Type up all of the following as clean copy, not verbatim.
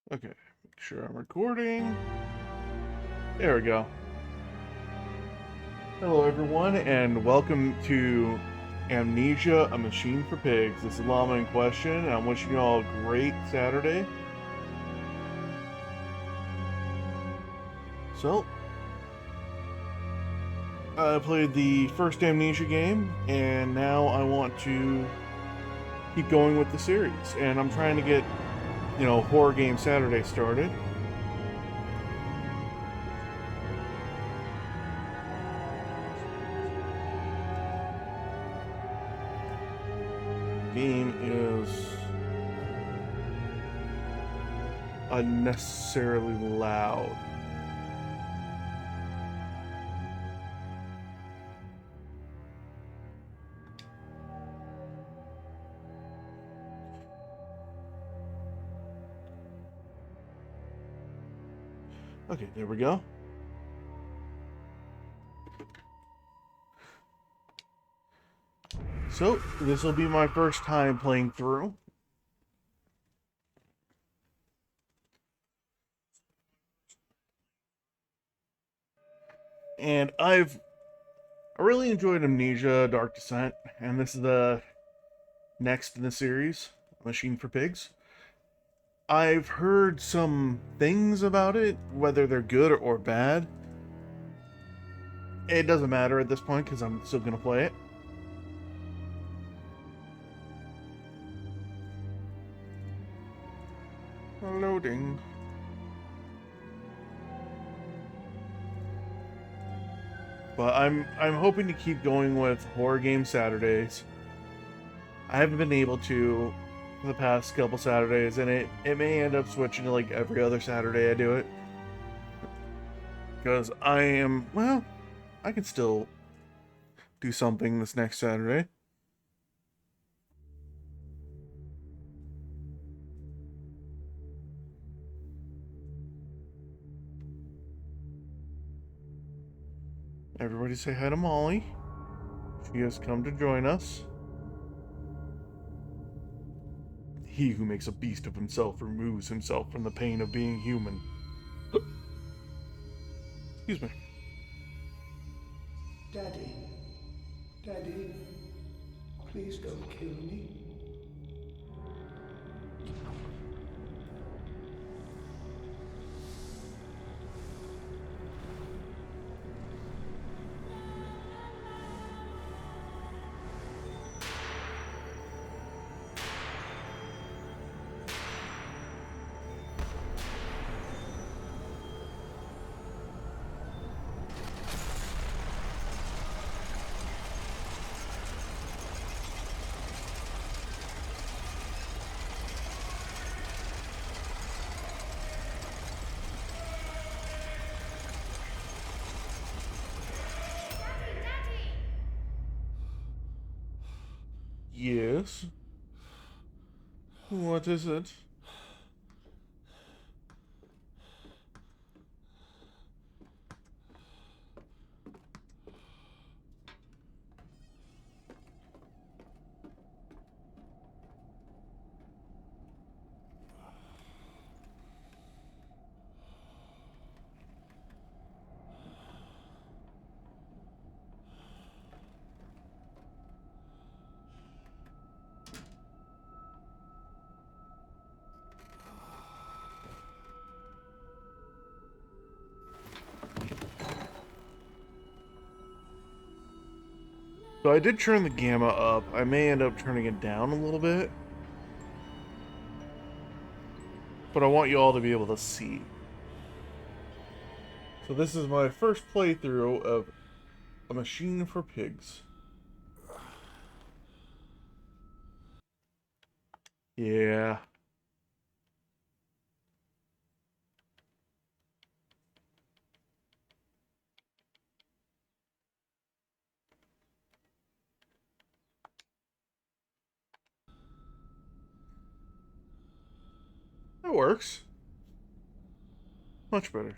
Okay, make sure I'm recording. There we go. Hello, everyone, and welcome to Amnesia, a Machine for Pigs. This is Llama in question, and I'm wishing you all a great Saturday. So, I played the first Amnesia game, and now I want to keep going with the series. And I'm trying to get, Horror Game Saturday started. Game is unnecessarily loud. Okay, there we go. So, this will be my first time playing through. And I really enjoyed Amnesia Dark Descent, and this is the next in the series, Machine for Pigs. I've heard some things about it, whether they're good or bad. It doesn't matter at this point because I'm still going to play it. Loading. But I'm hoping to keep going with Horror Game Saturdays. I haven't been able to for the past couple Saturdays, and it may end up switching to like every other Saturday I do it. Because I can still do something this next Saturday. Everybody say hi to Molly. She has come to join us. He who makes a beast of himself removes himself from the pain of being human. Excuse me. Daddy, Daddy, please don't kill me. Yes. What is it? So I did turn the gamma up. I may end up turning it down a little bit. But I want you all to be able to see. So this is my first playthrough of A Machine for Pigs. Yeah. That works. Much better.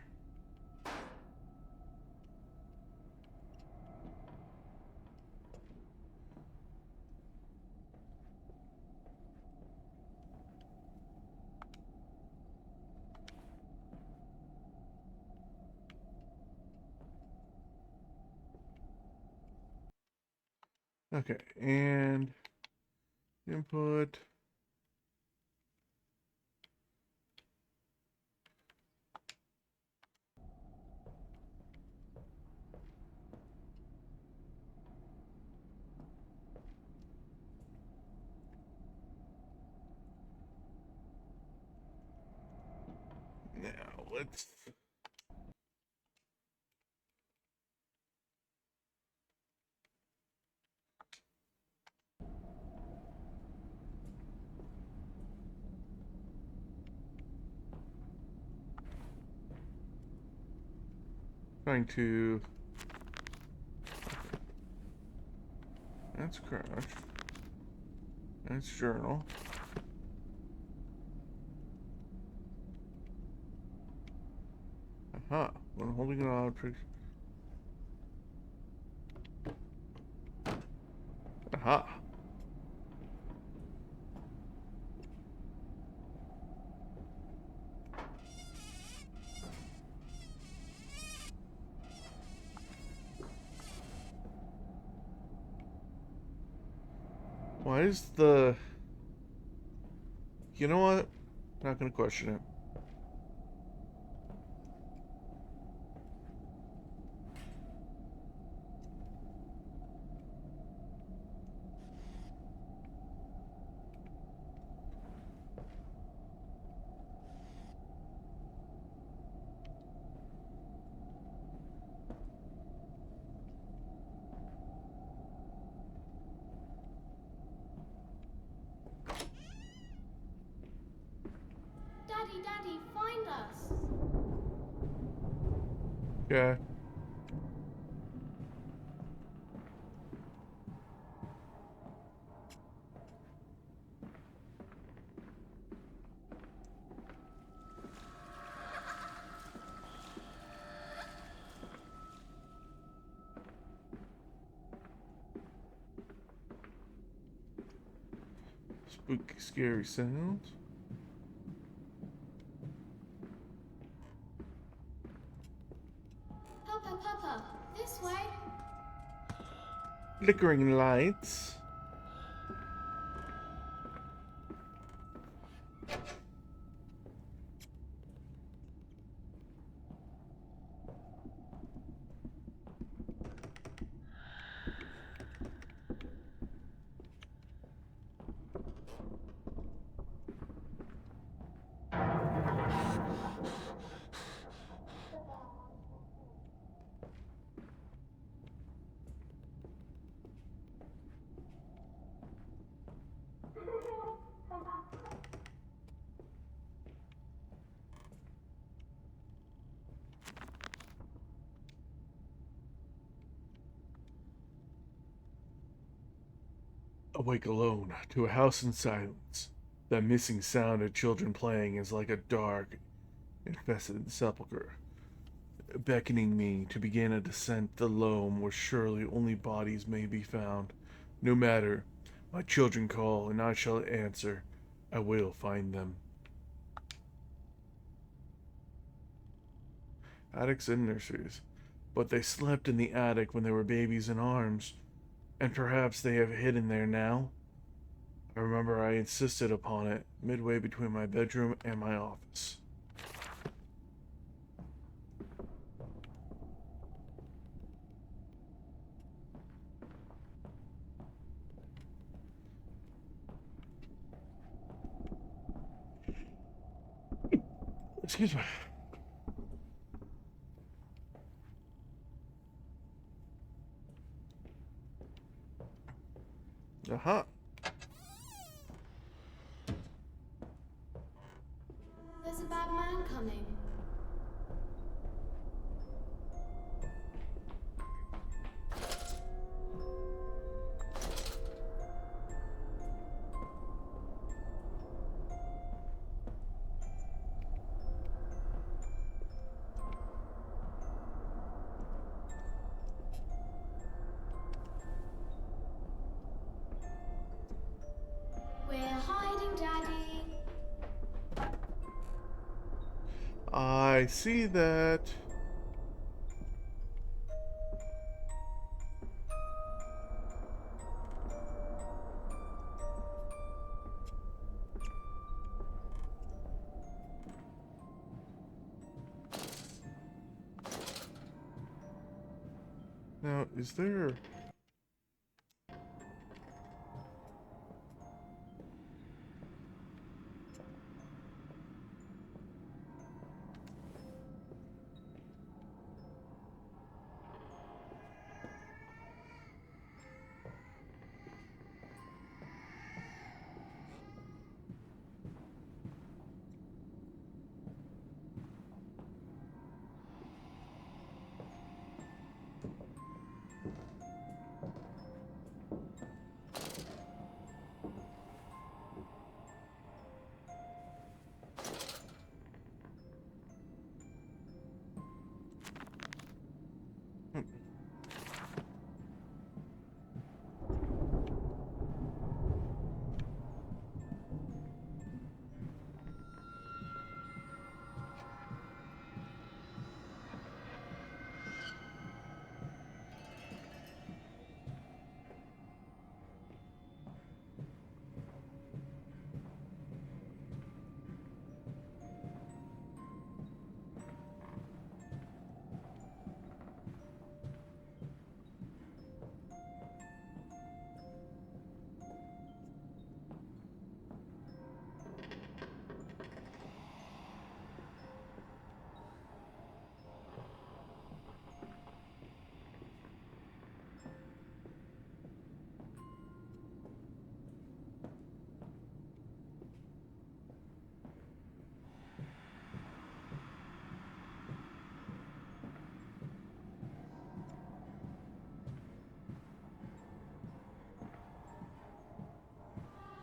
Okay, and input. Now let's. Trying to. That's crouch. That's journal. Aha. When holding an object. Aha. Why is the... You know what? Not gonna question it. Daddy, Daddy, find us! Yeah. Spooky, scary sounds. Papa, Papa, this way! Flickering lights. Awake alone to a house in silence. That missing sound of children playing is like a dark, infested sepulchre, beckoning me to begin a descent the loam where surely only bodies may be found. No matter, my children call, and I shall answer. I will find them. Attics and nurseries. But they slept in the attic when they were babies in arms, and perhaps they have hidden there now? I remember I insisted upon it, midway between my bedroom and my office. Excuse me. Aha. There's a bad man coming. We're hiding, Daddy. I see that. Is there...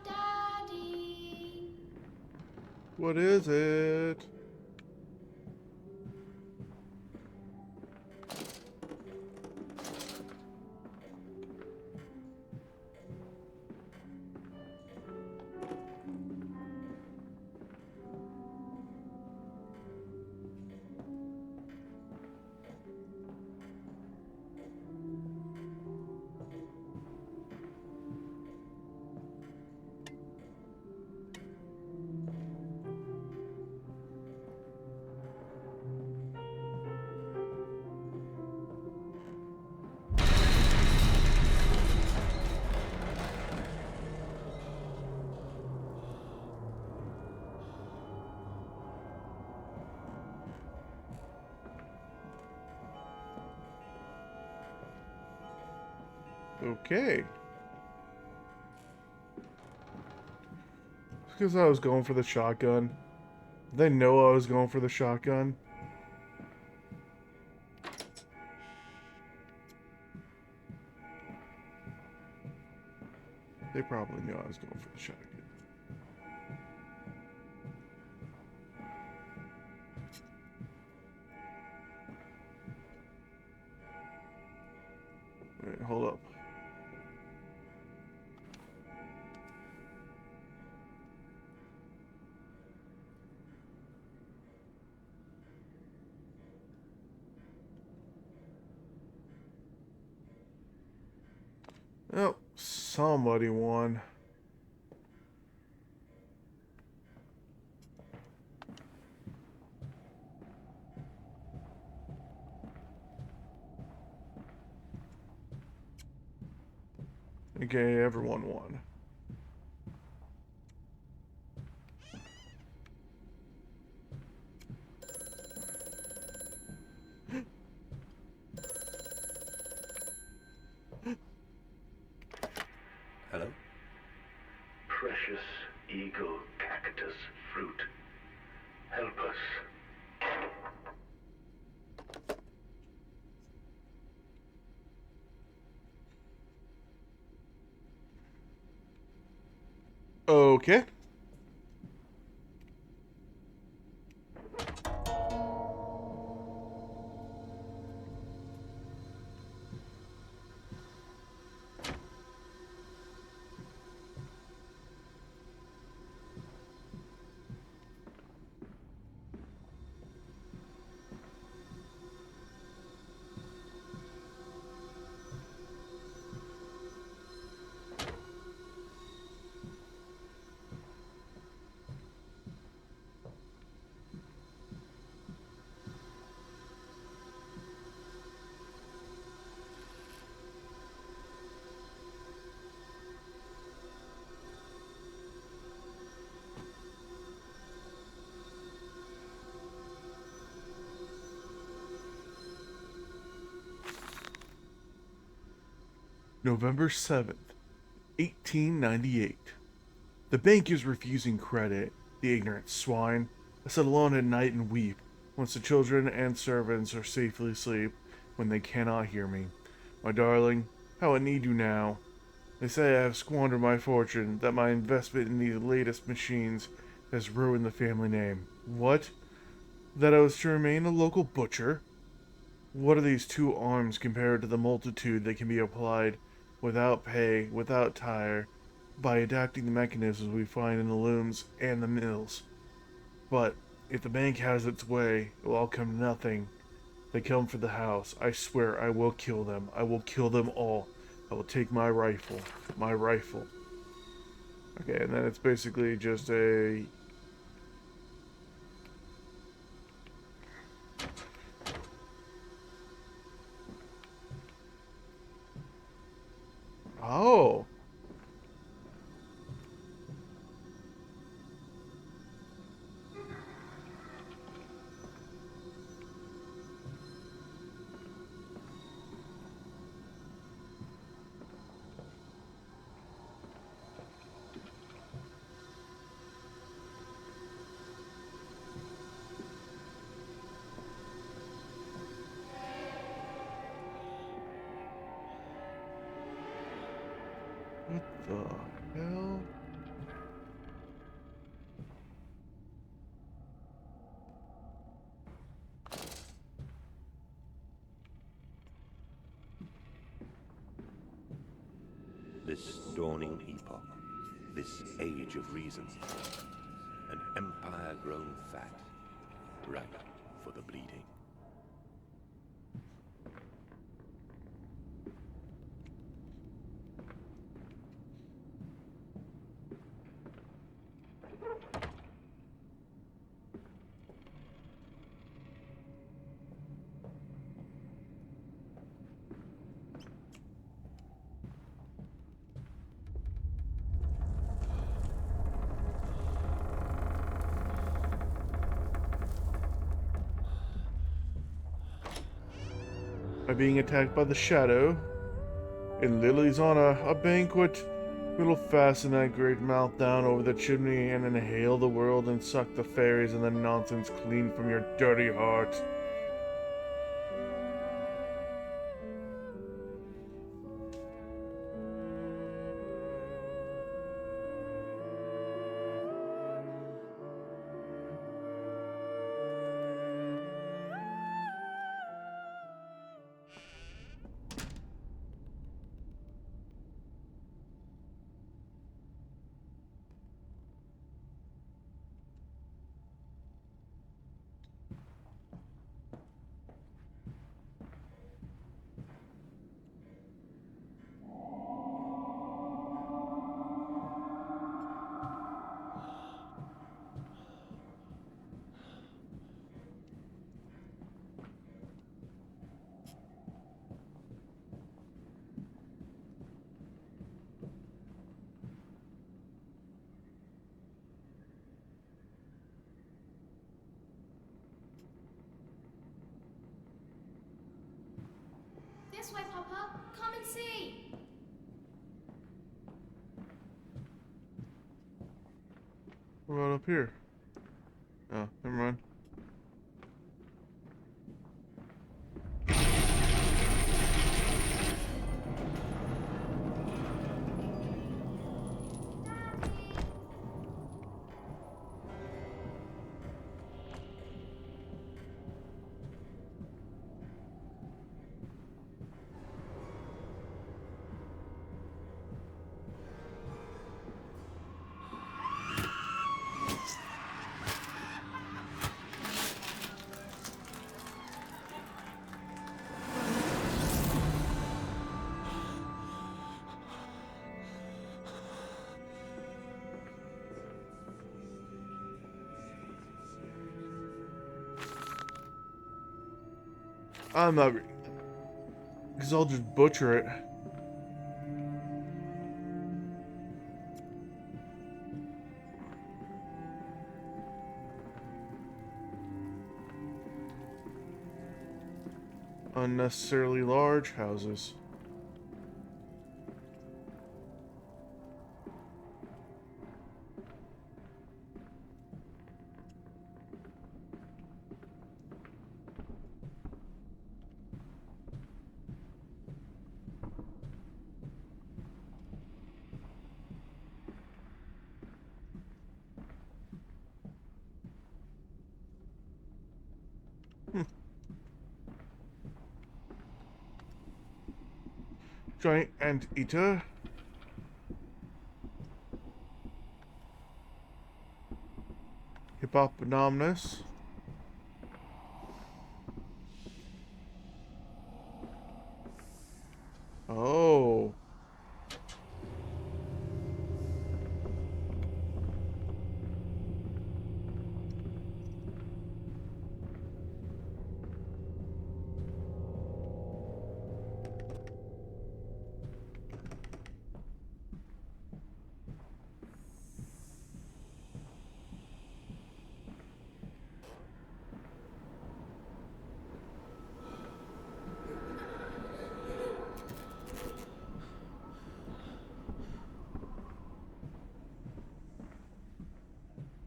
Daddy. What is it? Okay. Because I was going for the shotgun. They know I was going for the shotgun. They probably knew I was going for the shotgun. Wait, hold up. Oh, somebody won. Okay, everyone won. Hello? Precious eagle cactus fruit. Help us. Okay. November 7th, 1898. The bank is refusing credit. The ignorant swine. I sit alone at night and weep, once the children and servants are safely asleep, when they cannot hear me. My darling, how I need you now. They say I have squandered my fortune, that my investment in these latest machines has ruined the family name. What? That I was to remain a local butcher? What are these two arms compared to the multitude that can be applied without pay, without tire, by adapting the mechanisms we find in the looms and the mills? But if the bank has its way, it will all come to nothing. They come for the house. I swear I will kill them. I will kill them all. I will take my rifle. My rifle. Okay, and then it's basically just a... Oh! What the hell? This dawning epoch, this age of reason, an empire grown fat, ripe for the bleeding. By being attacked by the shadow. In Lily's honor, a banquet. We'll fasten that great mouth down over the chimney and inhale the world and suck the fairies and the nonsense clean from your dirty heart. This way, Papa. Come and see. What about up here? Oh, never mind. I'm not... Because I'll just butcher it. Unnecessarily large houses. Giant anteater. Hippopotamus. Oh.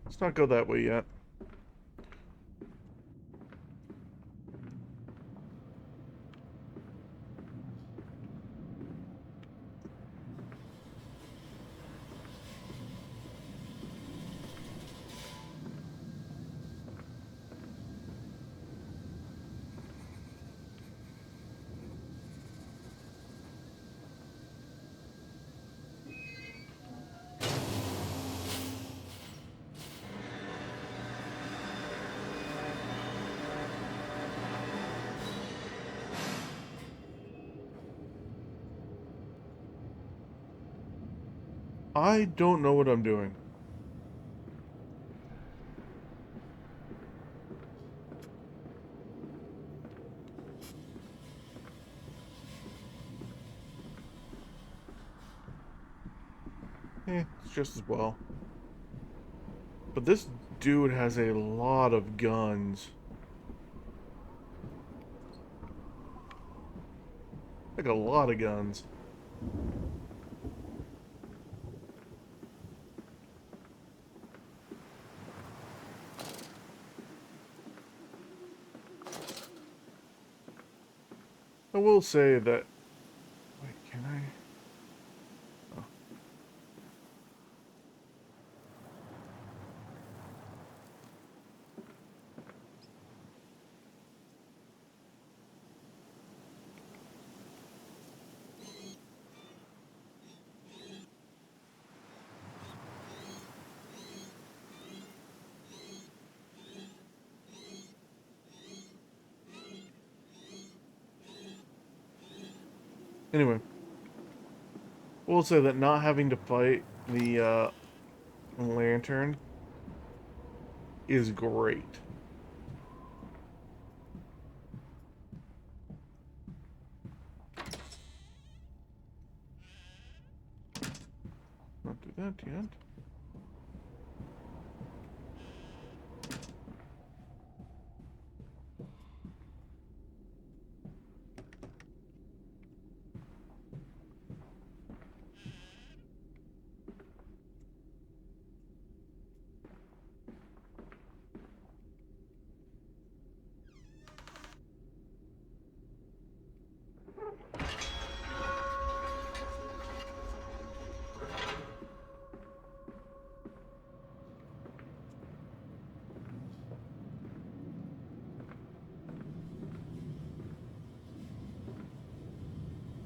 Let's not go that way yet. I don't know what I'm doing. It's just as well. But this dude has a lot of guns. Like a lot of guns. I will say that... Wait, can I... Oh. Anyway. We'll say that not having to fight the lantern is great. Not do that yet.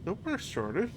Nope, we're started.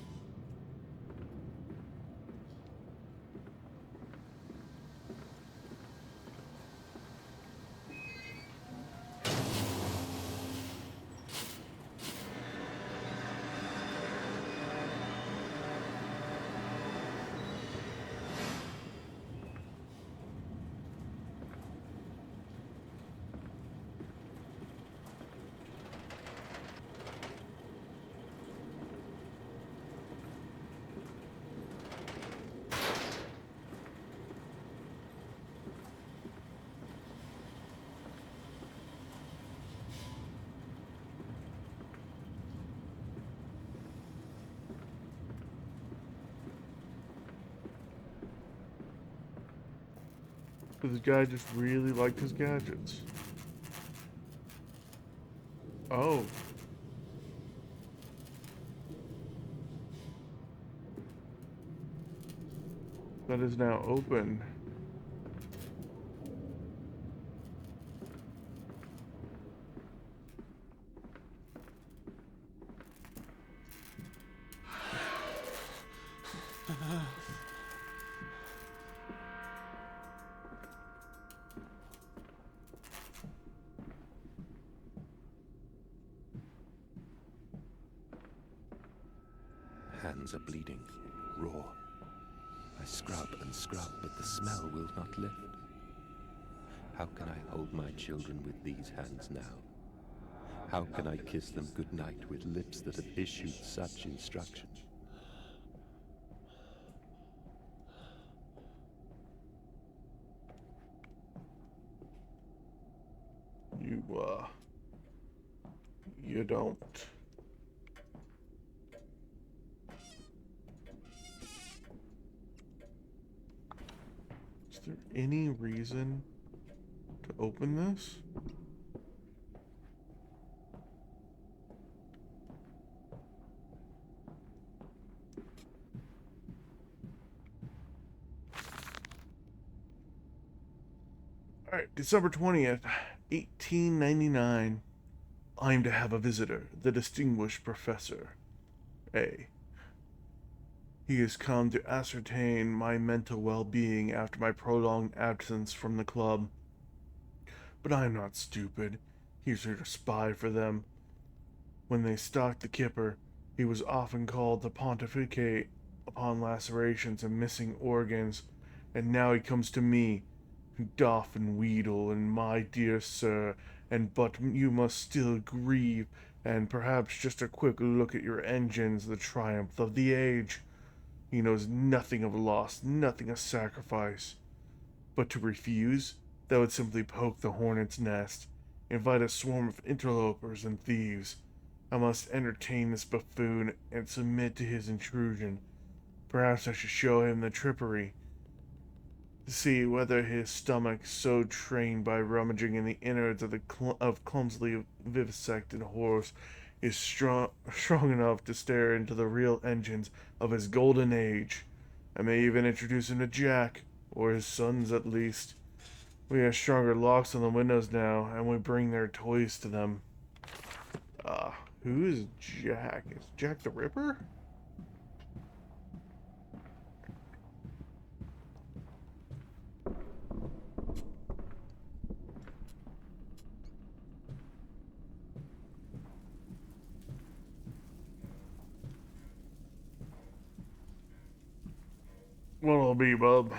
This guy just really liked his gadgets. Oh. That is now open. Hands are bleeding, raw. I scrub and scrub, but the smell will not lift. How can I hold my children with these hands now? How can I kiss them goodnight with lips that have issued such instruction? You don't. Is there any reason to open this? Alright, December 20th, 1899. I'm to have a visitor, the distinguished Professor A. He has come to ascertain my mental well-being after my prolonged absence from the club. But I am not stupid. He's here to spy for them. When they stalked the Kipper, he was often called to pontificate upon lacerations and missing organs, and now he comes to me, doff and wheedle, and my dear sir, and but you must still grieve, and perhaps just a quick look at your engines, the triumph of the age. He knows nothing of loss, nothing of sacrifice. But to refuse, that would simply poke the hornet's nest, invite a swarm of interlopers and thieves. I must entertain this buffoon and submit to his intrusion. Perhaps I should show him the trippery, to see whether his stomach, so trained by rummaging in the innards of the clumsily vivisected horse, is strong enough to stare into the real engines of his golden age. I may even introduce him to Jack, or his sons at least. We have stronger locks on the windows now, and we bring their toys to them. Who is Jack? Is Jack the Ripper? What'll it be, bub?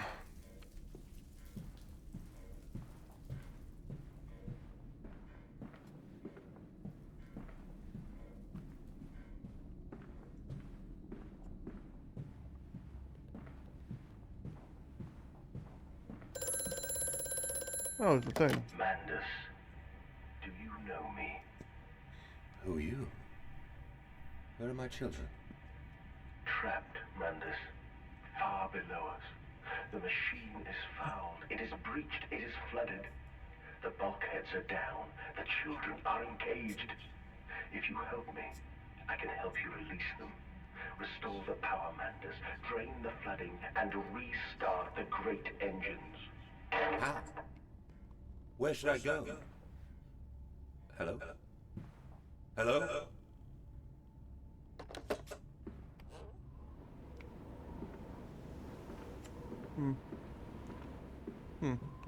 Oh, it's the thing. Mandus, do you know me? Who are you? Where are my children? Trapped, Mandus. Far below us. The machine is fouled. It is breached. It is flooded. The bulkheads are down. The children are engaged. If you help me, I can help you release them. Restore the power, Mandus. Drain the flooding and restart the great engines. How? Where should I go? Hello? Hello?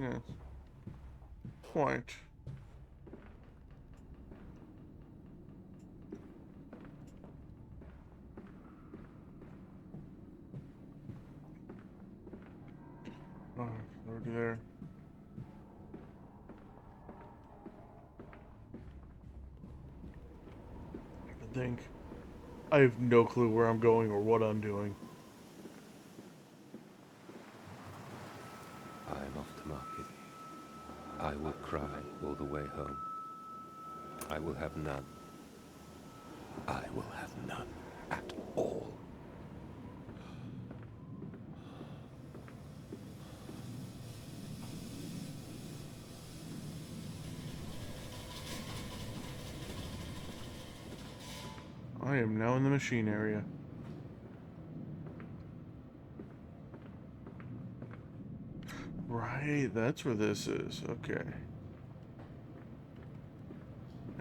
Yes. Quite. Oh, already there. I think I have no clue where I'm going or what I'm doing. I am off to market. I will cry all the way home. I will have none. I will have none at all. I am now in the machine area. Right, that's where this is. Okay.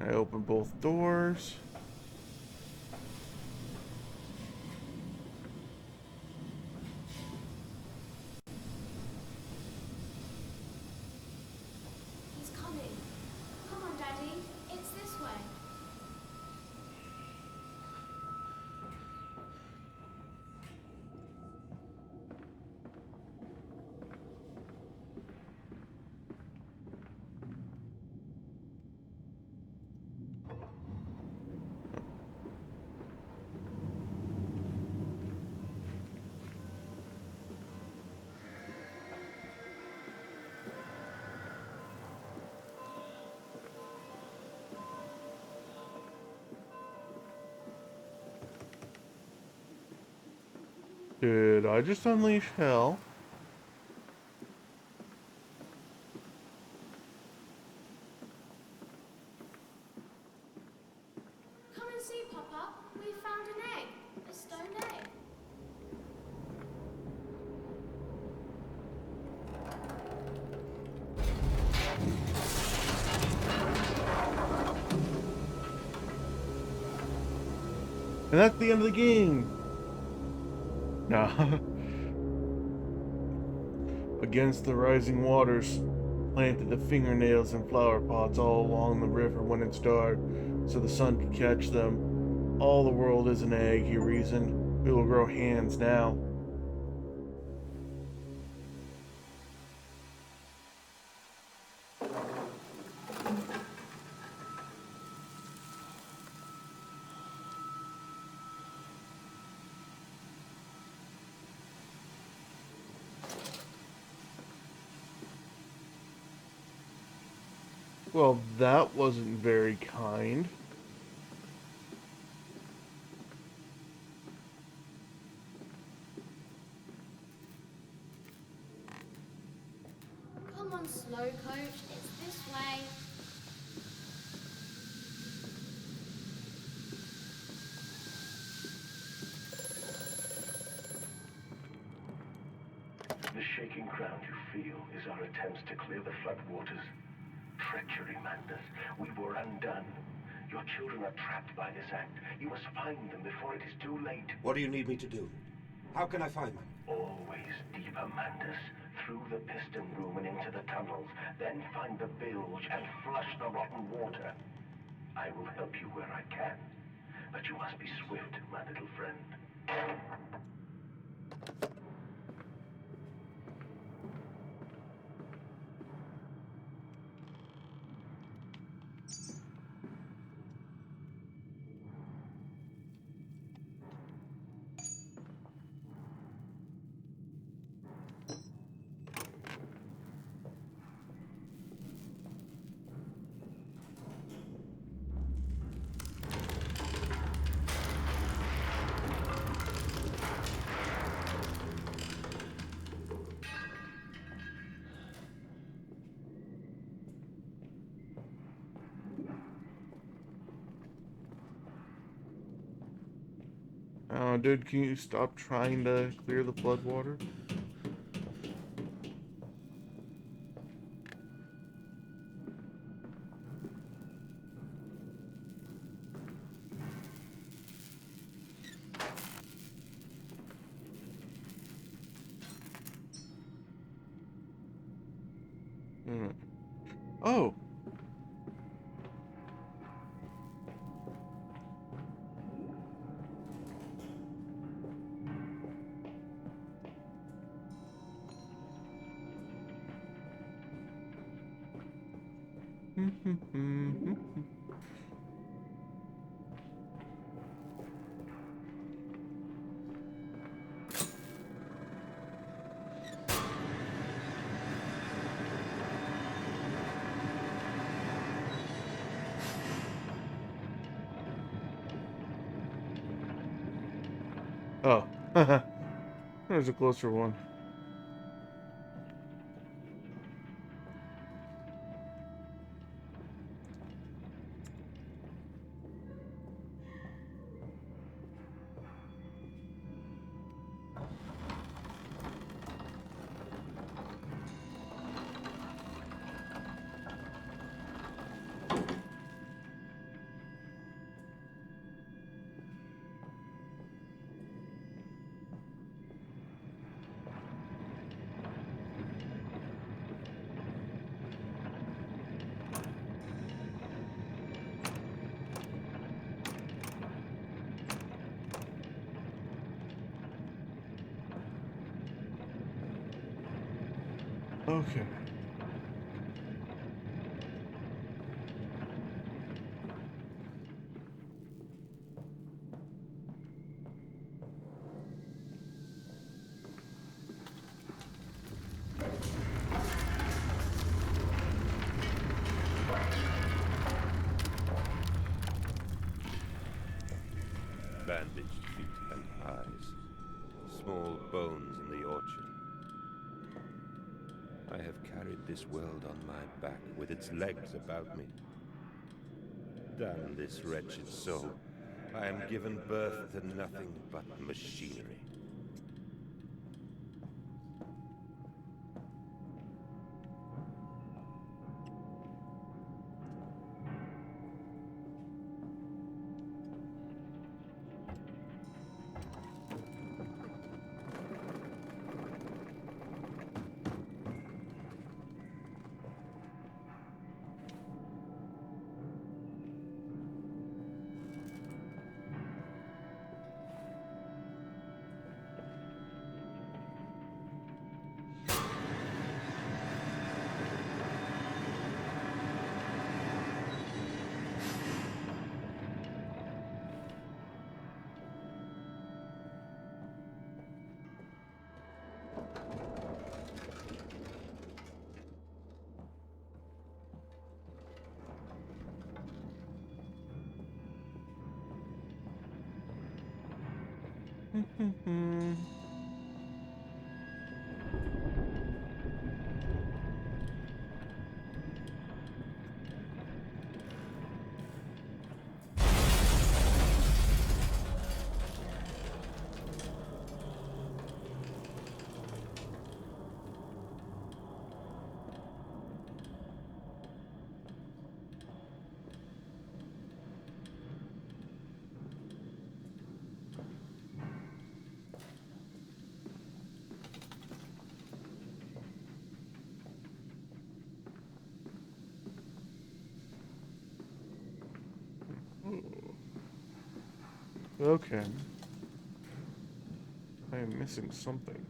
I open both doors. Did I just unleash hell? Come and see, Papa. We found an egg. A stone egg. And that's the end of the game. Nah. Against the rising waters, planted the fingernails and flower pots all along the river when it's dark, so the sun could catch them. All the world is an egg, he reasoned. It will grow hands now. Well, that wasn't very kind. Come on, slow coach. It's this way. The shaking ground you feel is our attempts to clear the floodwaters. Treachery, Mandus. We were undone. Your children are trapped by this act. You must find them before it is too late. What do you need me to do? How can I find them? Always deeper, Mandus. Through the piston room and into the tunnels. Then find the bilge and flush the rotten water. I will help you where I can. But you must be swift, my little friend. Oh, dude, can you stop trying to clear the floodwater? Oh! Oh. There's a closer one. Okay. Bandaged feet and eyes. Small I have carried this world on my back with its legs about me. Damn this wretched soul. I am given birth to nothing but machinery. Okay. I am missing something.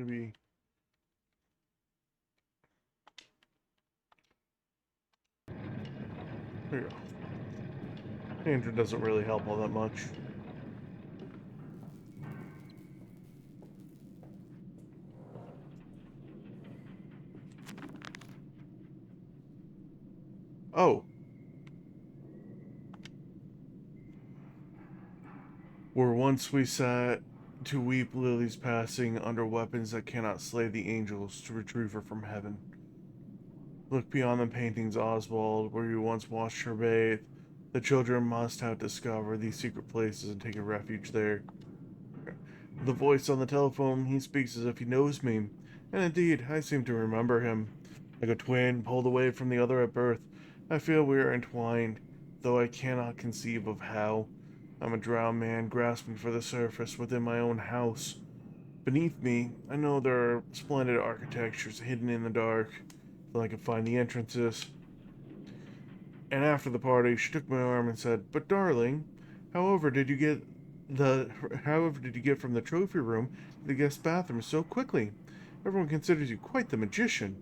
Maybe. There you go. Andrew doesn't really help all that much. Oh. Where once we sat to weep Lily's passing under weapons that cannot slay the angels to retrieve her from heaven. Look beyond the paintings, Oswald, where you once watched her bathe. The children must have discovered these secret places and taken refuge there. The voice on the telephone, he speaks as if he knows me. And indeed, I seem to remember him. Like a twin pulled away from the other at birth, I feel we are entwined, though I cannot conceive of how. I'm a drowned man grasping for the surface within my own house. Beneath me, I know there are splendid architectures hidden in the dark, till I can find the entrances. And after the party, she took my arm and said, "But darling, however did you get the however did you get from the trophy room to the guest bathroom so quickly? Everyone considers you quite the magician.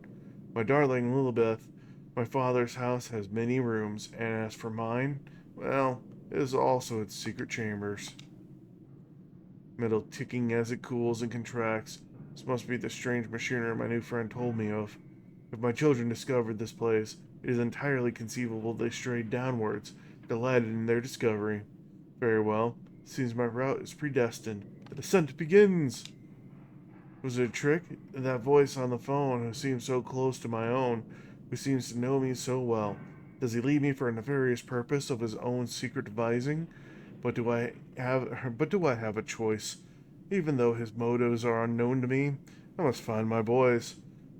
My darling Lilibeth, my father's house has many rooms, and as for mine, well, it is also its secret chambers." metal ticking as it cools and contracts. This must be the strange machinery my new friend told me of. If my children discovered this place, it is entirely conceivable they strayed downwards, delighted in their discovery. Very well. Seems my route is predestined. The descent begins! Was it a trick? That voice on the phone who seems so close to my own, who seems to know me so well. Does he lead me for a nefarious purpose of his own secret devising? But do I have a choice? Even though his motives are unknown to me, I must find my boys.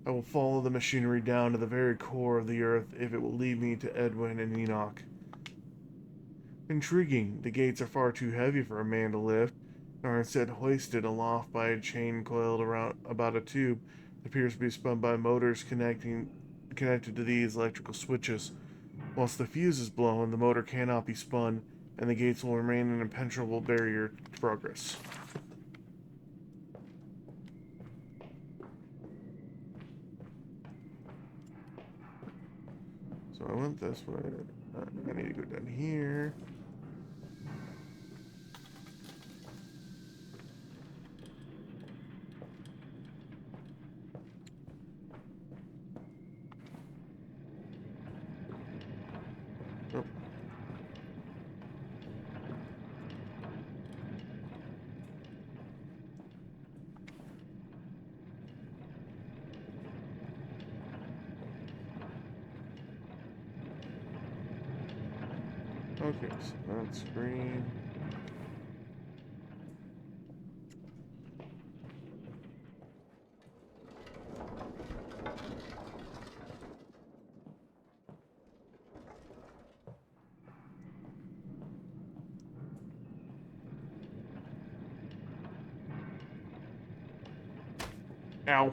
I will follow the machinery down to the very core of the earth if it will lead me to Edwin and Enoch. Intriguing. The gates are far too heavy for a man to lift, and are instead hoisted aloft by a chain coiled around about a tube that appears to be spun by motors connected to these electrical switches. Whilst the fuse is blown, the motor cannot be spun, and the gates will remain an impenetrable barrier to progress. So I went this way. I need to go down here. Oh. Okay, so that's green. Ow.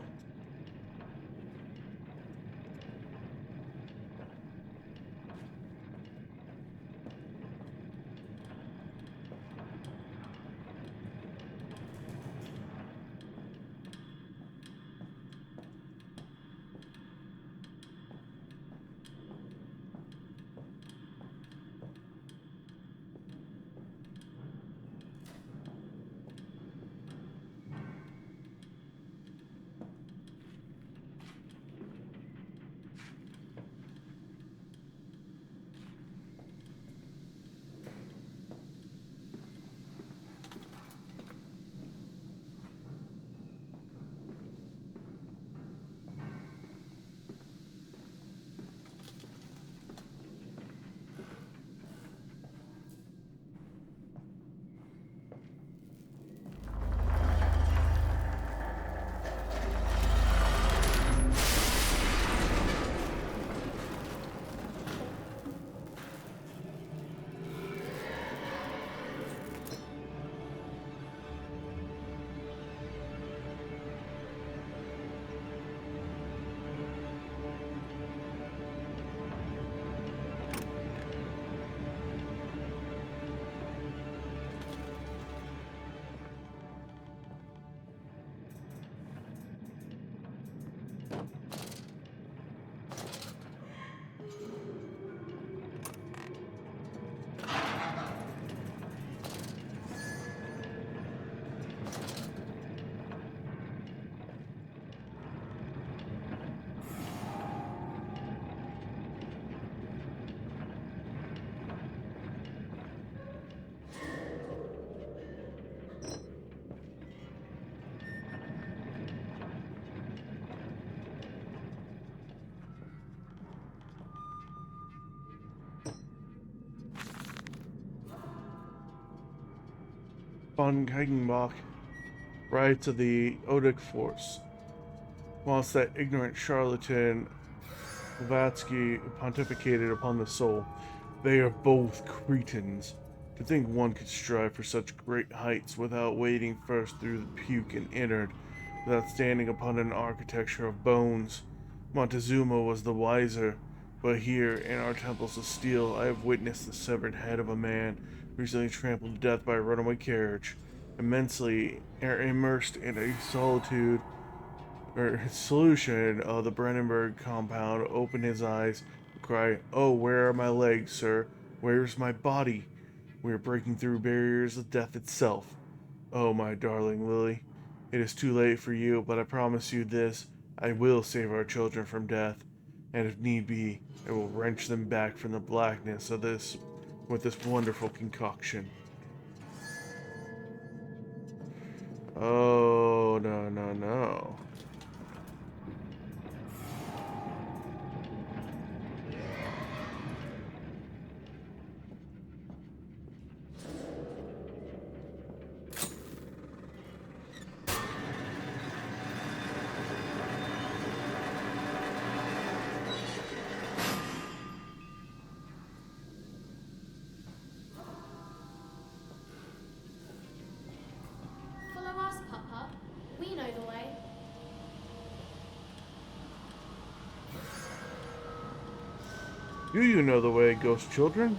Von Heigenbach, Rights of the Odic Force. Whilst that ignorant charlatan Blavatsky pontificated upon the soul, they are both cretins. To think one could strive for such great heights without wading first through the puke and innard, without standing upon an architecture of bones. Montezuma was the wiser, but here, in our temples of steel, I have witnessed the severed head of a man recently trampled to death by a runaway carriage. Immensely immersed in a solitude or solution of the Brandenburg compound, opened his eyes and cried, "Oh, where are my legs, sir? Where's my body? We are breaking through barriers of death itself." Oh, my darling Lily, it is too late for you, but I promise you this, I will save our children from death, and if need be, I will wrench them back from the blackness of this with this wonderful concoction. Oh, no, no, no. Follow us, Papa. We know the way. Do you know the way, ghost children?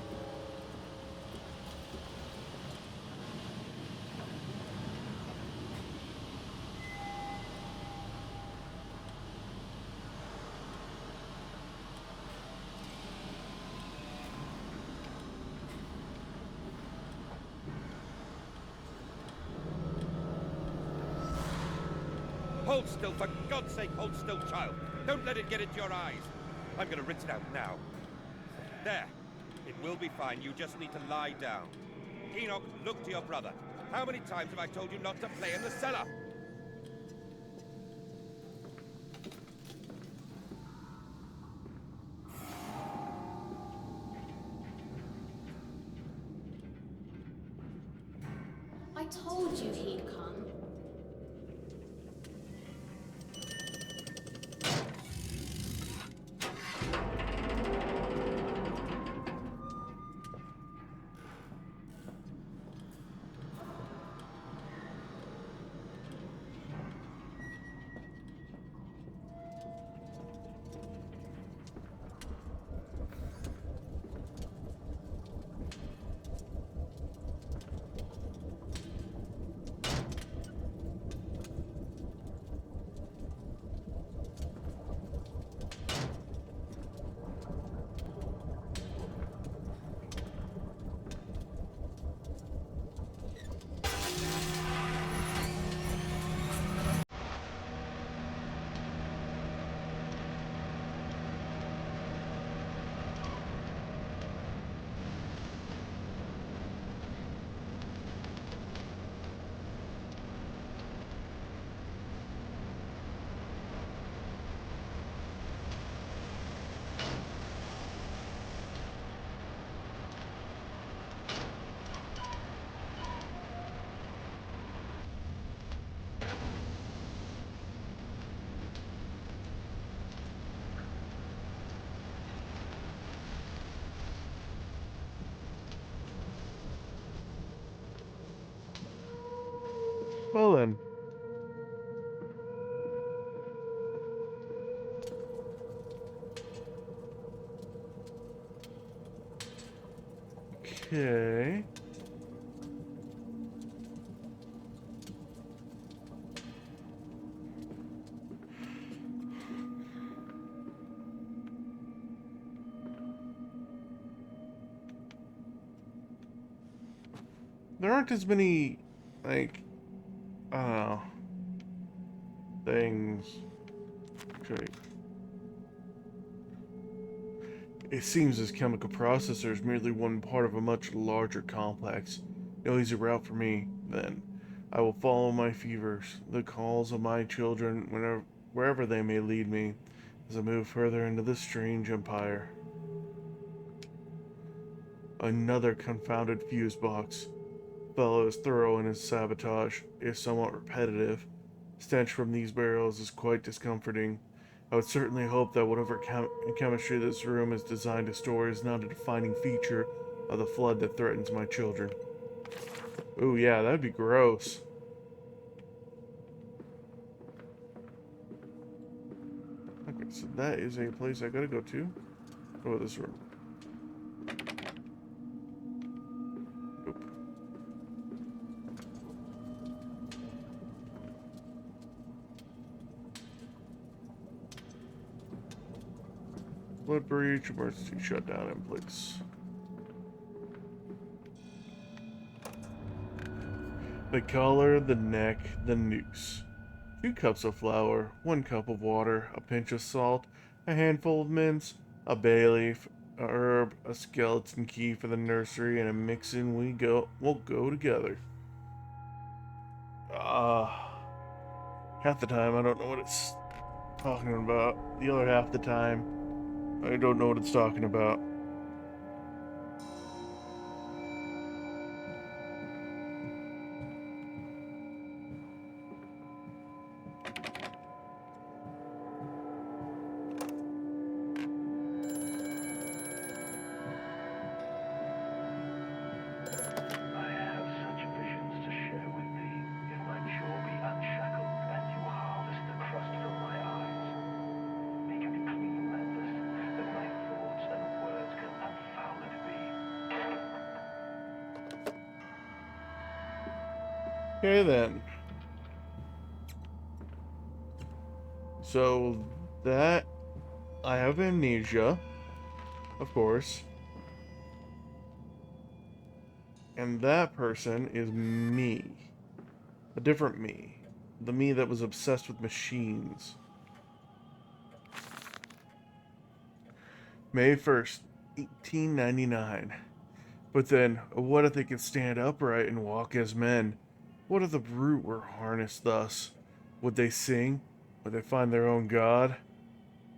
Hold still, for God's sake, hold still, child. Don't let it get into your eyes. I'm gonna rinse it out now. There. It will be fine. You just need to lie down. Enoch, look to your brother. How many times have I told you not to play in the cellar? I told you he'd come. Well then. Okay. There aren't as many, like, I don't know, things. Okay. It seems this chemical processor is merely one part of a much larger complex. No easy route for me, then. I will follow my fevers, the calls of my children, wherever they may lead me, as I move further into this strange empire. Another confounded fuse box. Fellow is thorough in his sabotage, is somewhat repetitive. Stench from these barrels is quite discomforting. I would certainly hope that whatever chemistry this room is designed to store is not a defining feature of the flood that threatens my children. Ooh, yeah, that'd be gross. Okay, so that is a place I gotta go to. Oh, this room. Oop. Blood breach, emergency shutdown in place. The color, the neck, the noose. 2 cups of flour, 1 cup of water, a pinch of salt, a handful of mince, a bay leaf, a herb, a skeleton key for the nursery, and a mixin' we'll go together. Half the time I don't know what it's talking about. The other half the time I don't know what it's talking about. I have such visions to share with thee. If my jaw be unshackled, and you harvest the crust from my eyes, make me clean, Landis, that my thoughts and words can unfouled be. Okay then. So that I have amnesia, of course. And that person is me. A different me. The me that was obsessed with machines. May 1st, 1899. But then, what if they could stand upright and walk as men? What if the brute were harnessed thus? Would they sing? Would they find their own god?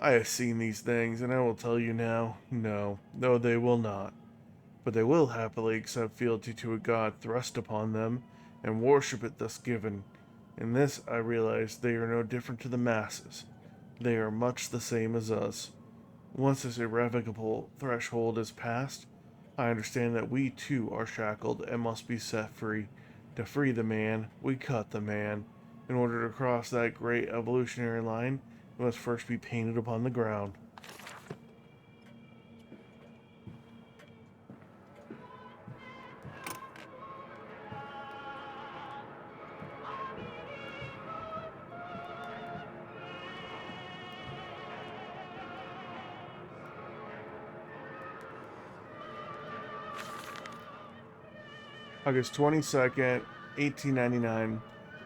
I have seen these things, and I will tell you now, no, they will not. But they will happily accept fealty to a god thrust upon them, and worship it thus given. In this I realize they are no different to the masses. They are much the same as us. Once this irrevocable threshold is passed, I understand that we too are shackled and must be set free. To free the man, we cut the man. In order to cross that great evolutionary line, it must first be painted upon the ground. August 22nd, 1899.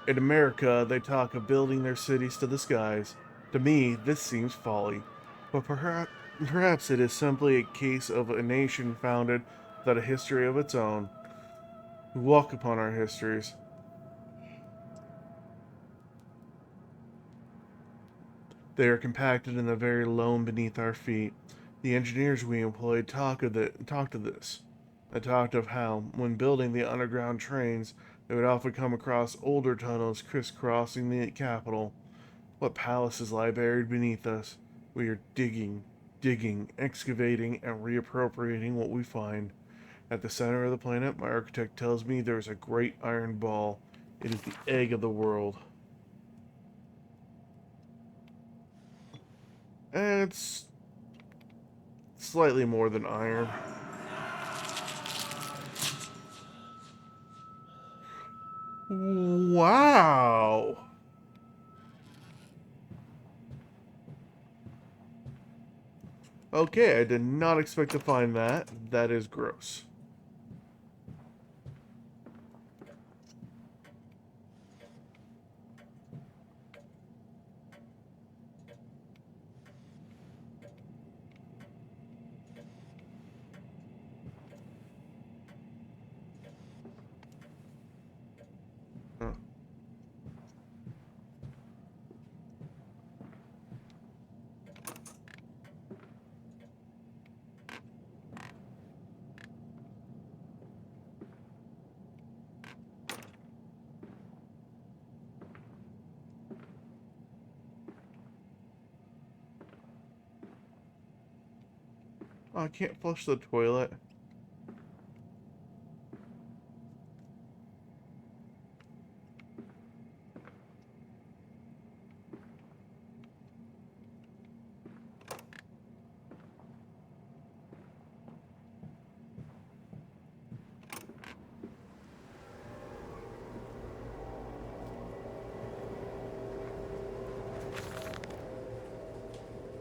In America, they talk of building their cities to the skies. To me, this seems folly. But perhaps it is simply a case of a nation founded without a history of its own. We walk upon our histories. They are compacted in the very loam beneath our feet. The engineers we employed talked of this. They talked of how, when building the underground trains, they would often come across older tunnels crisscrossing the capital. What palaces lie buried beneath us? We are digging, excavating, and reappropriating what we find. At the center of the planet, my architect tells me there is a great iron ball. It is the egg of the world. And it's slightly more than iron. Wow. Okay, I did not expect to find that. That is gross. Huh. Oh, I can't flush the toilet.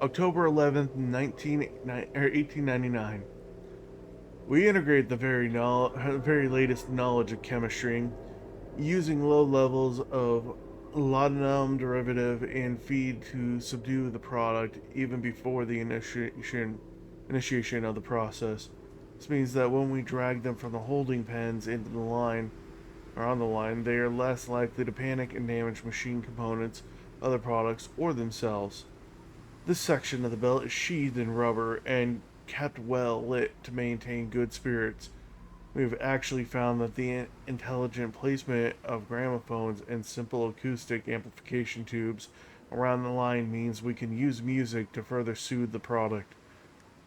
October 11th, 1899. We integrate the very latest knowledge of chemistry. using low levels of laudanum derivative and feed to subdue the product even before the initiation of the process. This means that when we drag them from the holding pens into the line or on the line, they are less likely to panic and damage machine components, other products, or themselves. This section of the belt is sheathed in rubber and kept well lit to maintain good spirits. We have actually found that the intelligent placement of gramophones and simple acoustic amplification tubes around the line means we can use music to further soothe the product.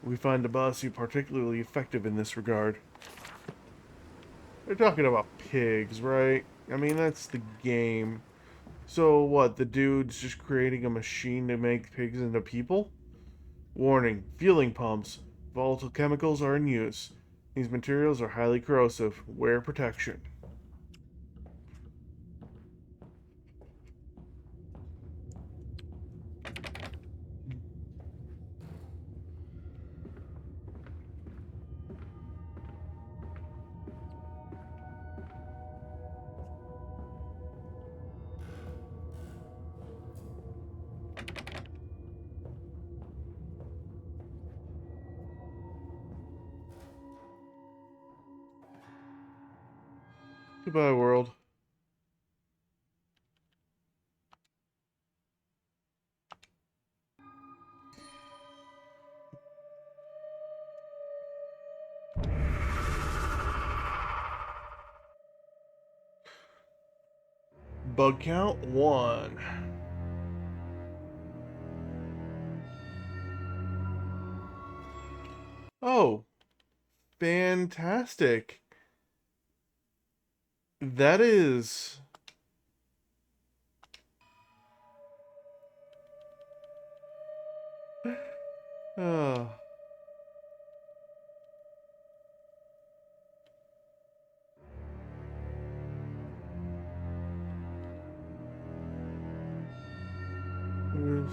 We find the bossy particularly effective in this regard. They're talking about pigs, right? I mean, that's the game. So what, the dude's just creating a machine to make pigs into people? Warning, fueling pumps. Volatile chemicals are in use. These materials are highly corrosive. Wear protection. Goodbye, world. Bug count 1. Oh, fantastic. That is... Oh. Yes.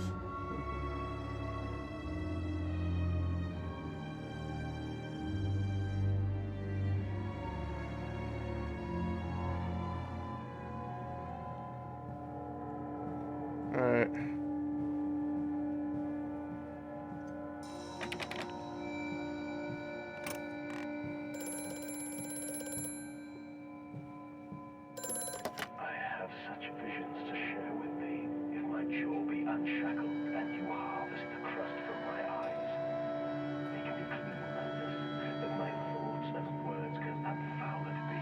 Alright. I have such visions to share with thee. If my jaw be unshackled and you harvest the crust from my eyes, they can be clean and this, but my thoughts and words can unfouled be.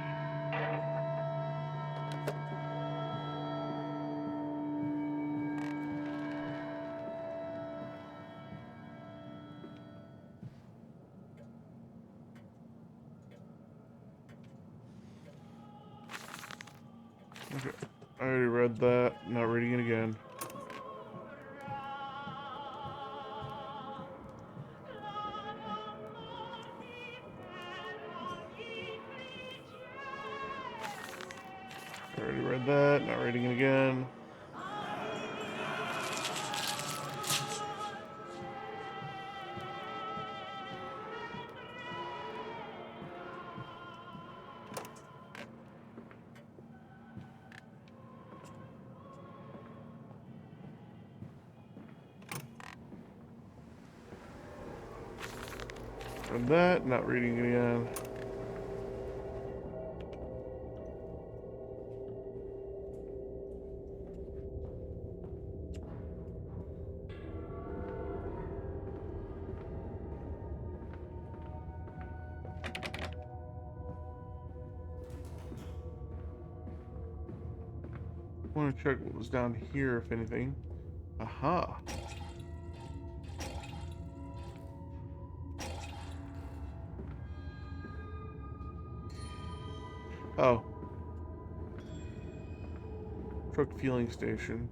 Okay. I already read that. Not reading it again. I already read that. Not reading it again. Read that. Not reading it again. I want to check what was down here, if anything. Aha. Oh. Truck fueling station.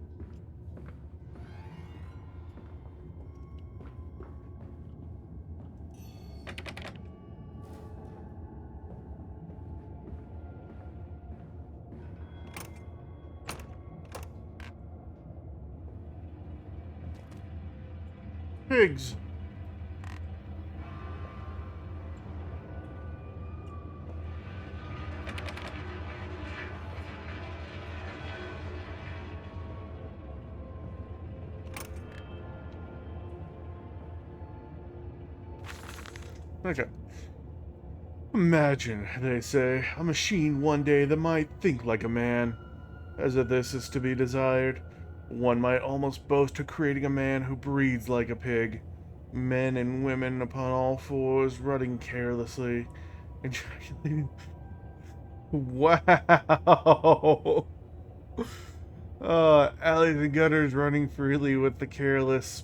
Pigs. Okay. Imagine, they say, a machine one day that might think like a man. As if this is to be desired, one might almost boast of creating a man who breathes like a pig. Men and women upon all fours, running carelessly, ejaculating. Wow! Alleys and gutters running freely with the careless.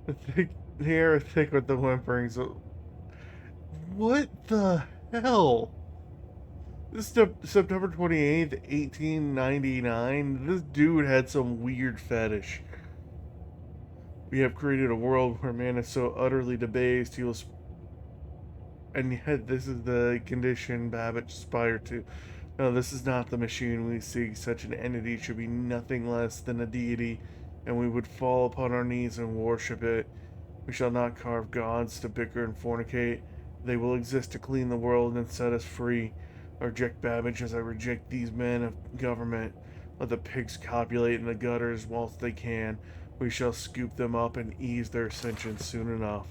The air is thick with the whimperings. What the hell? This is September 28th, 1899. This dude had some weird fetish. We have created a world where man is so utterly debased he will. And yet, this is the condition Babbage aspired to. No, this is not the machine we seek. Such an entity should be nothing less than a deity, and we would fall upon our knees and worship it. We shall not carve gods to bicker and fornicate. They will exist to clean the world and set us free. I reject Babbage as I reject these men of government. Let the pigs copulate in the gutters whilst they can. We shall scoop them up and ease their ascension soon enough.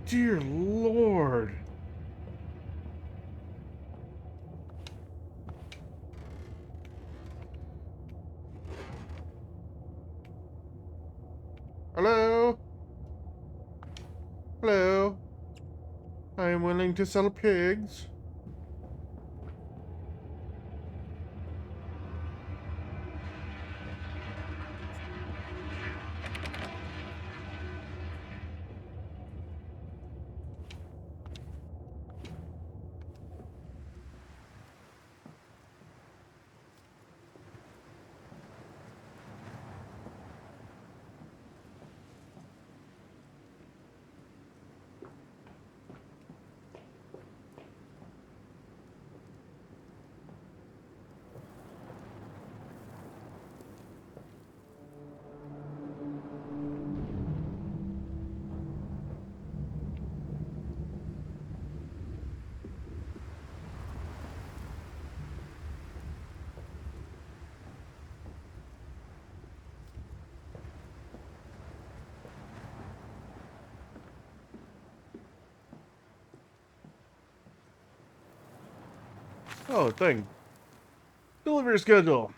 Dear Lord! Hello? Hello? I am willing to sell pigs. Oh, thing. Delivery schedule.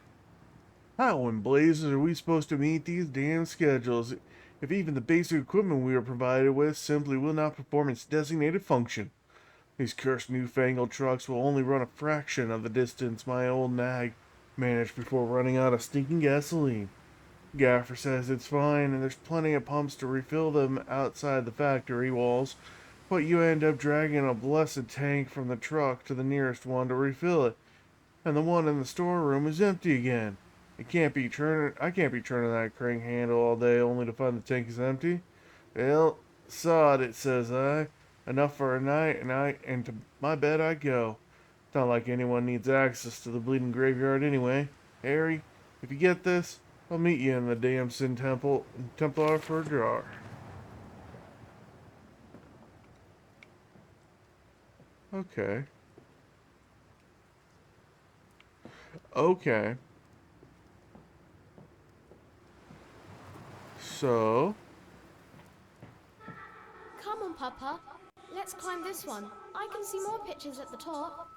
How in blazes are we supposed to meet these damn schedules if even the basic equipment we are provided with simply will not perform its designated function? These cursed newfangled trucks will only run a fraction of the distance my old nag managed before running out of stinking gasoline. Gaffer says it's fine and there's plenty of pumps to refill them outside the factory walls, but you end up dragging a blessed tank from the truck to the nearest one to refill it, and the one in the storeroom is empty again. I can't be turning that crank handle all day only to find the tank is empty. Well, sod it, says I. Enough for a night, and to my bed I go. It's not like anyone needs access to the bleeding graveyard anyway. Harry, if you get this, I'll meet you in the damn Sin Templar for a jar. Okay. Okay. So, Come on, Papa. Let's climb this one. I can see more pictures at the top.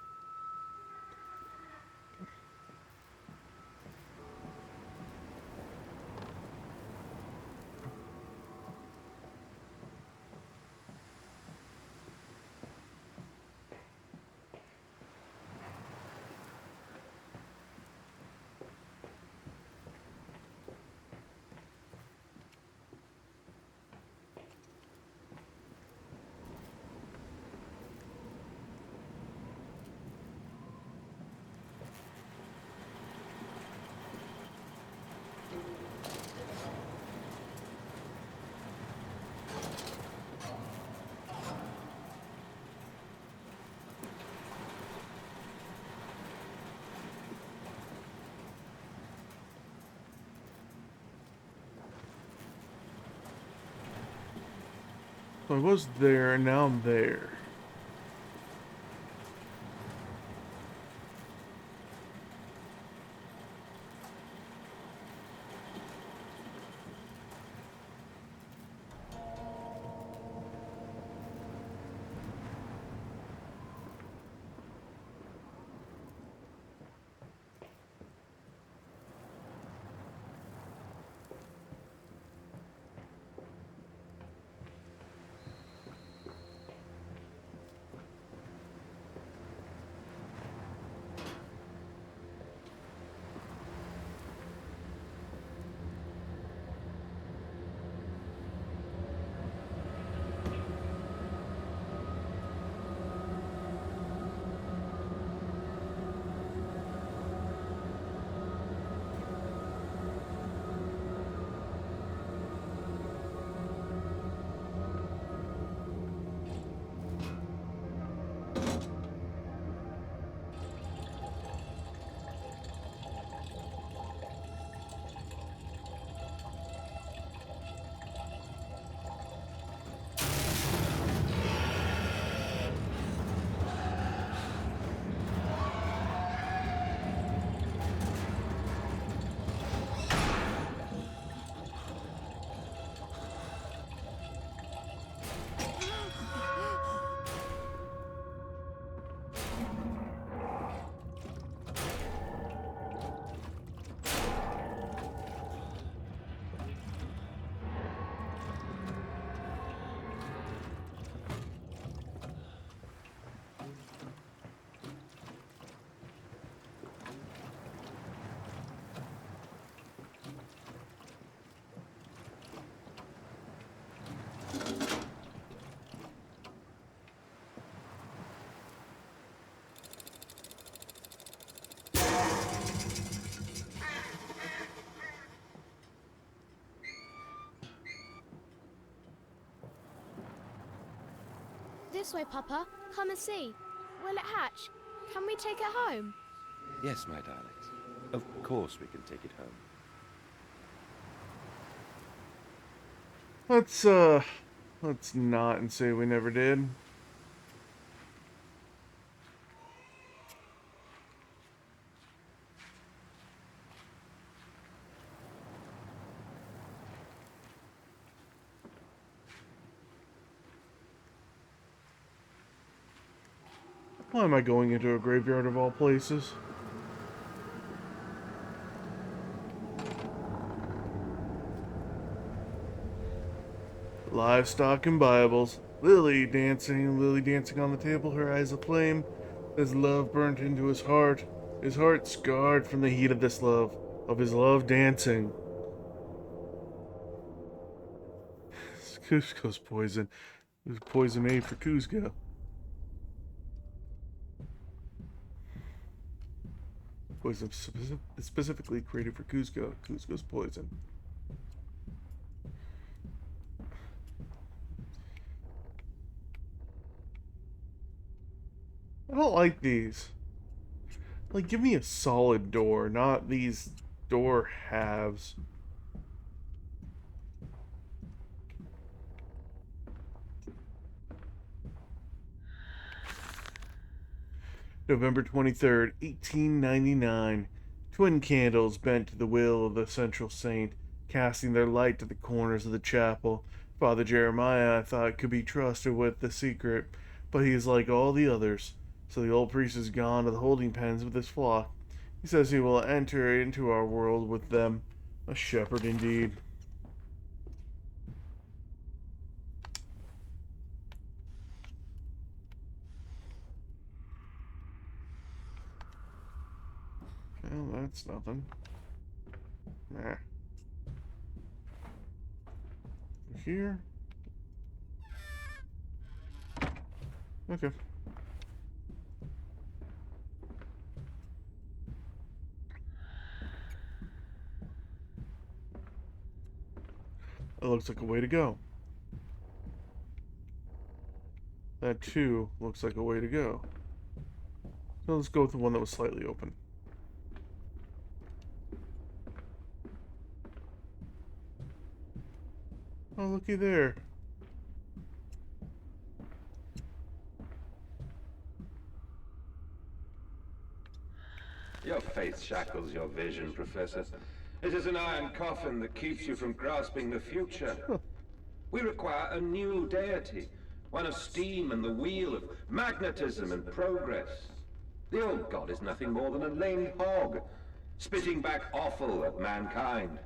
I was there and now I'm there. This way, Papa. Come and see. Will it hatch? Can we take it home? Yes, my darlings. Of course we can take it home. Let's not and say we never did. Why am I going into a graveyard of all places? Livestock and Bibles. Lily dancing on the table, her eyes aflame. As love burnt into his heart scarred from the heat of this love, of his love dancing. Cusco's poison. It was poison made for Cusco. Poison specifically created for Cusco. Cusco's poison. I don't like these. Like, give me a solid door, not these door halves. November 23rd, 1899. Twin candles bent to the will of the central saint, casting their light to the corners of the chapel. Father Jeremiah, I thought, could be trusted with the secret, but he is like all the others. So the old priest is gone to the holding pens with his flock. He says he will enter into our world with them. A shepherd indeed. Well, that's nothing. Nah. Here. Okay. That looks like a way to go. That too looks like a way to go. So let's go with the one that was slightly open. Oh, looky there. Your faith shackles your vision, Professor. It is an iron coffin that keeps you from grasping the future. We require a new deity, one of steam and the wheel, of magnetism and progress. The old god is nothing more than a lame hog, spitting back offal at mankind.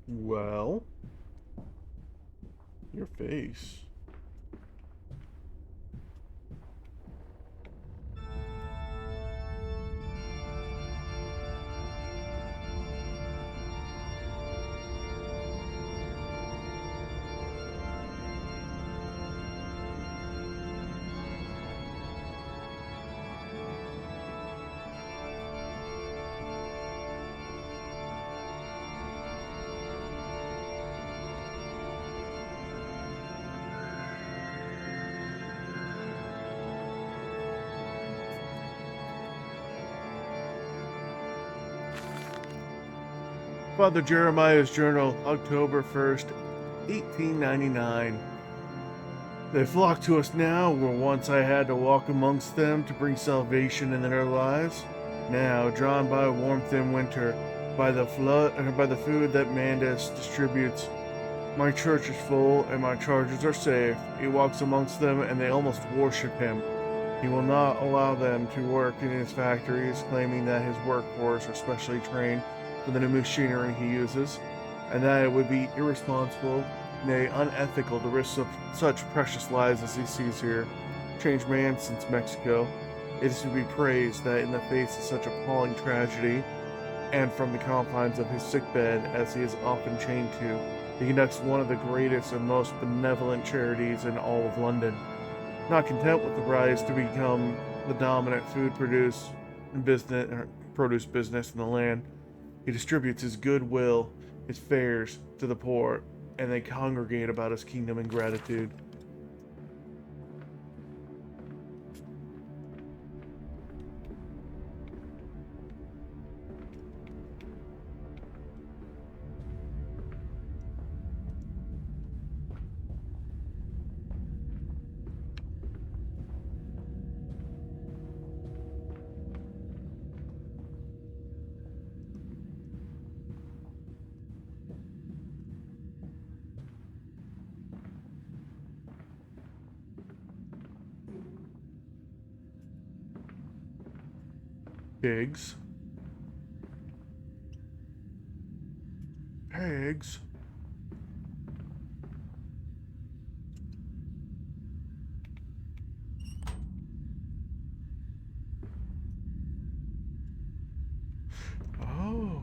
Well, your face. Father Jeremiah's Journal, October 1st, 1899. They flock to us now, where once I had to walk amongst them to bring salvation in their lives. Now, drawn by warmth in winter, by the food that Mandus distributes, my church is full and my charges are safe. He walks amongst them and they almost worship him. He will not allow them to work in his factories, claiming that his workforce are specially trained for the new machinery he uses, and that it would be irresponsible, nay, unethical to risk such precious lives as he sees here. Changed man since Mexico. It is to be praised that in the face of such appalling tragedy, and from the confines of his sickbed as he is often chained to, he conducts one of the greatest and most benevolent charities in all of London. Not content with the rise to become the dominant produce business in the land, he distributes his goodwill, his fares, to the poor, and they congregate about his kingdom in gratitude. Pigs. Pigs. Oh.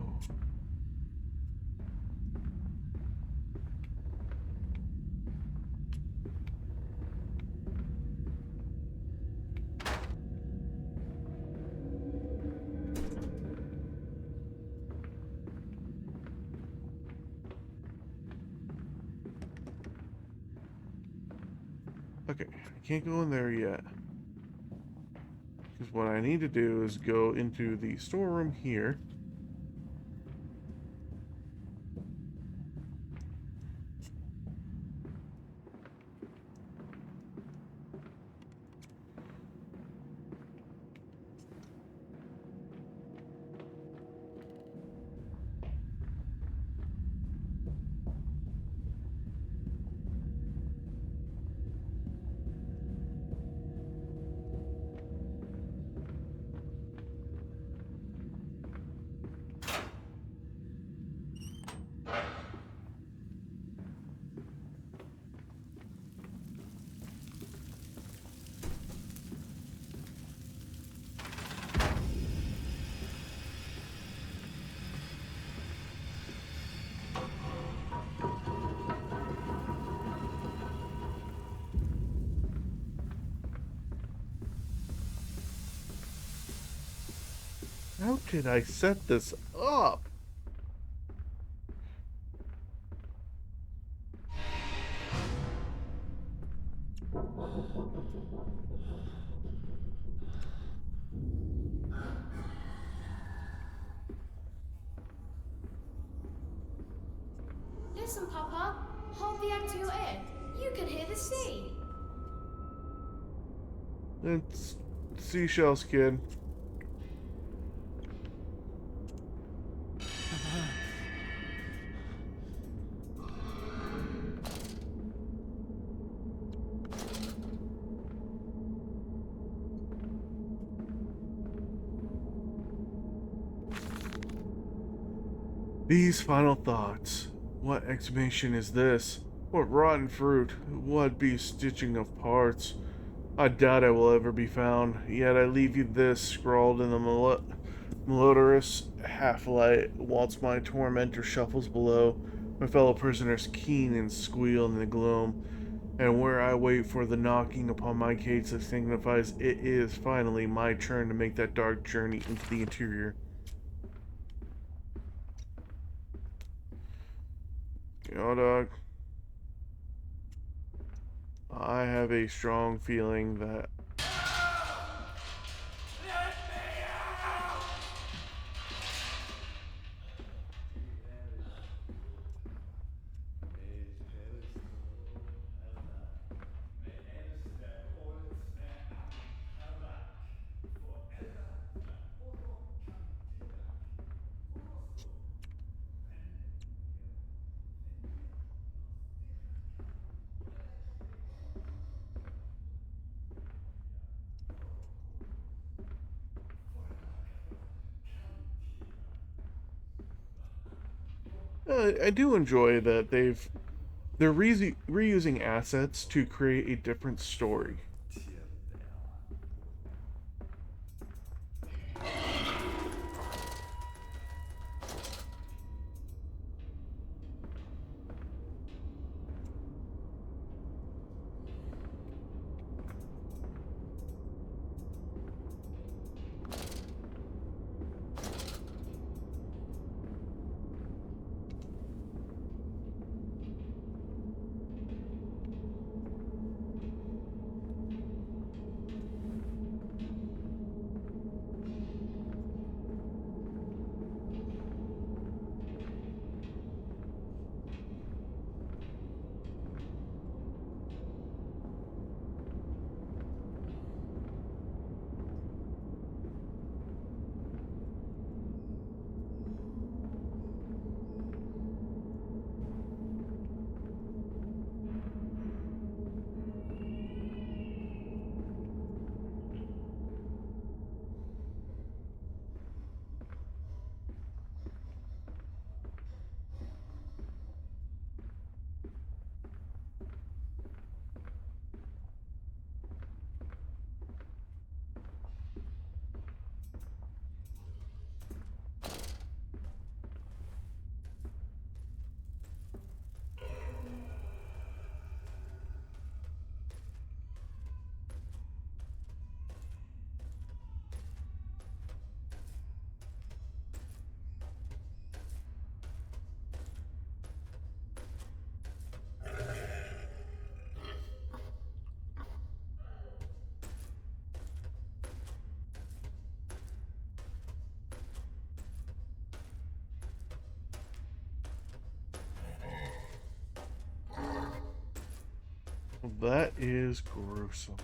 Okay, I can't go in there yet. Because what I need to do is go into the storeroom here. How did I set this up? Listen, Papa. Hold the egg to your ear. You can hear the sea. It's seashells, kid. These final thoughts. What exhumation is this? What rotten fruit? What beast stitching of parts? I doubt I will ever be found, yet I leave you this scrawled in the malodorous half-light, whilst my tormentor shuffles below, my fellow prisoners keen and squeal in the gloom, and where I wait for the knocking upon my gates that signifies it is finally my turn to make that dark journey into the interior. Yo, dog. I have a strong feeling that I do enjoy that they're reusing assets to create a different story. That is gruesome.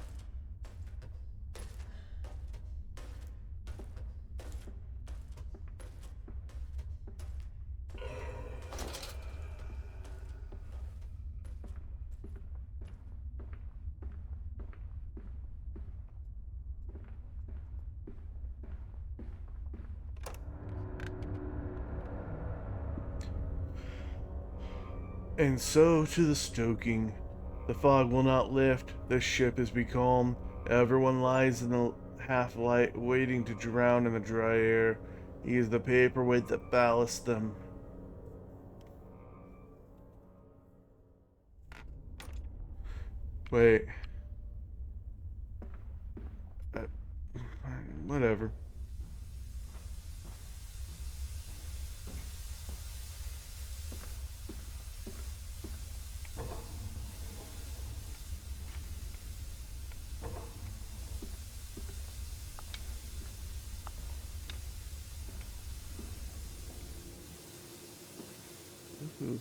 And so to the stoking. The fog will not lift, the ship is becalmed, everyone lies in the half-light, waiting to drown in the dry air. He is the paperweight that ballasts them. Wait. Uh, whatever. This is...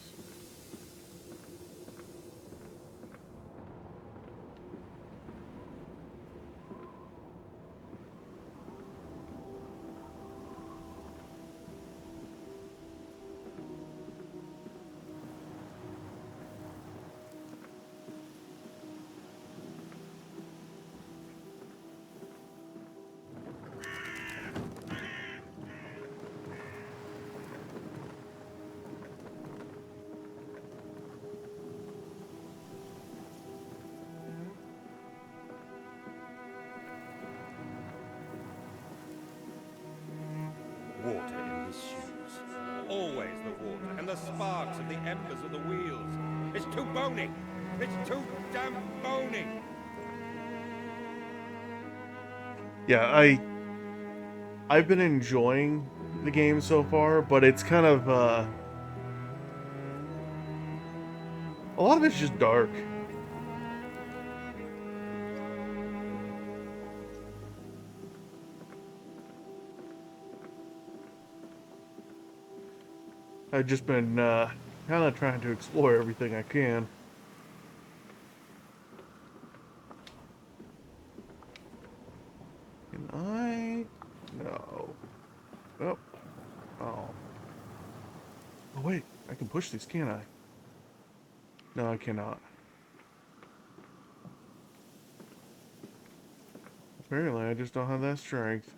Water in his shoes. Always the water, and the sparks of the embers of the wheels. It's too bony! It's too damn bony! Yeah, I've been enjoying the game so far, but it's kind of a lot of it's just dark. I've just been kind of trying to explore everything I can. Can I? No. Oh. Oh. Oh wait, I can push these, can't I? No, I cannot. Apparently, I just don't have that strength.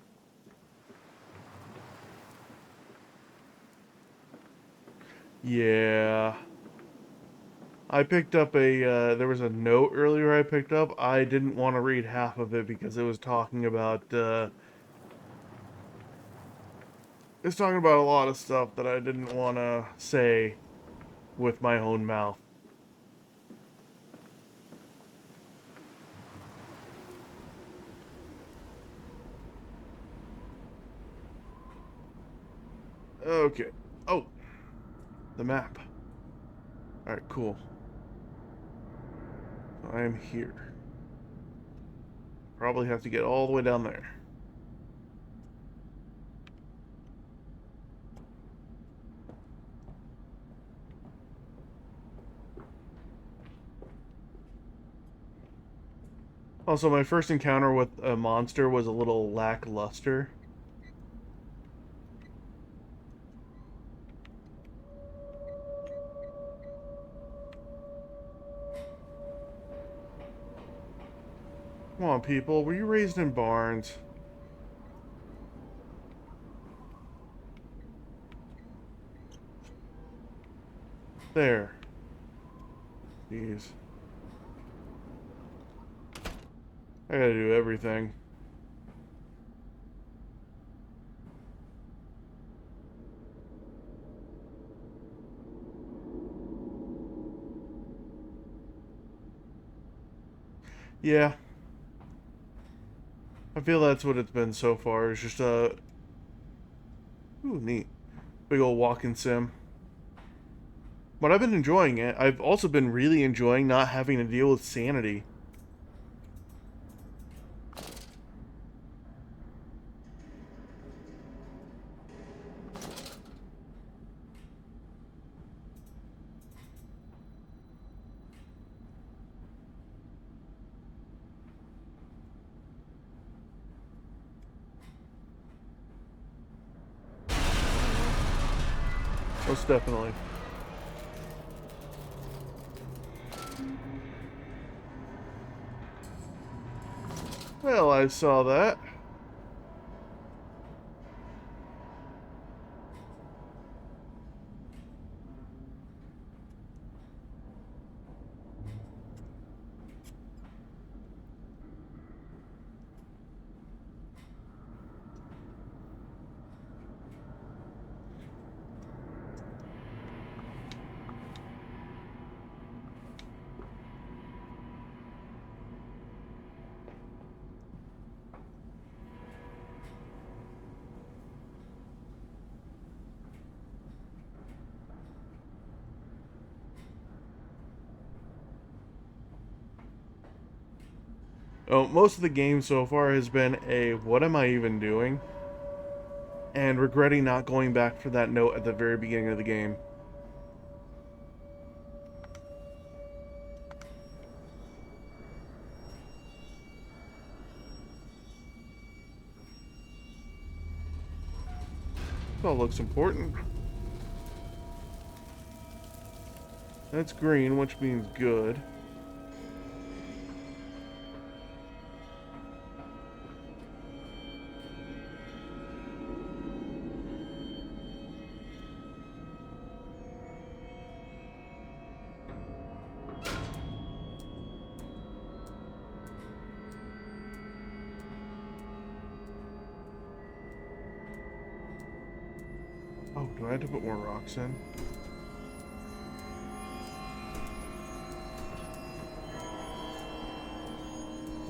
Yeah. I picked up a, there was a note earlier I picked up. I didn't want to read half of it because it was talking about, it's talking about a lot of stuff that I didn't want to say with my own mouth. Okay. Oh. The map. Alright, cool. I am here. Probably have to get all the way down there. Also, my first encounter with a monster was a little lackluster. Come on, people. Were you raised in barns? There. Jeez. I gotta do everything. Yeah. I feel that's what it's been so far. It's just a... Ooh, neat. Big old walking sim. But I've been enjoying it. I've also been really enjoying not having to deal with sanity. Most definitely. Well, I saw that. Oh, most of the game so far has been a what am I even doing? And regretting not going back for that note at the very beginning of the game. That looks important. That's green, which means good. Oh, do I have to put more rocks in?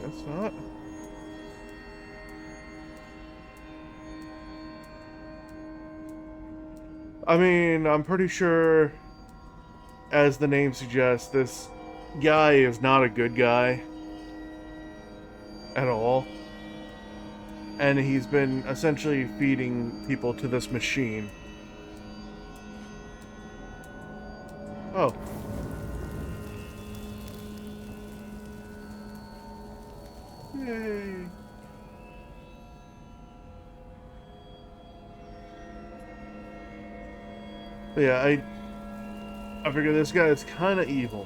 Guess not. I mean, I'm pretty sure, as the name suggests, this guy is not a good guy at all. And he's been essentially feeding people to this machine. Oh. Yay. But yeah, I figure this guy is kind of evil.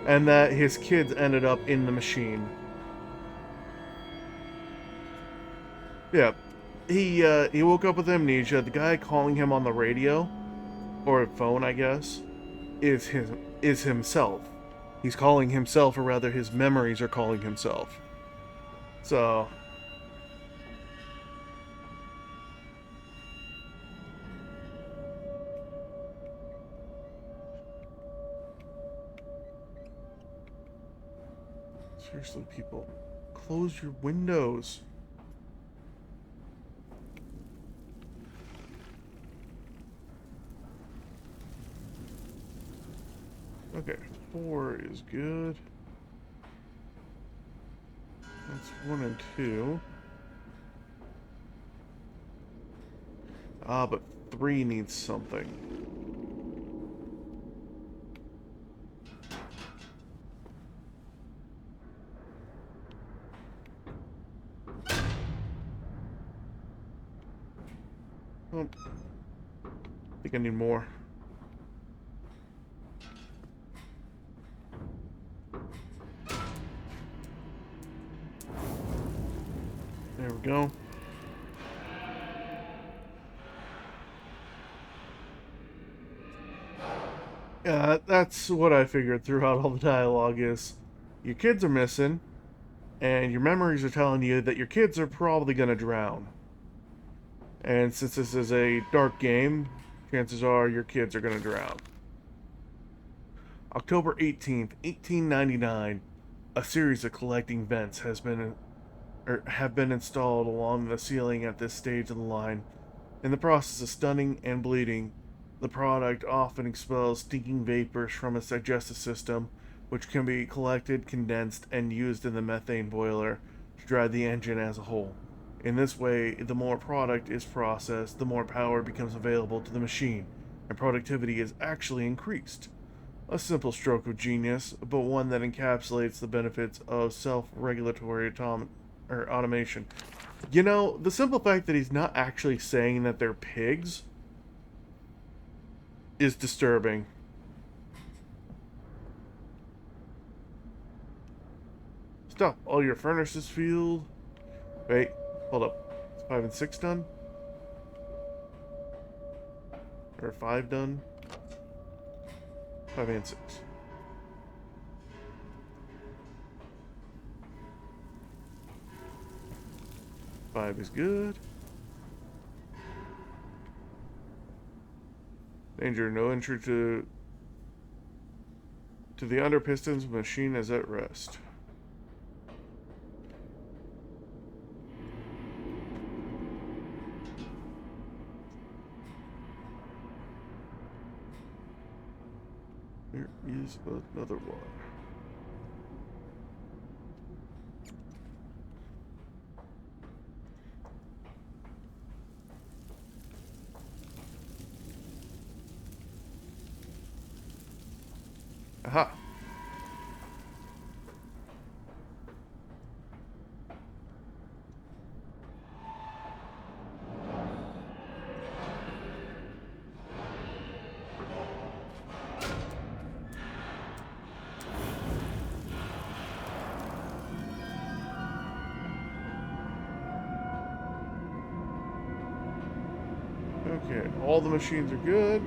And that his kids ended up in the machine. Yeah. He woke up with amnesia. The guy calling him on the radio, or phone, I guess, is himself. He's calling himself, or rather his memories are calling himself. So seriously, people, close your windows. Okay, 4 is good. That's 1 and 2. Ah, but 3 needs something. Oh, I think I need more. There we go. Yeah, that's what I figured throughout all the dialogue is your kids are missing, and your memories are telling you that your kids are probably going to drown. And since this is a dark game, chances are your kids are going to drown. October 18th, 1899, a series of collecting vents have been installed along the ceiling at this stage of the line. In the process of stunning and bleeding, the product often expels stinking vapors from its digestive system, which can be collected, condensed, and used in the methane boiler to drive the engine as a whole. In this way, the more product is processed, the more power becomes available to the machine, and productivity is actually increased. A simple stroke of genius, but one that encapsulates the benefits of self-regulatory or automation. You know, the simple fact that he's not actually saying that they're pigs is disturbing. Stop all your furnaces fueled. Wait, hold up. Is 5 and 6 done? Or 5 done? 5 and 6. Five is good. Danger, no entry to the under pistons. Machine is at rest. There is another one. Aha. Okay, all the machines are good.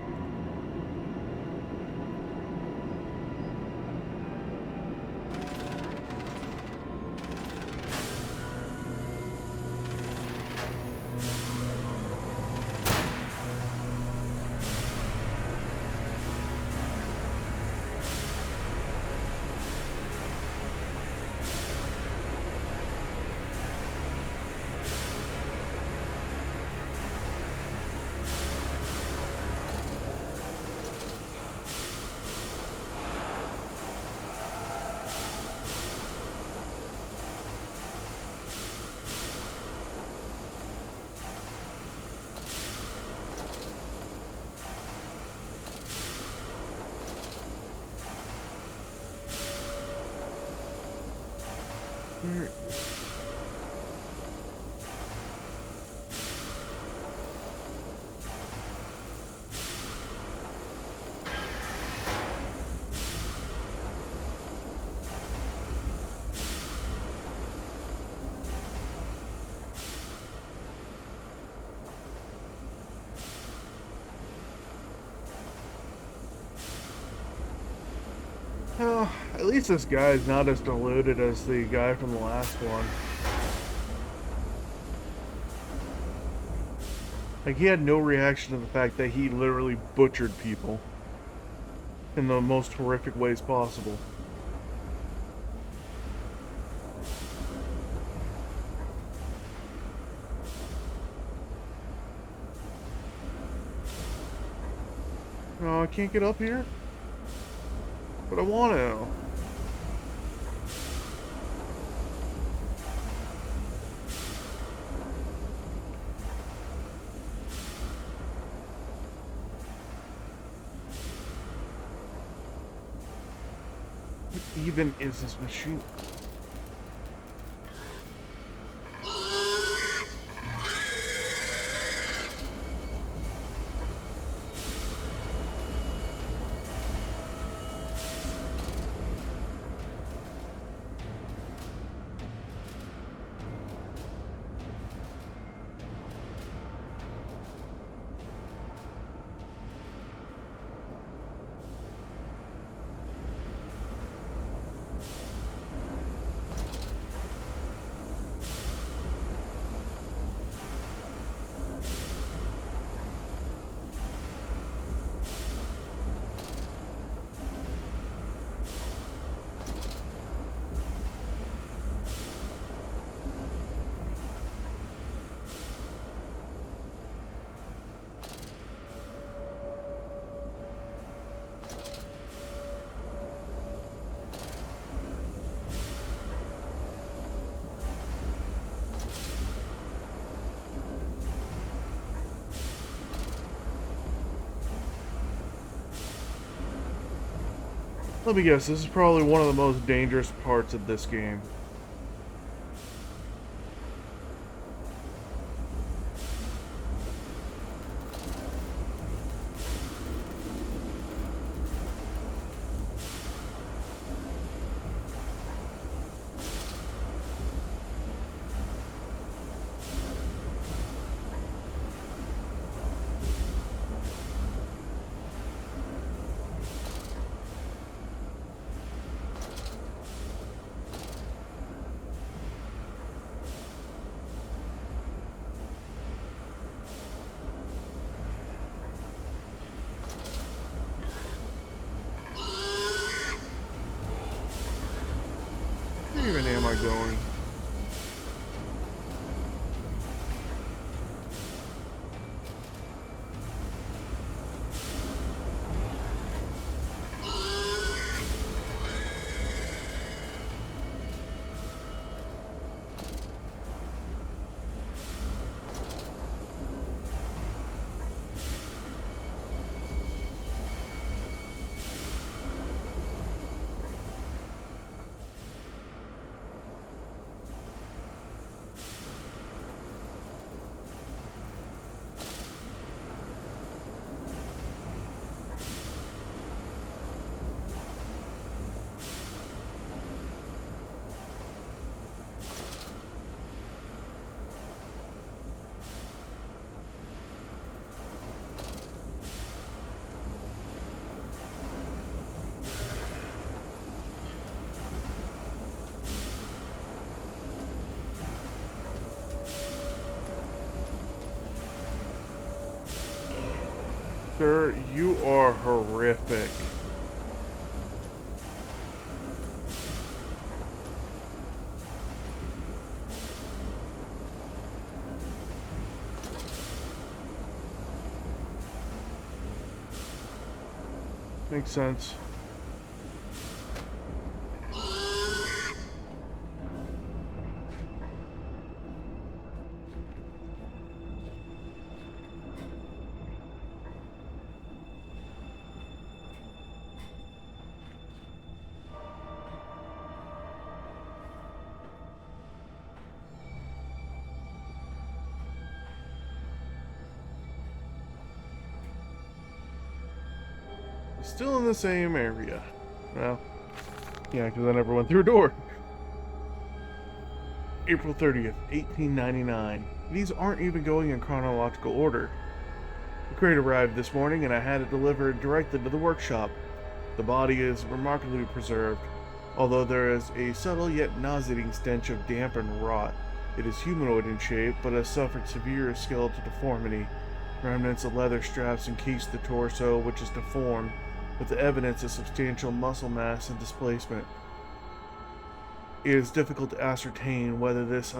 Where? Oh, at least this guy is not as deluded as the guy from the last one. Like, he had no reaction to the fact that he literally butchered people in the most horrific ways possible. Oh, I can't get up here? But I want to. What even is this machine? Let me guess, this is probably one of the most dangerous parts of this game. even am I going? Sir, you are horrific. Makes sense. Still in the same area. Well, yeah, because I never went through a door. April 30th, 1899. These aren't even going in chronological order. The crate arrived this morning and I had it delivered directly to the workshop. The body is remarkably preserved, although there is a subtle yet nauseating stench of damp and rot. It is humanoid in shape, but has suffered severe skeletal deformity. Remnants of leather straps encase the torso, which is deformed, with the evidence of substantial muscle mass and displacement. It is difficult to ascertain whether this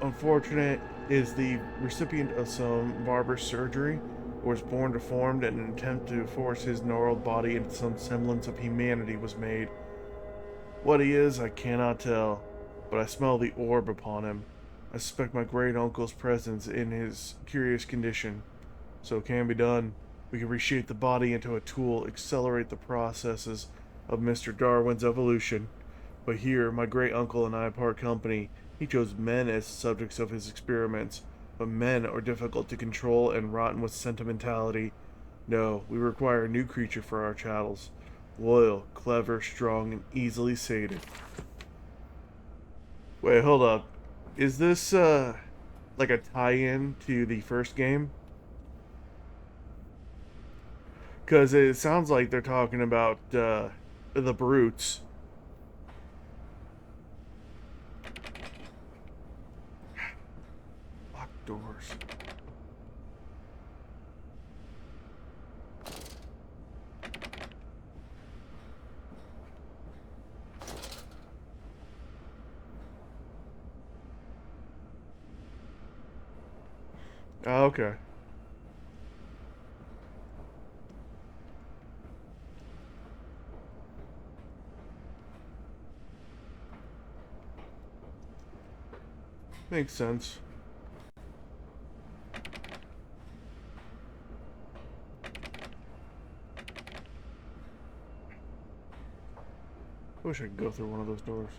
unfortunate is the recipient of some barbarous surgery, or was born deformed and an attempt to force his gnarled body into some semblance of humanity was made. What he is, I cannot tell, but I smell the orb upon him. I suspect my great-uncle's presence in his curious condition. So it can be done. We can reshape the body into a tool, accelerate the processes of Mr. Darwin's evolution. But here, my great-uncle and I part company. He chose men as subjects of his experiments, but men are difficult to control and rotten with sentimentality. No, we require a new creature for our chattels. Loyal, clever, strong, and easily sated. Wait, hold up. Is this, like a tie-in to the first game? Because it sounds like they're talking about the brutes. Locked doors. Oh, okay. Makes sense. I wish I could go through one of those doors.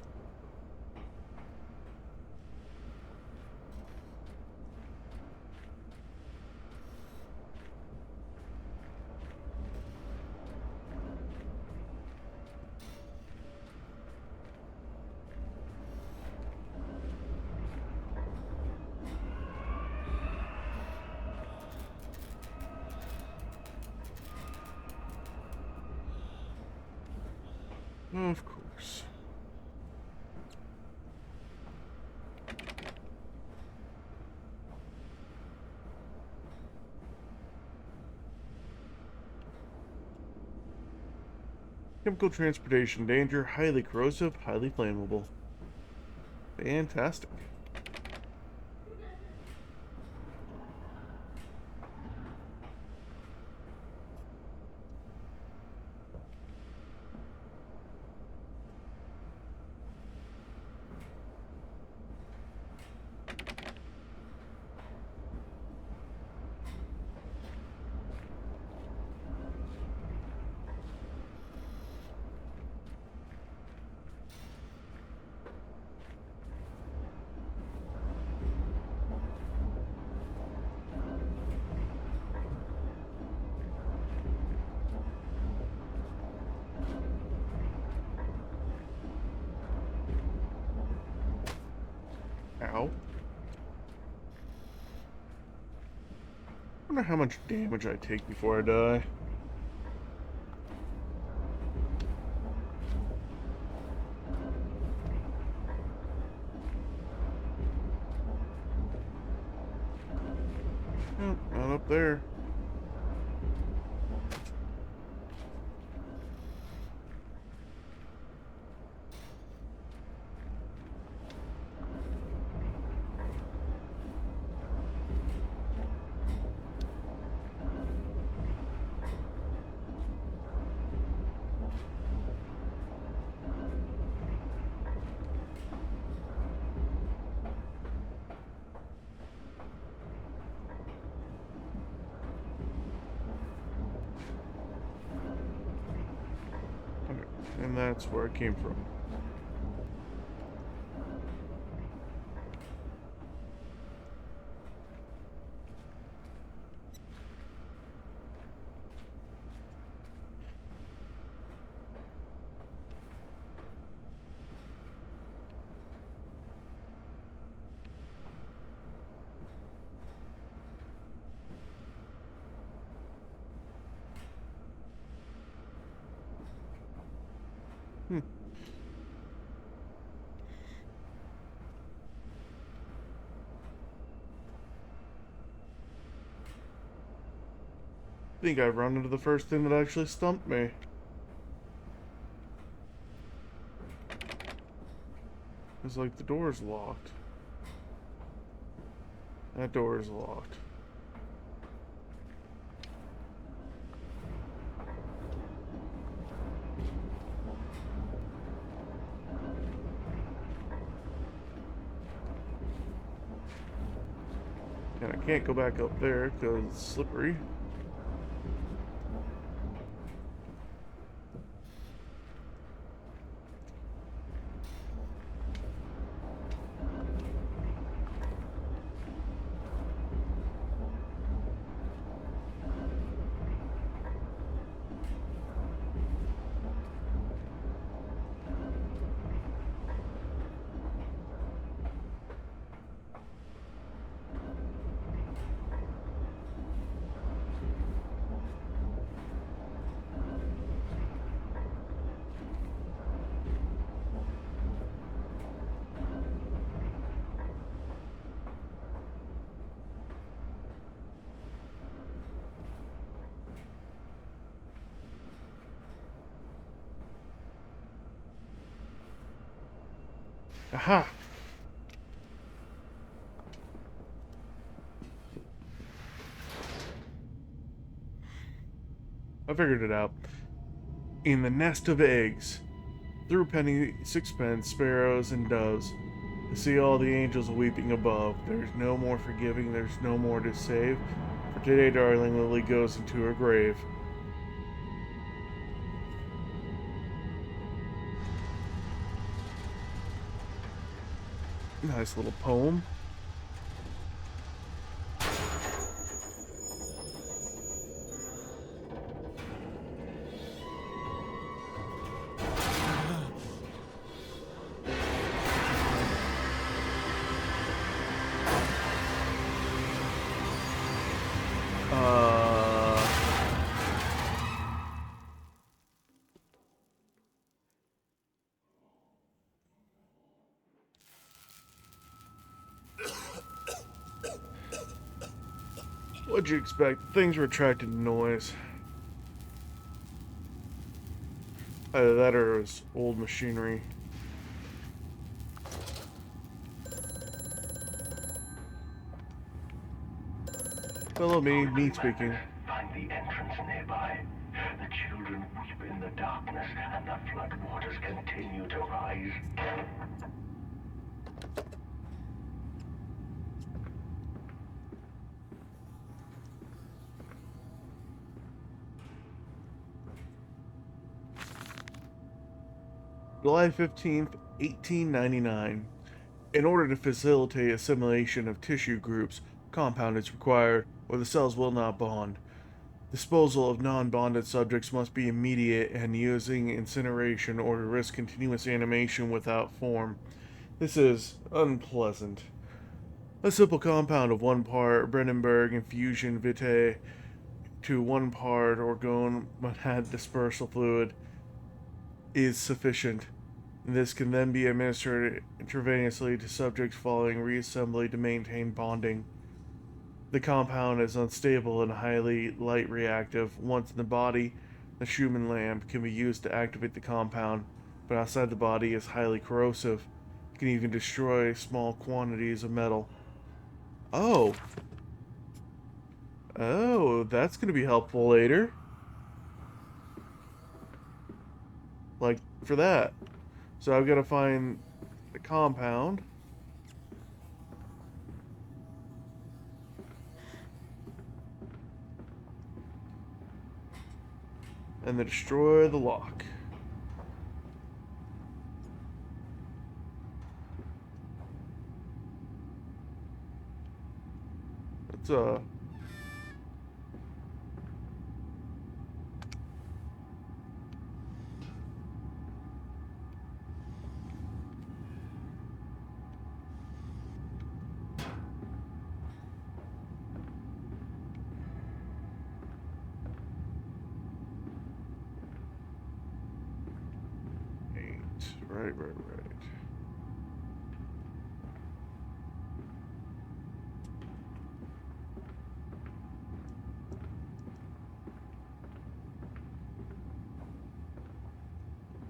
Of course. Chemical transportation danger, highly corrosive, highly flammable. Fantastic. Ow. Wonder how much damage I take before I die. Oh, not up there. Okay, and that's where it came from. I think I've run into the first thing that actually stumped me. It's like the door's locked. That door is locked. And I can't go back up there because it's slippery. Aha! I figured it out. In the nest of eggs, through penny, sixpence, sparrows, and doves, to see all the angels weeping above. There's no more forgiving, there's no more to save. For today, darling, Lily goes into her grave. Nice little poem. What'd you expect? Things were attracted to noise. Either that or it was old machinery. Hello, me Hopefully, speaking. Mandus, find the entrance nearby. The children weep in the darkness, and the flood waters continue to rise. July 15th, 1899. In order to facilitate assimilation of tissue groups, compound is required, or the cells will not bond. Disposal of non-bonded subjects must be immediate and using incineration or to risk continuous animation without form. This is unpleasant. A simple compound of 1 part Brandenburg infusion vitae to 1 part orgone monad dispersal fluid is sufficient. This can then be administered intravenously to subjects following reassembly to maintain bonding. The compound is unstable and highly light reactive. Once in the body, the Schumann lamp can be used to activate the compound, but outside the body is highly corrosive. It can even destroy small quantities of metal. Oh. Oh, that's going to be helpful later. Like, for that. So I've got to find the compound. And then destroy the lock. Let's, Right.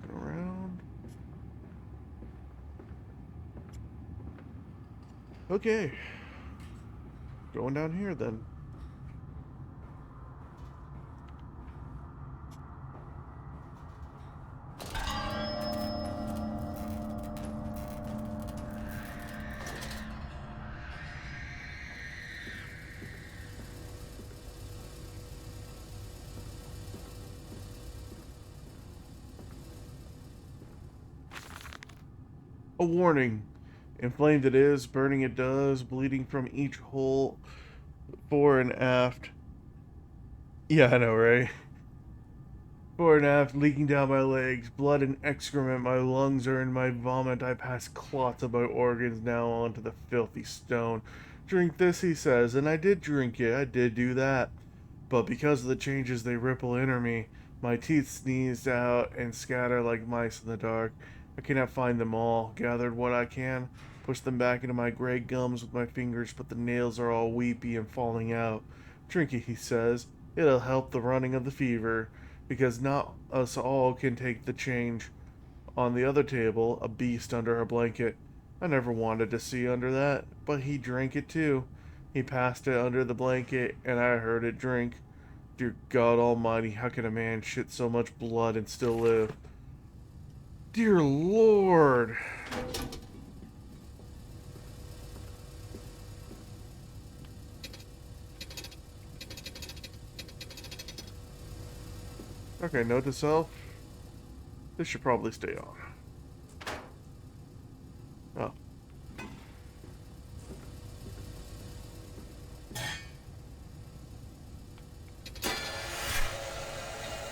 Looking around. Okay. Going down here then. A warning. Inflamed it is, burning it does, bleeding from each hole fore and aft. Yeah, I know, right? Fore and aft, leaking down my legs, blood and excrement, my lungs are in my vomit, I pass clots of my organs now onto the filthy stone. Drink this, he says, and I did drink it, I did do that. But because of the changes they ripple enter me, my teeth sneezed out and scatter like mice in the dark. I cannot find them all, gathered what I can, pushed them back into my gray gums with my fingers, but the nails are all weepy and falling out. Drink it, he says. It'll help the running of the fever, because not us all can take the change. On the other table, a beast under her blanket. I never wanted to see under that, but he drank it too. He passed it under the blanket, and I heard it drink. Dear God Almighty, how can a man shit so much blood and still live? Dear Lord! Okay, note to self. This should probably stay on. Oh.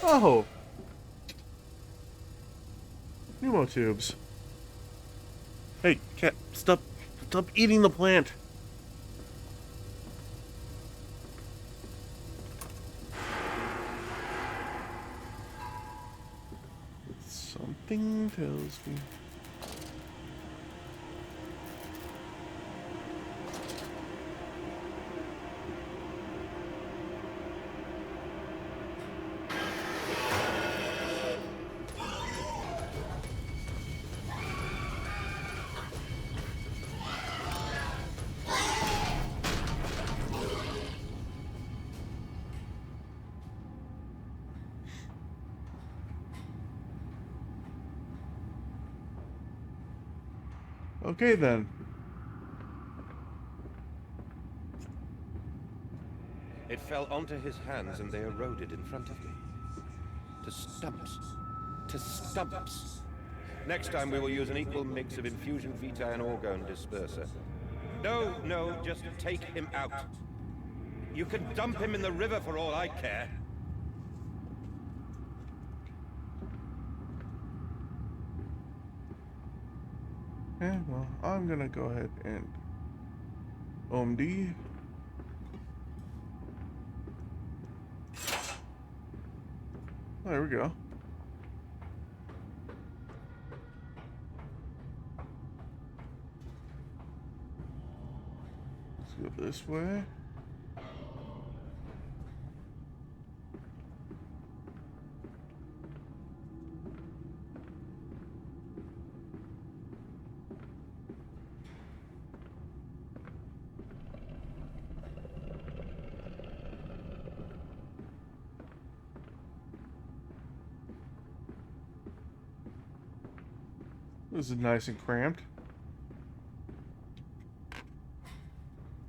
Oh! Pneumotubes. Hey, cat, stop eating the plant. Something tells me. Okay then. It fell onto his hands and they eroded in front of me. To stumps. To stumps. Next time we will use an equal mix of infusion vitae and orgone disperser. No, no, just take him out. You can dump him in the river for all I care. Yeah, well, I'm gonna go ahead and OMD. There we go. Let's go this way. This is nice and cramped.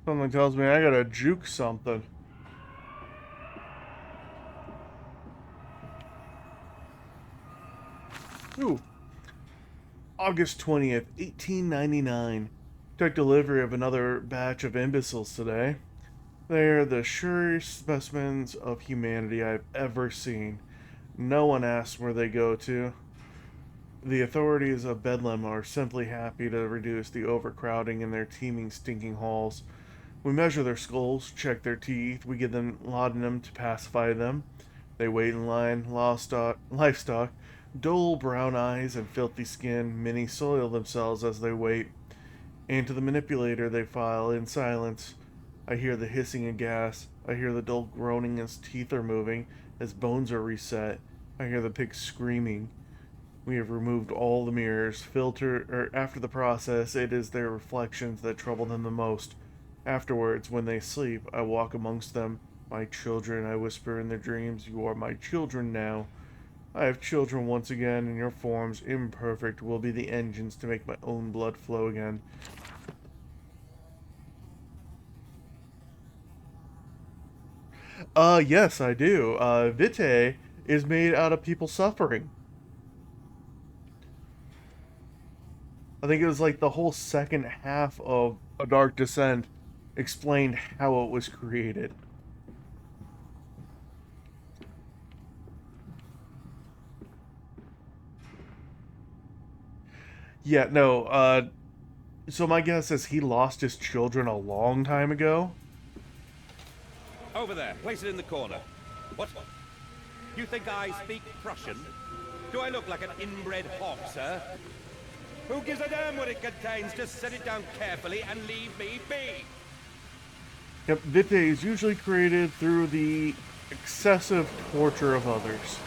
Something tells me I gotta juke something. Ooh. August 20th, 1899. Took delivery of another batch of imbeciles today. They're the surest specimens of humanity I've ever seen. No one asks where they go to. The authorities of Bedlam are simply happy to reduce the overcrowding in their teeming, stinking halls. We measure their skulls, check their teeth, we give them laudanum to pacify them. They wait in line, livestock, dull brown eyes and filthy skin, many soil themselves as they wait. Into the manipulator they file in silence. I hear the hissing of gas. I hear the dull groaning as teeth are moving, as bones are reset. I hear the pigs screaming. We have removed all the mirrors. After the process, it is their reflections that trouble them the most. Afterwards, when they sleep, I walk amongst them. My children, I whisper in their dreams, you are my children now. I have children once again, and your forms, imperfect, will be the engines to make my own blood flow again. Yes, I do. Vitae is made out of people suffering. I think it was like the whole second half of A Dark Descent explained how it was created. Yeah, no, so my guess is he lost his children a long time ago. Over there, place it in the corner. What? You think I speak Prussian? Do I look like an inbred hog, sir? Who gives a damn what it contains? Just set it down carefully and leave me be. Yep, Vitae is usually created through the excessive torture of others.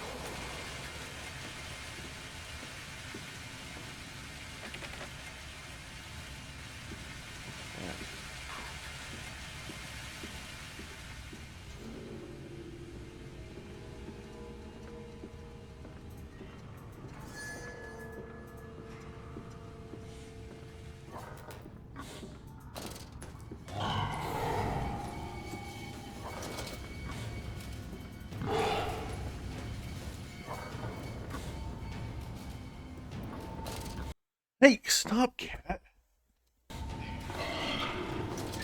Hey, stop, cat.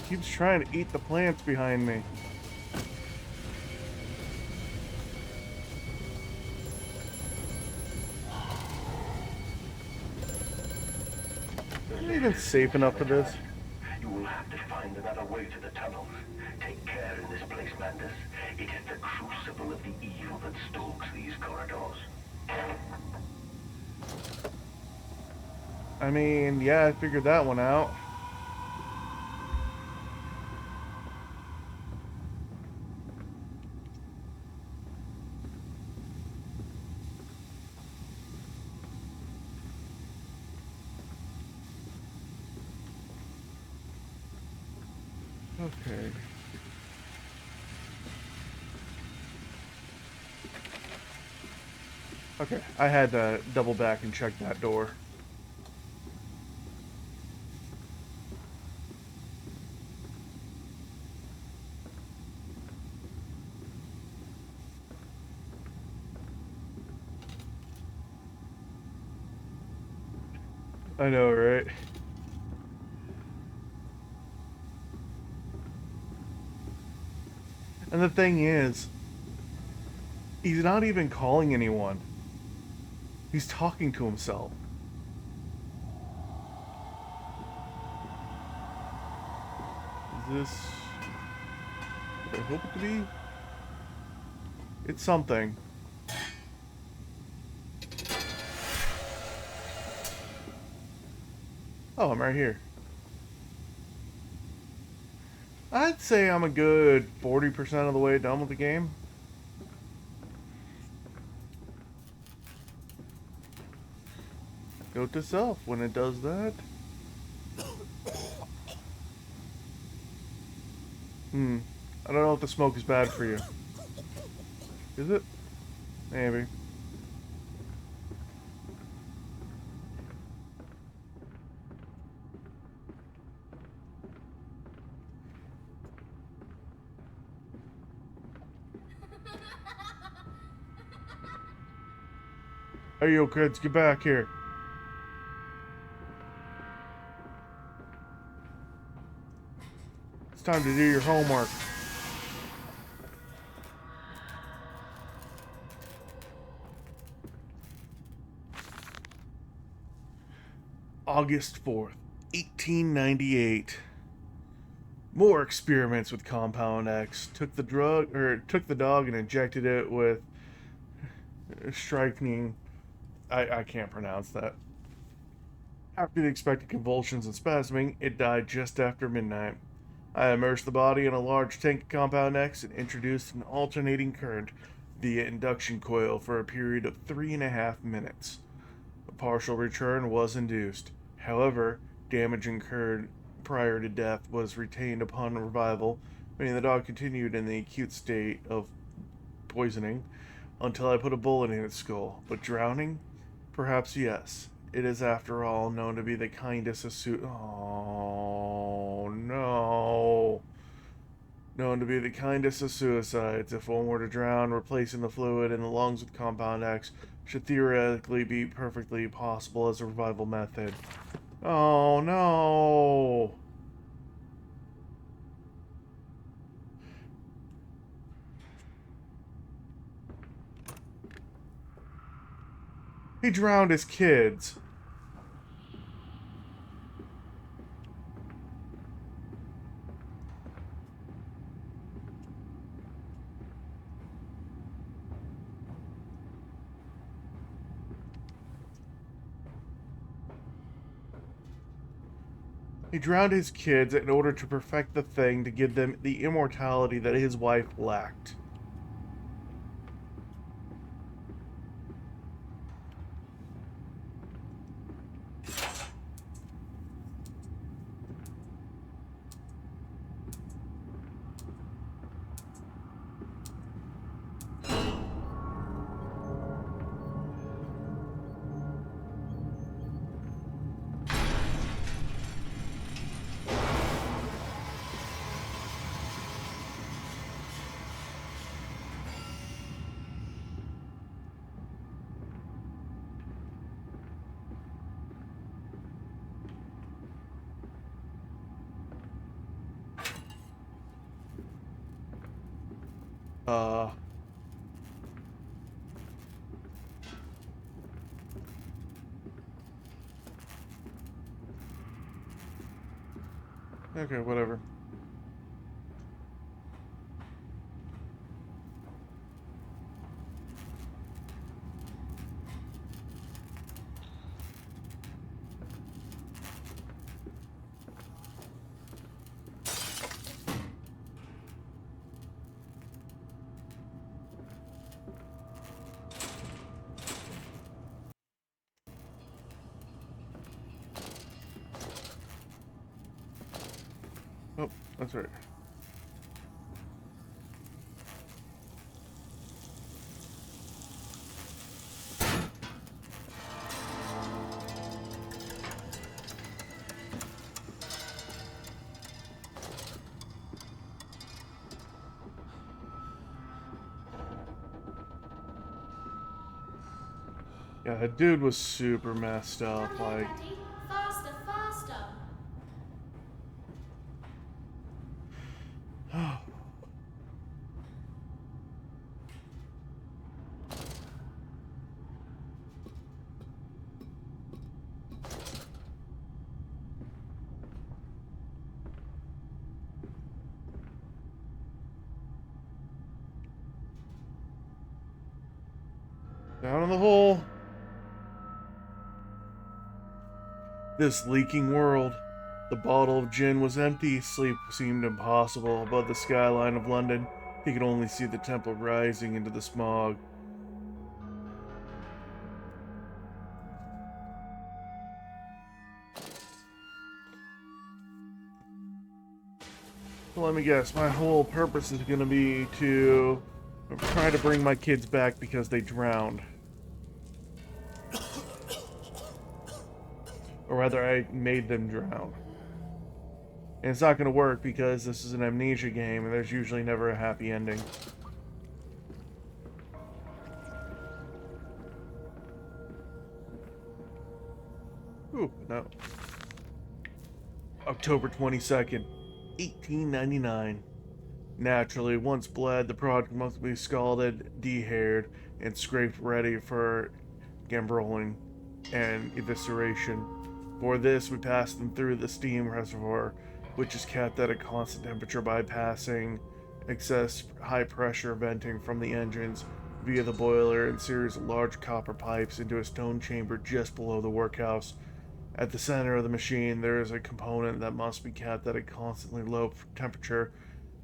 Keeps trying to eat the plants behind me. Am I even safe enough for this? You will have to find another way to the tunnels. Take care in this place, Mandus. It is the crucible of the evil that stalks these corridors. I mean, yeah, I figured that one out. Okay. Okay, I had to double back and check that door. I know, right? And the thing is, he's not even calling anyone. He's talking to himself. Is this what I hope it to be? It's something. Oh, I'm right here. I'd say I'm a good 40% of the way done with the game. Note to self, when it does that. I don't know if the smoke is bad for you. Is it? Maybe. Hey, yo, kids, get back here. It's time to do your homework. August 4th, 1898. More experiments with Compound X. Took the dog and injected it with strychnine. I can't pronounce that. After the expected convulsions and spasming, it died just after midnight. I immersed the body in a large tank of Compound X and introduced an alternating current via induction coil for a period of 3.5 minutes. A partial return was induced. However, damage incurred prior to death was retained upon revival, meaning the dog continued in the acute state of poisoning until I put a bullet in its skull. But drowning? Perhaps yes. It is, after all, known to be the kindest of Oh, no. Known to be the kindest of suicides. If one were to drown, replacing the fluid in the lungs with Compound X should theoretically be perfectly possible as a revival method. Oh, no. He drowned his kids. He drowned his kids in order to perfect the thing to give them the immortality that his wife lacked. Uh... Okay, whatever. Oh, that's right. Yeah, that dude was super messed up. Come here, Like, Daddy. Down in the hole. This leaking world. The bottle of gin was empty. Sleep seemed impossible. Above the skyline of London, he could only see the temple rising into the smog. So let me guess, my whole purpose is going to be to try to bring my kids back because they drowned. Or rather, I made them drown. And it's not going to work because this is an Amnesia game and there's usually never a happy ending. Ooh, no. October 22nd, 1899. Naturally, once bled, the product must be scalded, dehaired, and scraped ready for gambroling and evisceration. For this, we pass them through the steam reservoir, which is kept at a constant temperature by passing excess high pressure venting from the engines via the boiler and series of large copper pipes into a stone chamber just below the workhouse. At the center of the machine, there is a component that must be kept at a constantly low temperature,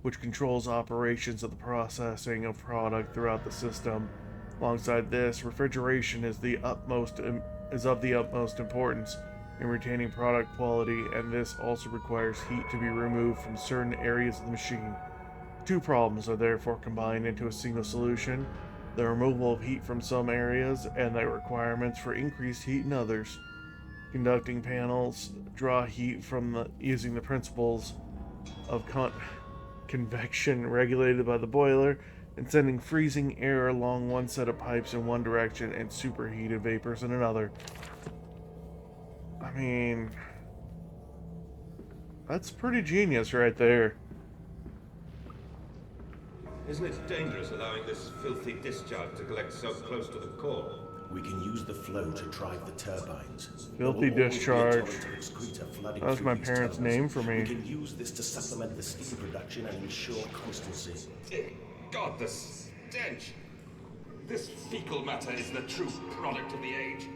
which controls operations of the processing of product throughout the system. Alongside this, refrigeration is of the utmost importance in retaining product quality, and this also requires heat to be removed from certain areas of the machine. Two problems are therefore combined into a single solution: the removal of heat from some areas and the requirements for increased heat in others. Conducting panels draw heat from using the principles of convection regulated by the boiler, and sending freezing air along one set of pipes in one direction and superheated vapors in another. I mean, that's pretty genius right there. Isn't it dangerous allowing this filthy discharge to collect so close to the core? We can use the flow to drive the turbines. Filthy discharge. That's my parents' name for me. We can use this to supplement the steam production and ensure constancy. God, the stench! This fecal matter is the true product of the age.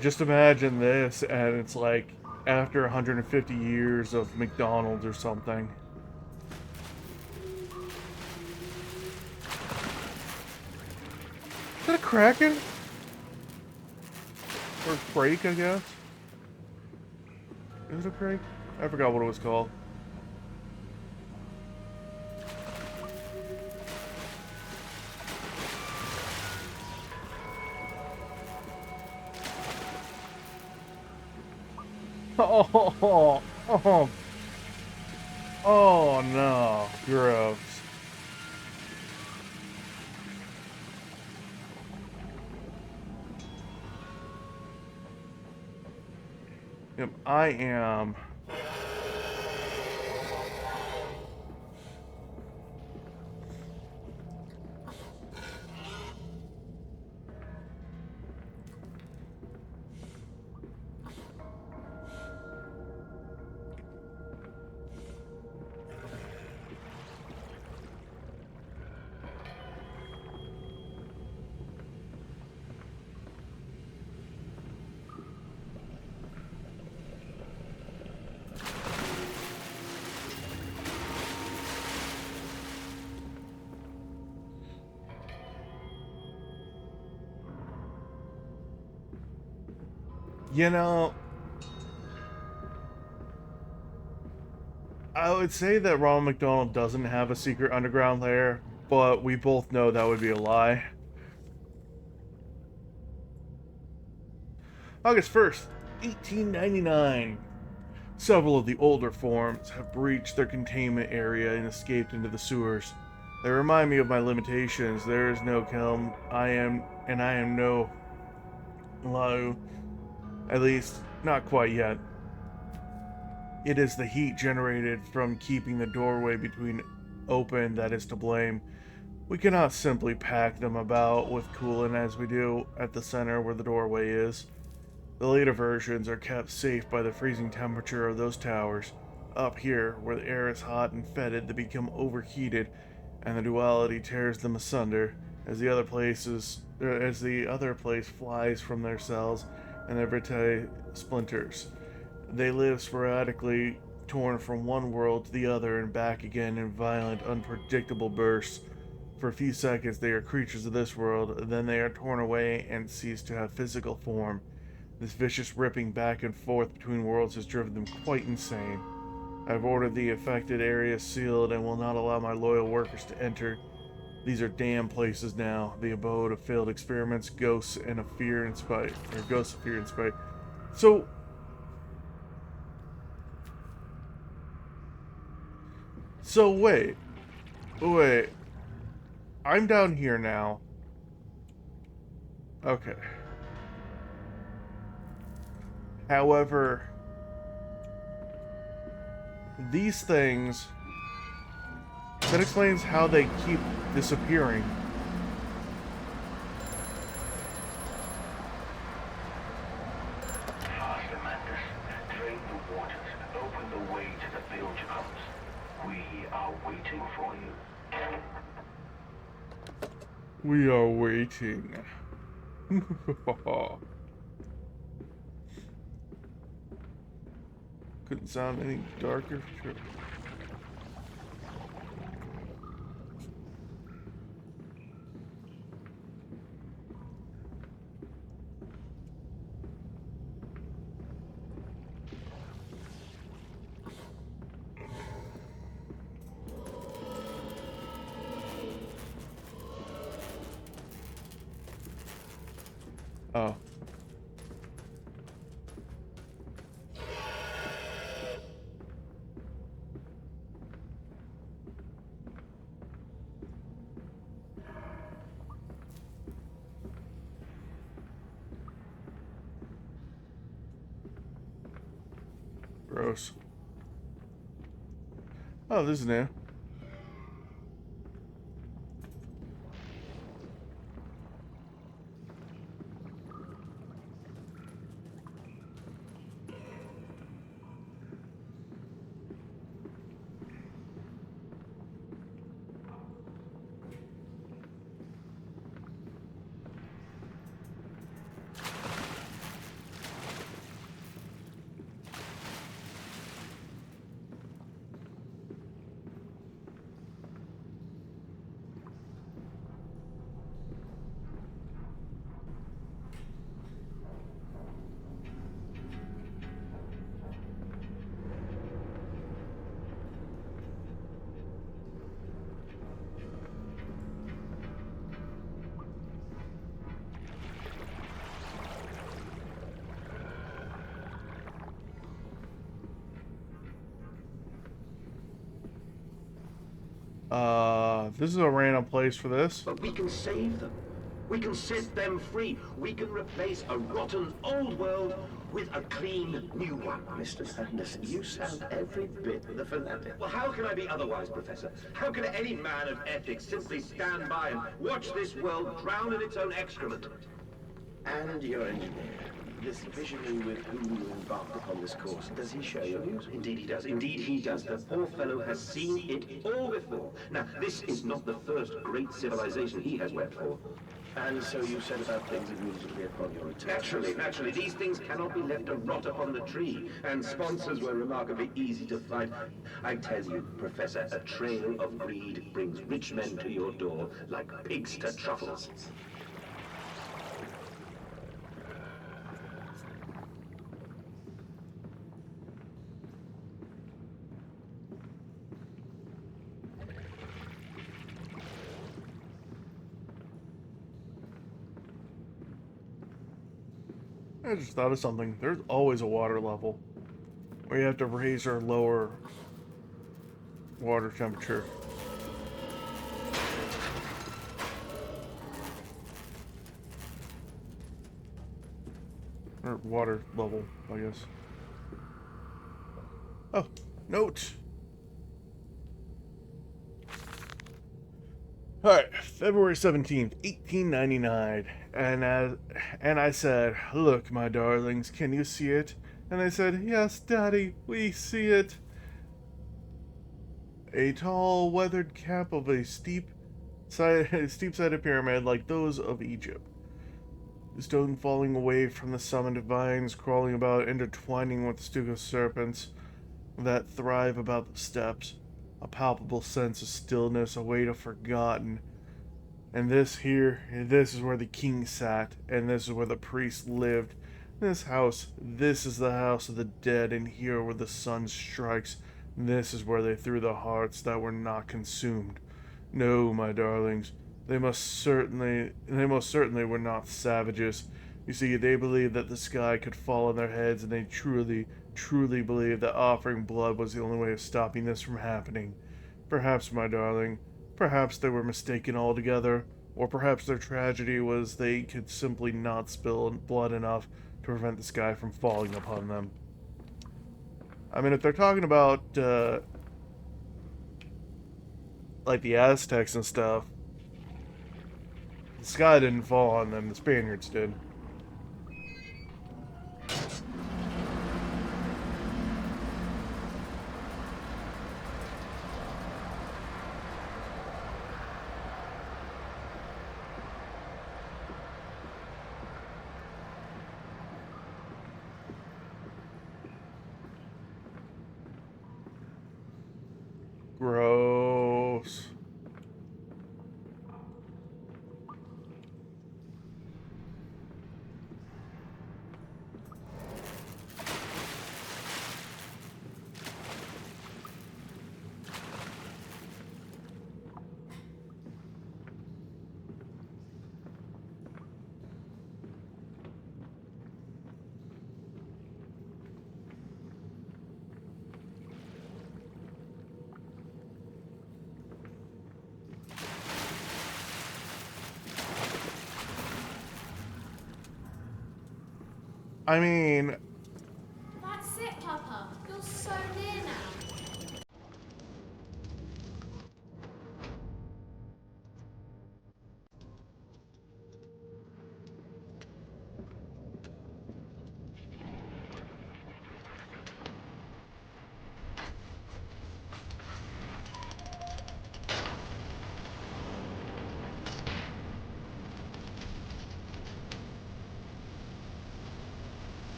Just imagine this, and it's like after 150 years of McDonald's or something. Is that a Kraken? Or a Crake, I guess? Is it a Crake? I forgot what it was called. Oh no, gross. Yep, I am. You know, I would say that Ronald McDonald doesn't have a secret underground lair, but we both know that would be a lie. August 1st, 1899. Several of the older forms have breached their containment area and escaped into the sewers. They remind me of my limitations. There is no kiln. I am no low. At least, not quite yet. It is the heat generated from keeping the doorway between open that is to blame. We cannot simply pack them about with coolant as we do at the center where the doorway is. The later versions are kept safe by the freezing temperature of those towers. Up here, where the air is hot and fetid, they become overheated and the duality tears them asunder as the other place flies from their cells and their vitae splinters. They live sporadically, torn from one world to the other and back again in violent, unpredictable bursts. For a few seconds, they are creatures of this world, then they are torn away and cease to have physical form. This vicious ripping back and forth between worlds has driven them quite insane. I've ordered the affected area sealed and will not allow my loyal workers to enter. These are damned places now, the abode of failed experiments, ghosts, and of fear and spite. Or ghosts of fear and spite. So, wait. I'm down here now. Okay. However, these things, that explains how they keep disappearing. Faster, Mandus. Drain the waters. Open the way to the bilge pumps. We are waiting for you. We are waiting. Couldn't sound any darker for sure. Oh. Gross. Oh, this is new. This is a random place for this. But we can save them. We can set them free. We can replace a rotten old world with a clean new one. Mr. Sanders, you sound every bit the fanatic. Well, how can I be otherwise, Professor? How can any man of ethics simply stand by and watch this world drown in its own excrement? And your engineer, this visionary with whom you embarked upon this course, does he share your views? Indeed he does. Indeed he does. The poor fellow has seen it all before. Now, this is not the first great civilization he has wept for. And so you set about things immediately upon your return. Naturally. These things cannot be left to rot upon the tree. And sponsors were remarkably easy to find. I tell you, Professor, a trail of greed brings rich men to your door like pigs to truffles. I just thought of something. There's always a water level where you have to raise or lower water temperature. Or water level, I guess. Oh, note. Alright, February 17th, 1899. And I said, "Look, my darlings, can you see it?" And they said, "Yes, Daddy, we see it." A tall, weathered cap of a steep-sided pyramid like those of Egypt. The stone falling away from the summit, vines crawling about, intertwining with stucco serpents that thrive about the steps. A palpable sense of stillness, a weight of forgotten. And this is where the king sat, and this is where the priest lived. This is the house of the dead, and here where the sun strikes, this is where they threw the hearts that were not consumed. No, my darlings, they most certainly were not savages. You see, they believed that the sky could fall on their heads, and they truly believed that offering blood was the only way of stopping this from happening. Perhaps, my darling, perhaps they were mistaken altogether, or perhaps their tragedy was they could simply not spill blood enough to prevent the sky from falling upon them. I mean, if they're talking about, like the Aztecs and stuff, the sky didn't fall on them, the Spaniards did. Gross. I mean, That's it, Papa. You're so near now.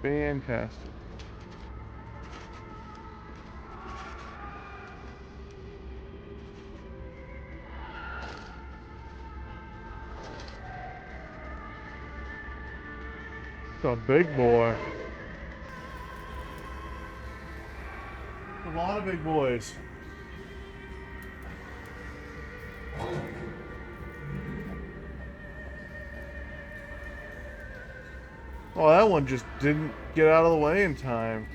fantastic. It's a big boy. A lot of big boys. Oh, that one just didn't get out of the way in time.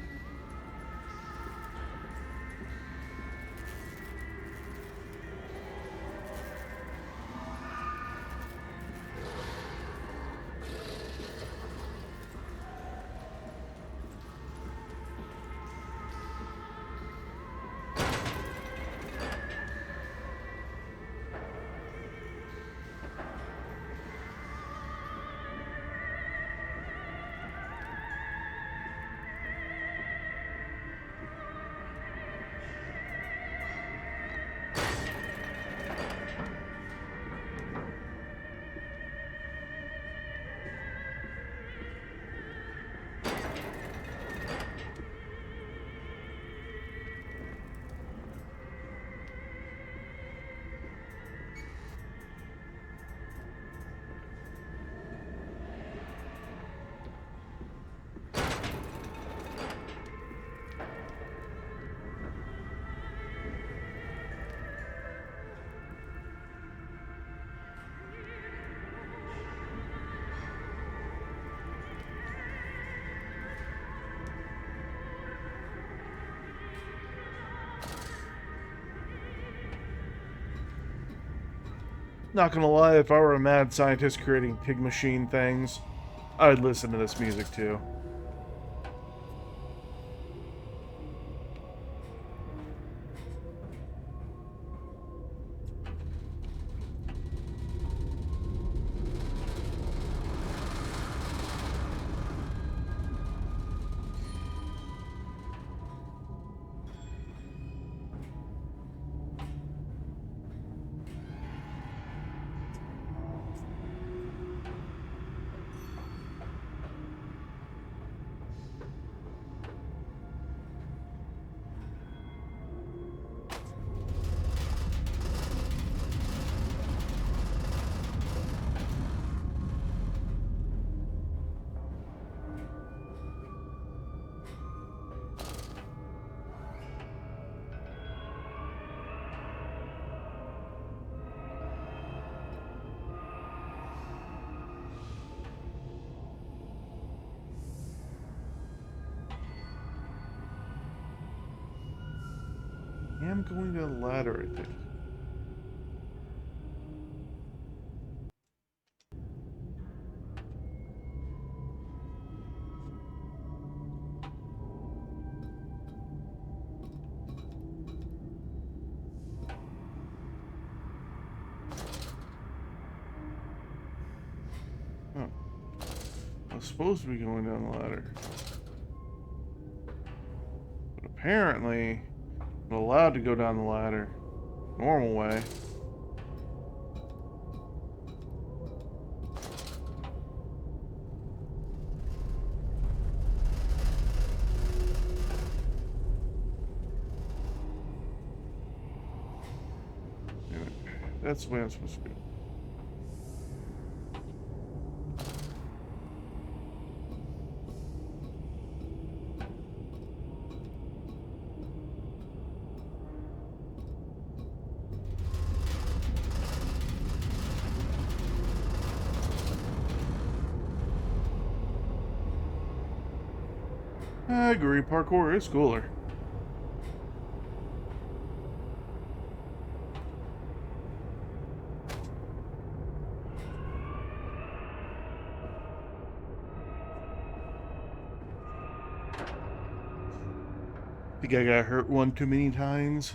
Not gonna lie, if I were a mad scientist creating pig machine things, I'd listen to this music too. I am going down the ladder, I think. Oh. I was supposed to be going down the ladder. But apparently, I'm allowed to go down the ladder. Normal way. Anyway, that's the way I'm supposed to go. I agree, parkour is cooler. Think I got hurt one too many times.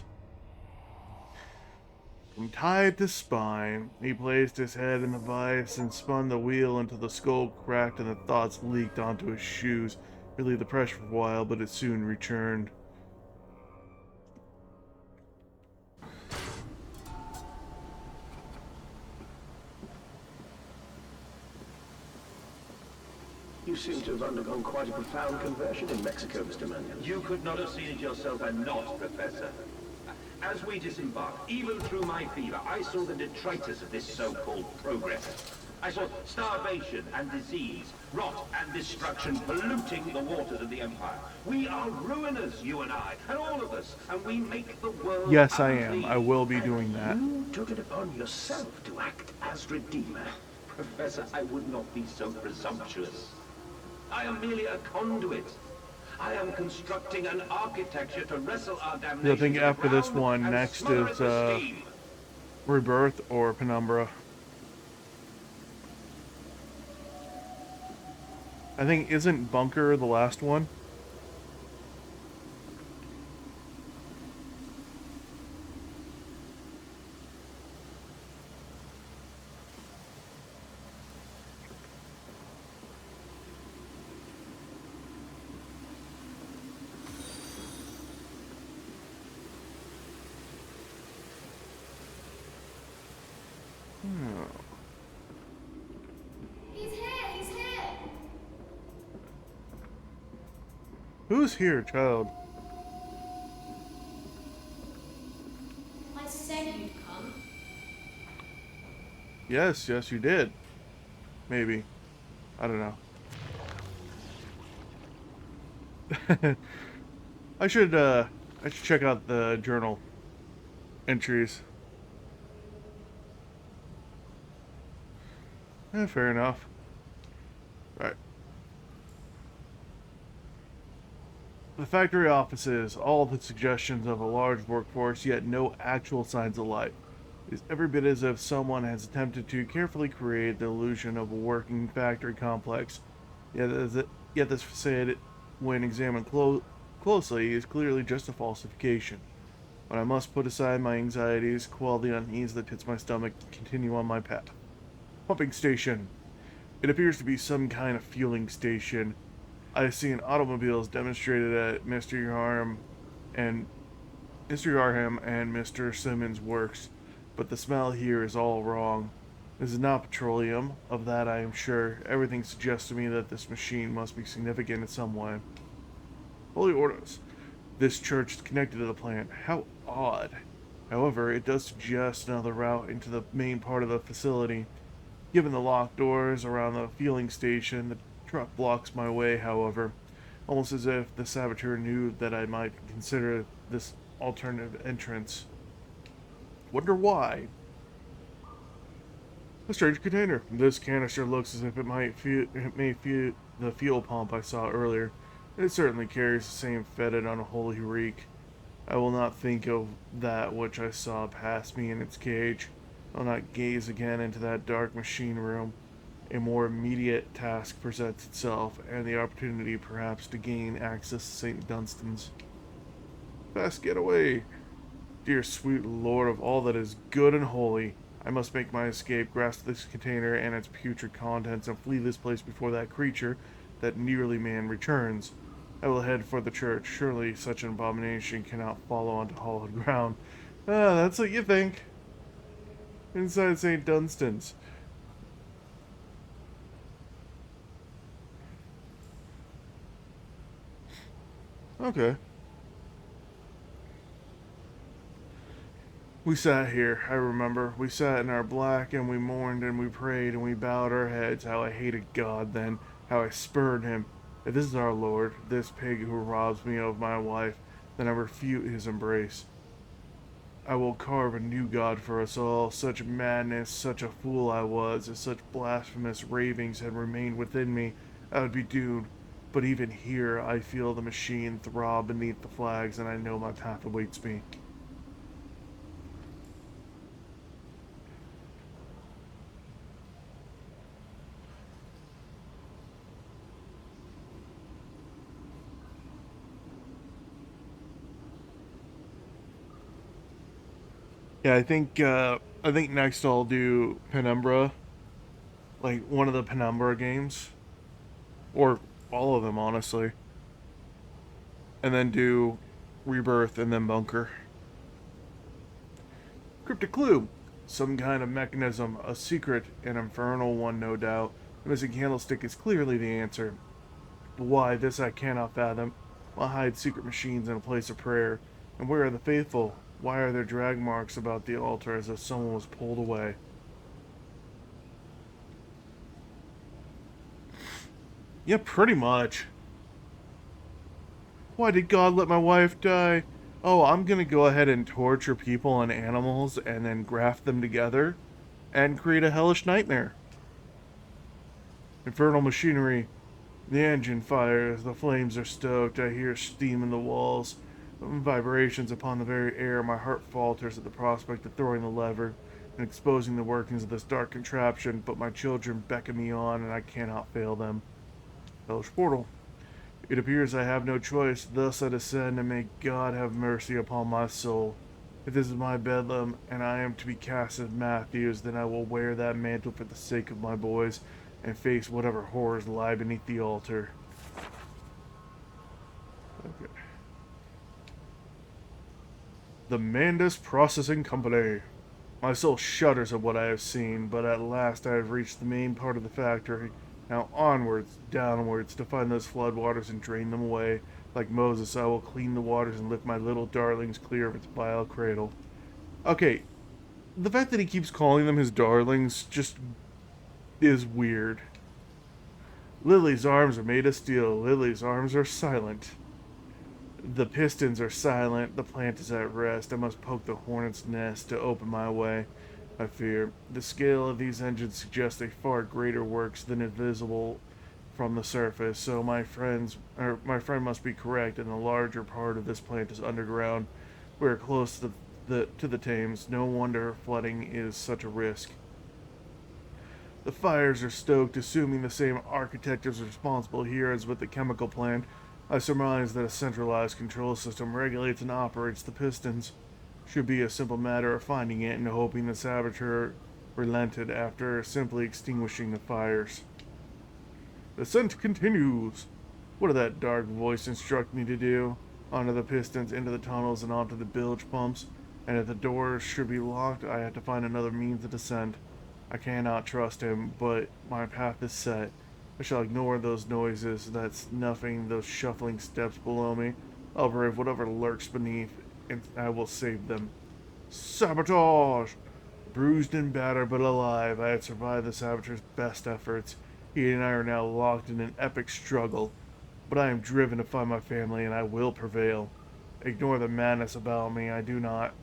From tied to spine, he placed his head in the vise and spun the wheel until the skull cracked and the thoughts leaked onto his shoes. Relieved the pressure for a while, but it soon returned. You seem to have undergone quite a profound conversion in Mexico, Mr. Mannion. You could not have seen it yourself and not, Professor. As we disembarked, even through my fever, I saw the detritus of this so-called progress. I saw starvation and disease, rot and destruction polluting the waters of the Empire. We are ruiners, you and I, and all of us, and we make the world Yes, I am. unclean. I will be doing that. You took it upon yourself to act as Redeemer. Professor, I would not be so presumptuous. I am merely a conduit. I am constructing an architecture to wrestle our damnation. I think after this one, and next smother is it with steam. Rebirth or Penumbra. I think, isn't Bunker the last one? He's here! He's here! Who's here, child? I said you'd come. Yes, yes, you did. Maybe. I don't know. I should check out the journal entries. Fair enough. Right. The factory offices, all the suggestions of a large workforce, yet no actual signs of life. It is every bit as if someone has attempted to carefully create the illusion of a working factory complex. Yet this facade, when examined closely, is clearly just a falsification. But I must put aside my anxieties, quell the unease that hits my stomach, and continue on my path. Pumping station. It appears to be some kind of fueling station. I have seen automobiles demonstrated at Mr. Yarham and Mr. Simmons' works, but the smell here is all wrong. This is not petroleum, of that I am sure. Everything suggests to me that this machine must be significant in some way. Holy orders. This church is connected to the plant. How odd. However, it does suggest another route into the main part of the facility. Given the locked doors around the fueling station, the truck blocks my way, however, almost as if the saboteur knew that I might consider this alternative entrance. Wonder why? A strange container. This canister looks as if it may feed the fuel pump I saw earlier. It certainly carries the same fetid, unholy reek. I will not think of that which I saw pass me in its cage. I will not gaze again into that dark machine room. A more immediate task presents itself, and the opportunity perhaps to gain access to St. Dunstan's. Fast getaway! Dear sweet Lord of all that is good and holy, I must make my escape, grasp this container and its putrid contents, and flee this place before that creature, that nearly man, returns. I will head for the church. Surely such an abomination cannot follow onto hallowed ground. Ah, that's what you think. Inside St. Dunstan's. Okay. We sat here, I remember. We sat in our black, and we mourned, and we prayed, and we bowed our heads. How I hated God then, how I spurned him. If this is our Lord, this pig who robs me of my wife, then I refute his embrace. I will carve a new God for us all. Such madness, such a fool I was, if such blasphemous ravings had remained within me, I would be doomed. But even here, I feel the machine throb beneath the flags, and I know my path awaits me. Yeah, I think next I'll do Penumbra, like one of the Penumbra games, or all of them honestly, and then do Rebirth and then Bunker. Cryptic clue, some kind of mechanism, a secret, an infernal one, no doubt. The missing candlestick is clearly the answer. But why, this I cannot fathom. Why hide secret machines in a place of prayer? And where are the faithful? Why are there drag marks about the altar as if someone was pulled away? Yeah, pretty much. Why did God let my wife die? Oh, I'm gonna go ahead and torture people and animals and then graft them together and create a hellish nightmare. Infernal machinery. The engine fires, the flames are stoked, I hear steam in the walls. Vibrations upon the very air, my heart falters at the prospect of throwing the lever and exposing the workings of this dark contraption, but my children beckon me on, and I cannot fail them. Hellish portal. It appears I have no choice, thus I descend, and may God have mercy upon my soul. If this is my bedlam, and I am to be cast as Matthews, then I will wear that mantle for the sake of my boys, and face whatever horrors lie beneath the altar. Okay. The Mandus Processing Company. My soul shudders at what I have seen, but at last I have reached the main part of the factory. Now onwards, downwards, to find those floodwaters and drain them away. Like Moses, I will clean the waters and lift my little darlings clear of its vile cradle. Okay, the fact that he keeps calling them his darlings just is weird. Lily's arms are made of steel. Lily's arms are silent. The pistons are silent, the plant is at rest. I must poke the hornet's nest to open my way. I fear the scale of these engines suggests a far greater works than is visible from the surface, so my friend must be correct, and the larger part of this plant is underground. We are close to to the Thames. No wonder flooding is such a risk. The fires are stoked, assuming the same architect is responsible here as with the chemical plant. I surmise that a centralized control system regulates and operates the pistons. Should be a simple matter of finding it and hoping the saboteur relented after simply extinguishing the fires. The ascent continues. What did that dark voice instruct me to do? Onto the pistons, into the tunnels, and onto the bilge pumps. And if the doors should be locked, I have to find another means of descent. I cannot trust him, but my path is set. I shall ignore those noises, that snuffing, those shuffling steps below me. I'll brave whatever lurks beneath, and I will save them. Sabotage! Bruised and battered but alive, I had survived the saboteur's best efforts. He and I are now locked in an epic struggle. But I am driven to find my family, and I will prevail. Ignore the madness about me. I do not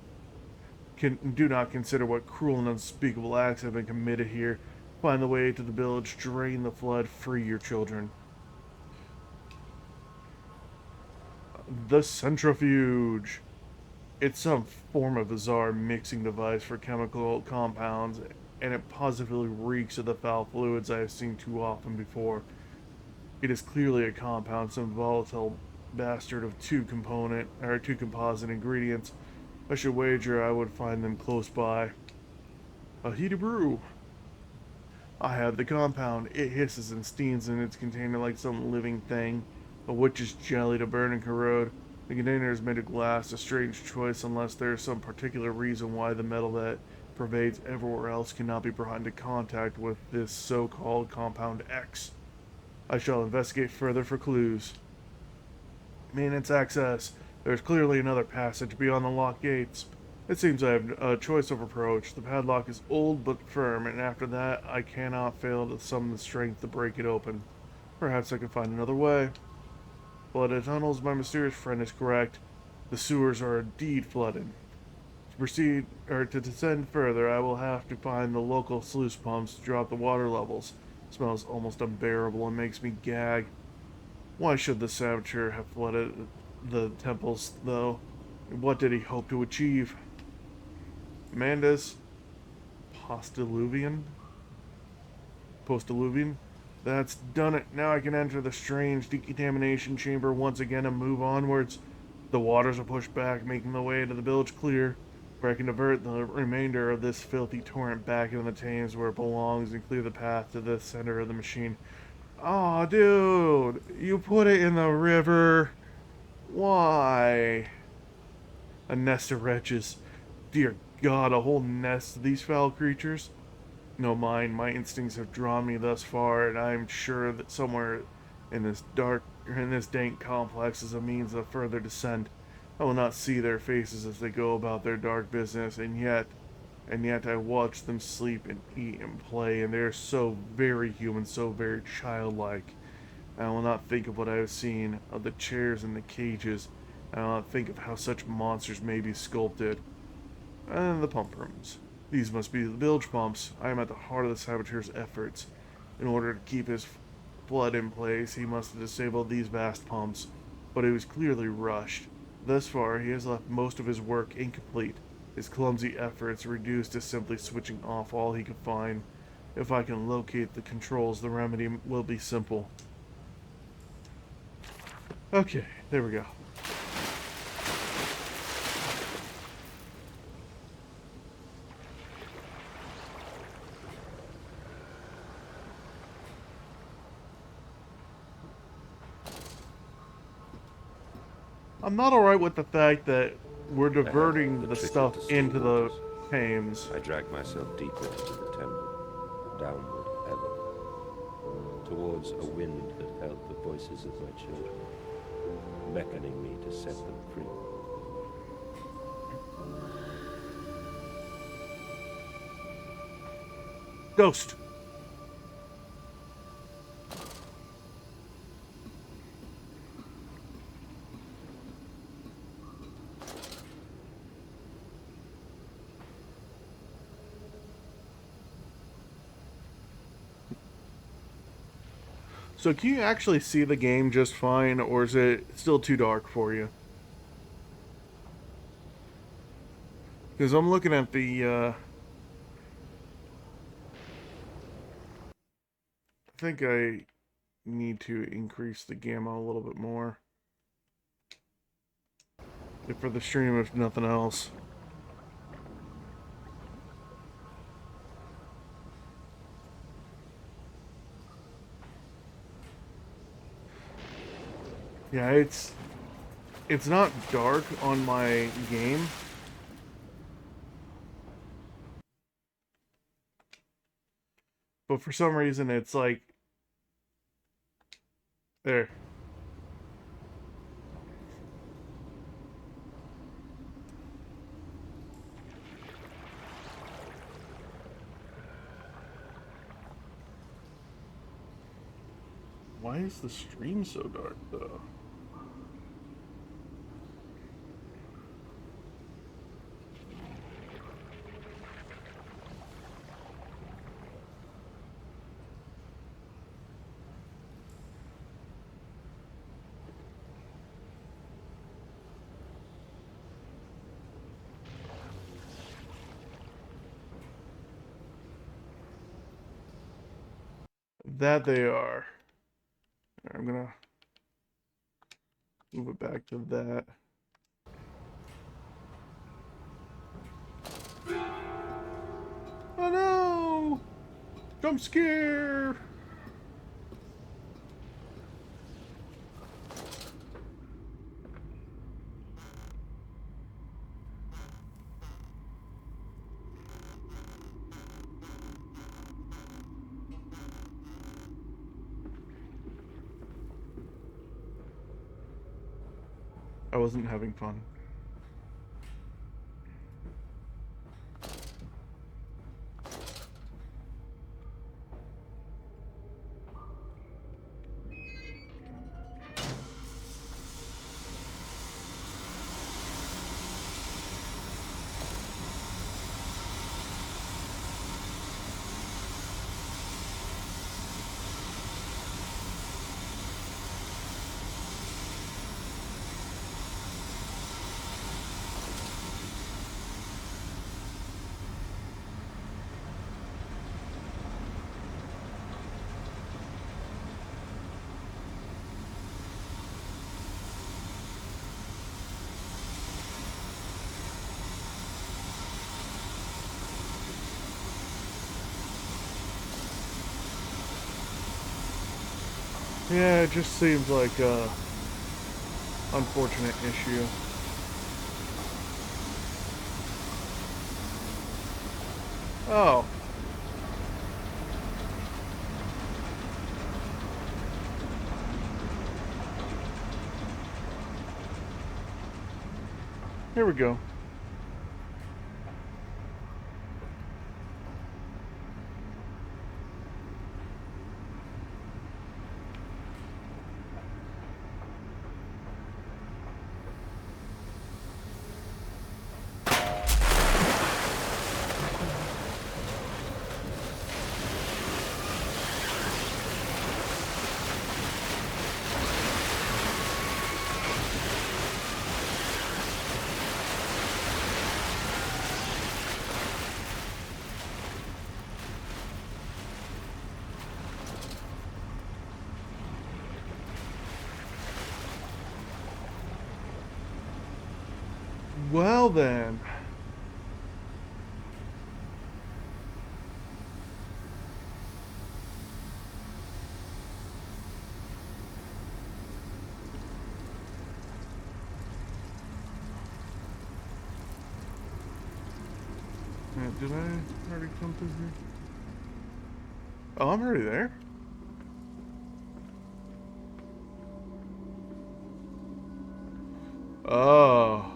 consider what cruel and unspeakable acts have been committed here. Find the way to the village, drain the flood, free your children. The centrifuge. It's some form of bizarre mixing device for chemical compounds, and it positively reeks of the foul fluids I have seen too often before. It is clearly a compound, some volatile bastard of two composite ingredients. I should wager I would find them close by. A heated brew. I have the compound. It hisses and steams in its container like some living thing, a witch's jelly to burn and corrode. The container is made of glass, a strange choice unless there is some particular reason why the metal that pervades everywhere else cannot be brought into contact with this so-called compound X. I shall investigate further for clues. Maintenance access. There is clearly another passage beyond the locked gates. It seems I have a choice of approach. The padlock is old but firm, and after that I cannot fail to summon the strength to break it open. Perhaps I can find another way. Flooded tunnels, my mysterious friend is correct. The sewers are indeed flooded. To descend further, I will have to find the local sluice pumps to drop the water levels. It smells almost unbearable and makes me gag. Why should the saboteur have flooded the temples, though? What did he hope to achieve? Amanda's Postdiluvian? That's done it. Now I can enter the strange decontamination chamber once again and move onwards. The waters are pushed back, making the way to the village clear, where I can divert the remainder of this filthy torrent back into the Thames where it belongs and clear the path to the center of the machine. Aw, dude, you put it in the river. Why? A nest of wretches. Dear God, a whole nest of these foul creatures? No, mind, my instincts have drawn me thus far, and I am sure that somewhere in this dank complex is a means of further descent. I will not see their faces as they go about their dark business, and yet I watch them sleep and eat and play, and they are so very human, so very childlike. I will not think of what I have seen, of the chairs and the cages. I will not think of how such monsters may be sculpted. And the pump rooms. These must be the bilge pumps. I am at the heart of the saboteur's efforts. In order to keep his flood in place, he must have disabled these vast pumps, but he was clearly rushed. Thus far, he has left most of his work incomplete, his clumsy efforts reduced to simply switching off all he could find. If I can locate the controls, the remedy will be simple. Okay, there we go. I'm not alright with the fact that we're diverting the stuff into the Thames. I dragged myself deeper into the temple, downward ever, towards a wind that held the voices of my children, beckoning me to set them free. Ghost! So can you actually see the game just fine, or is it still too dark for you? Because I'm looking at the, I think I need to increase the gamma a little bit more. If for the stream, if nothing else. Yeah, it's not dark on my game. But for some reason it's like there. Why is the stream so dark though? That they are. I'm gonna move it back to that. Oh no! Jump scare! I wasn't having fun. Yeah, it just seems like a unfortunate issue. Oh. Here we go. Well then. Did I already come through here? Oh, I'm already there. Oh.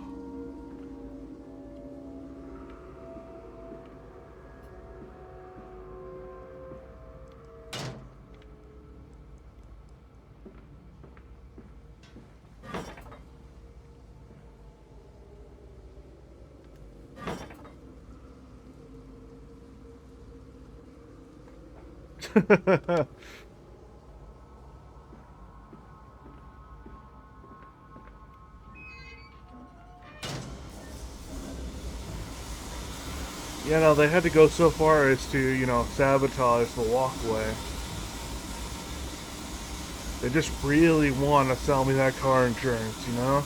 You know, they had to go so far as to, you know, sabotage the walkway. They just really want to sell me that car insurance, you know?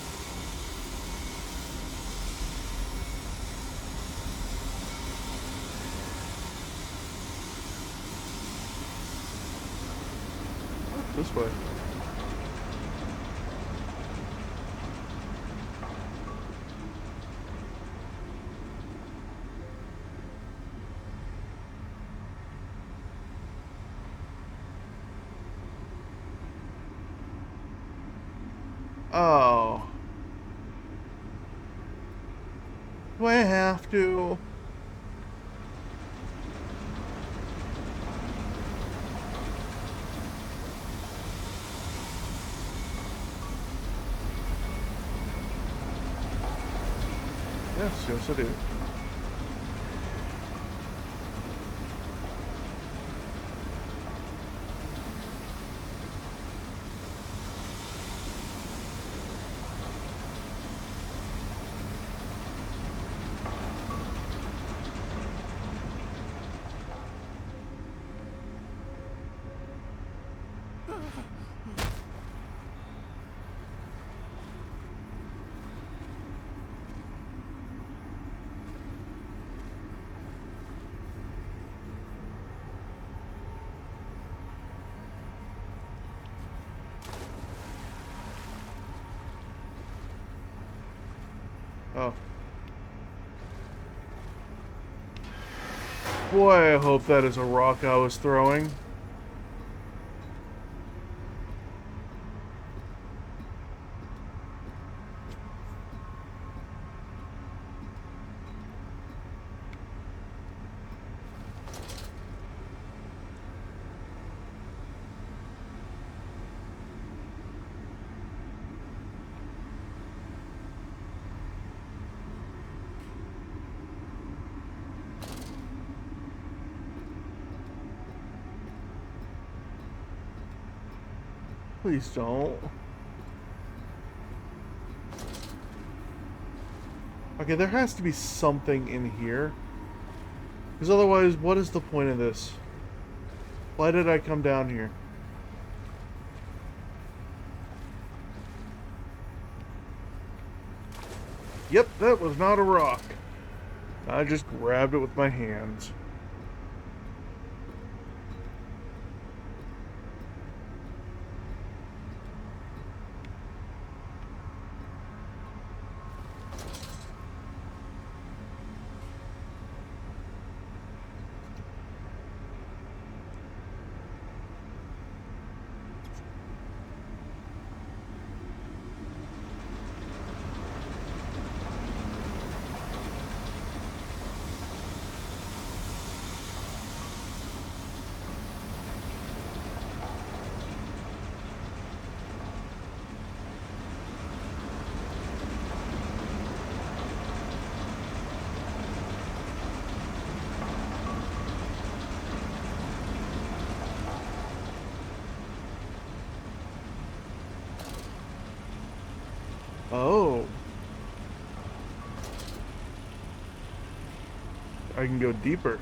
This way. Oh. Do I have to? Yes, I do. Oh. Boy, I hope that is a rock I was throwing. Please don't. Okay, there has to be something in here. Because otherwise, what is the point of this? Why did I come down here? Yep, that was not a rock. I just grabbed it with my hands. Oh. I can go deeper.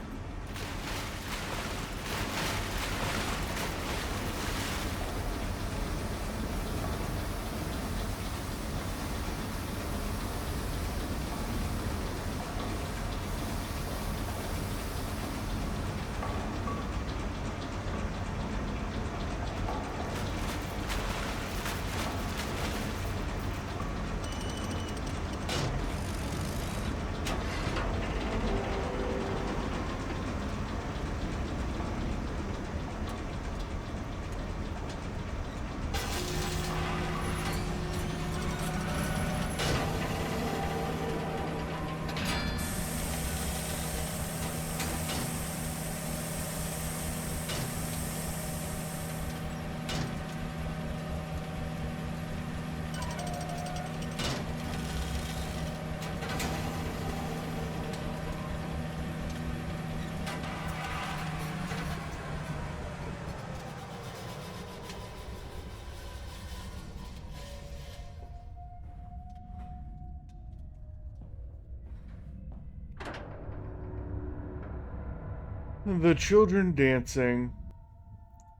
The children dancing.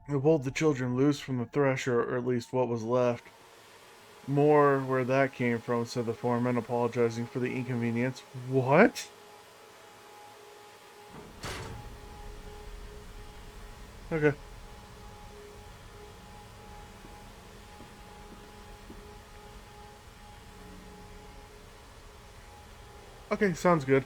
We pulled the children loose from the thresher, or at least what was left. More where that came from, said the foreman, apologizing for the inconvenience. What? Okay. Okay, sounds good.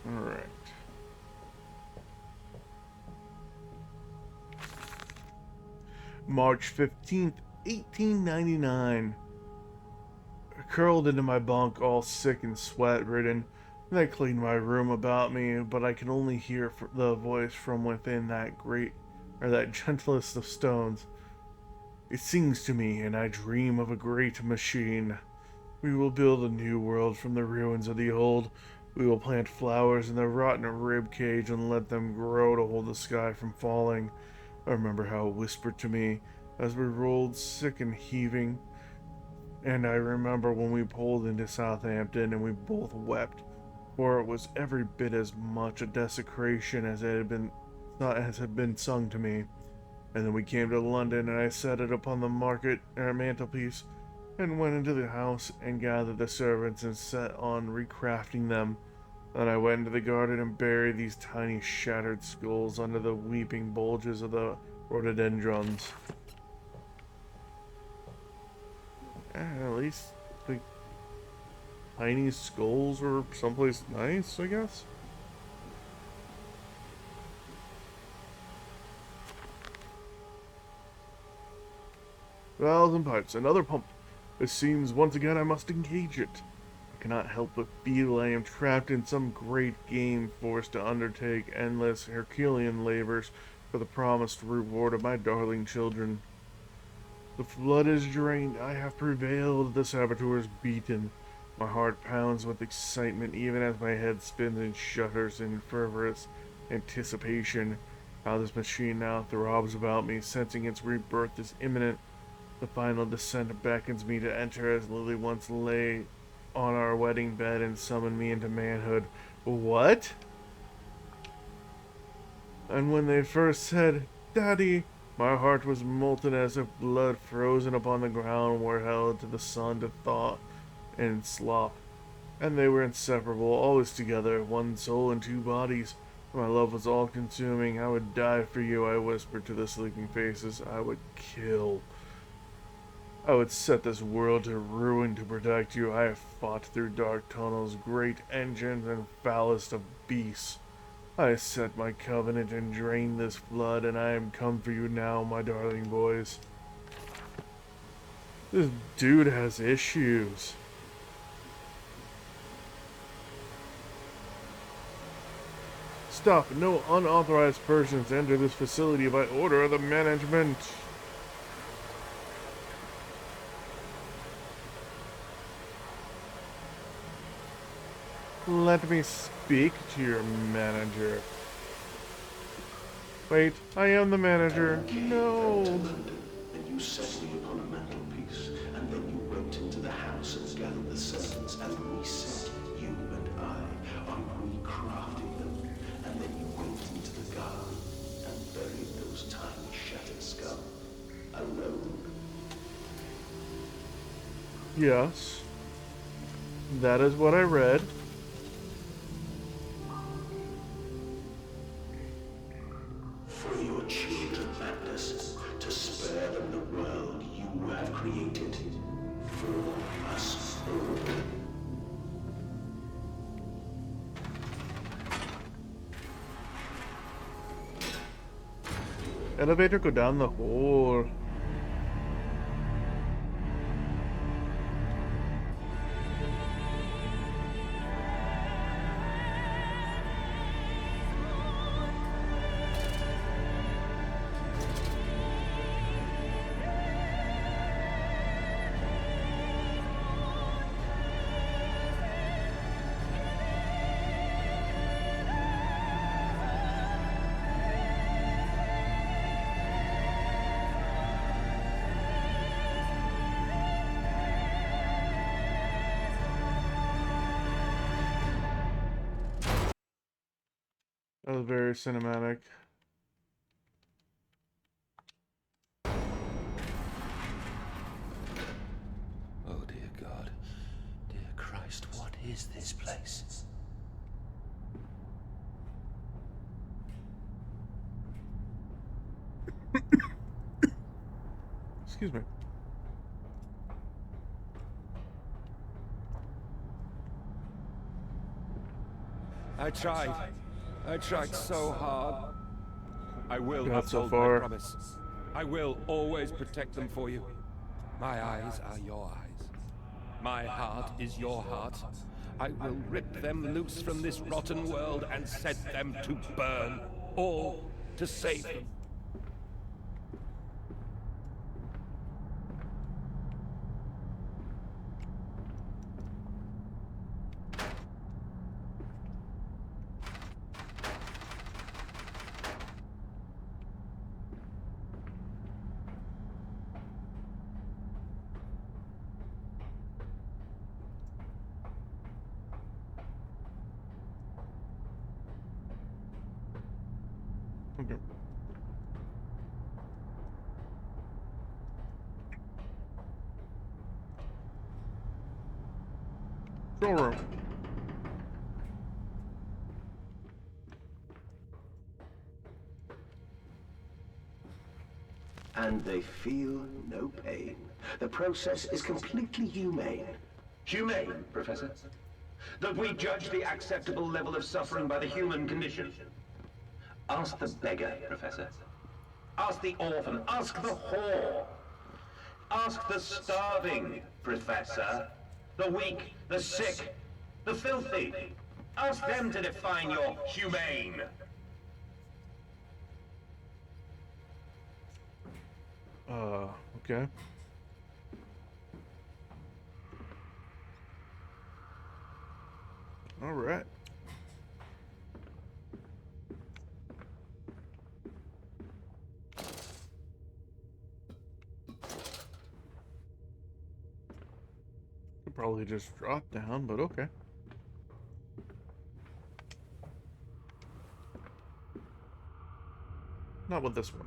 Alright. March 15th, 1899. Curled into my bunk, all sick and sweat-ridden. They cleaned my room about me, but I could only hear the voice from within that gentlest of stones. It sings to me, and I dream of a great machine. We will build a new world from the ruins of the old. We will plant flowers in the rotten rib cage and let them grow to hold the sky from falling. I remember how it whispered to me as we rolled sick and heaving. And I remember when we pulled into Southampton and we both wept, for it was every bit as much a desecration as it had been sung to me. And then we came to London, and I set it upon the mantelpiece, and went into the house and gathered the servants and set on recrafting them. Then I went into the garden and buried these tiny shattered skulls under the weeping bulges of the rhododendrons. At least the tiny skulls were someplace nice, I guess. Valves and pipes, another pump. It seems once again I must engage it. I cannot help but feel I am trapped in some great game, forced to undertake endless Herculean labors for the promised reward of my darling children. The flood is drained, I have prevailed, the saboteur is beaten. My heart pounds with excitement even as my head spins and shudders in fervorous anticipation. How this machine now throbs about me, sensing its rebirth is imminent. The final descent beckons me to enter as Lily once lay on our wedding bed and summoned me into manhood. What? And when they first said, "Daddy," my heart was molten as if blood frozen upon the ground were held to the sun to thaw and slop. And they were inseparable, always together, one soul and two bodies. My love was all-consuming. I would die for you, I whispered to the sleeping faces. I would kill. I would set this world to ruin to protect you. I have fought through dark tunnels, great engines, and foulest of beasts. I set my covenant and drained this flood, and I am come for you now, my darling boys. This dude has issues. Stop. No unauthorized persons enter this facility by order of the management. Let me speak to your manager. Wait, I am the manager. No. And you set me upon a mantelpiece, and then you went into the house and gathered the servants and reset you and I on recrafting them. And then you went into the garden and buried those tiny shattered skulls alone. Yes. That is what I read. For your children, Madness, to spare them the world you have created. For us all. Elevator go down the hole. That was very cinematic. Oh, dear God. Dear Christ, what is this place? Excuse me. I tried so hard. I will Got so uphold far. my promise. I will always protect them for you. My eyes are your eyes. My heart is your heart. I will rip them loose from this rotten world and set them to burn. All to save them. Okay. Showroom. And they feel no pain. The process is completely humane. Humane, Professor? That we judge the acceptable level of suffering by the human condition. Ask the beggar, Professor. Ask the orphan. Ask the whore. Ask the starving, Professor. The weak, the sick, the filthy. Ask them to define your humane. Okay. All right. Could probably just drop down, but okay. Not with this one.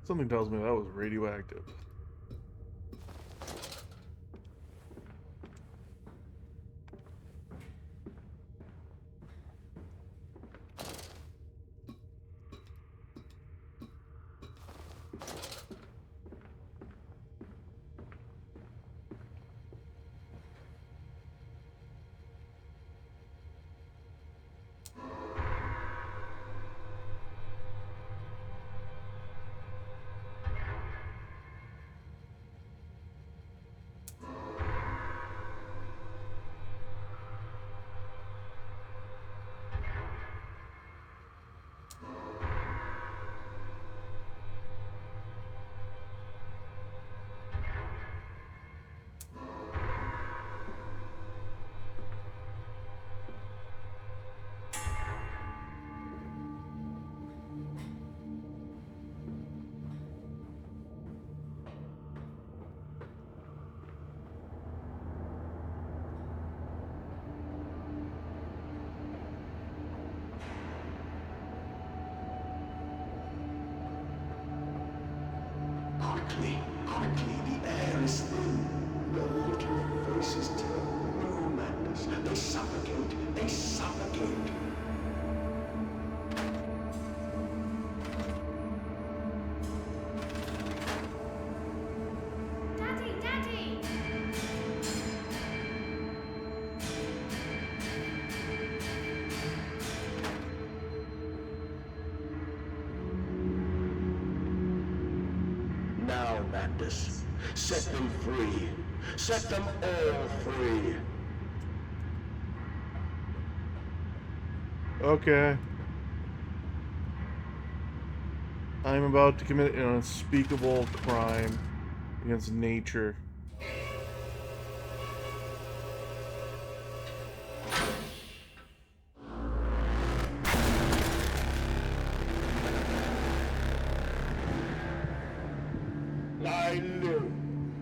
Something tells me that was radioactive. Quickly, quickly, the air is thin. No water, voices turn, no madness. They suffocate, they suffocate. Daddy, Daddy! Landis. Set them free. Set them all free. Okay. I'm about to commit an unspeakable crime against nature. I live.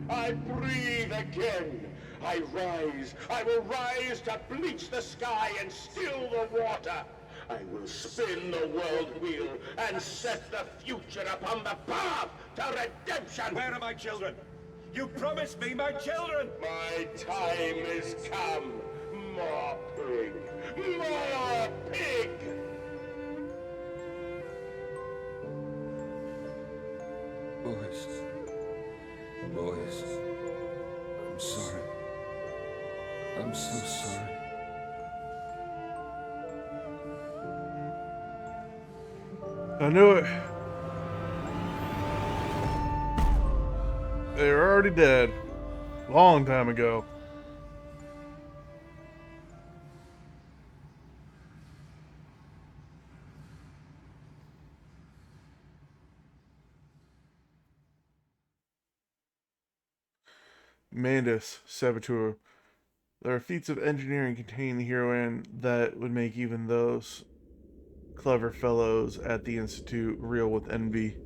I breathe again. I rise. I will rise to bleach the sky and still the water. I will spin the world wheel and set the future upon the path to redemption. Where are my children? You promised me my children! My time is come. More pig. More pig. Boys. Boys. I'm sorry. I'm so sorry. I knew it. They were already dead. Long time ago. Mandus, Saboteur. There are feats of engineering contained herein that would make even those clever fellows at the Institute reel with envy.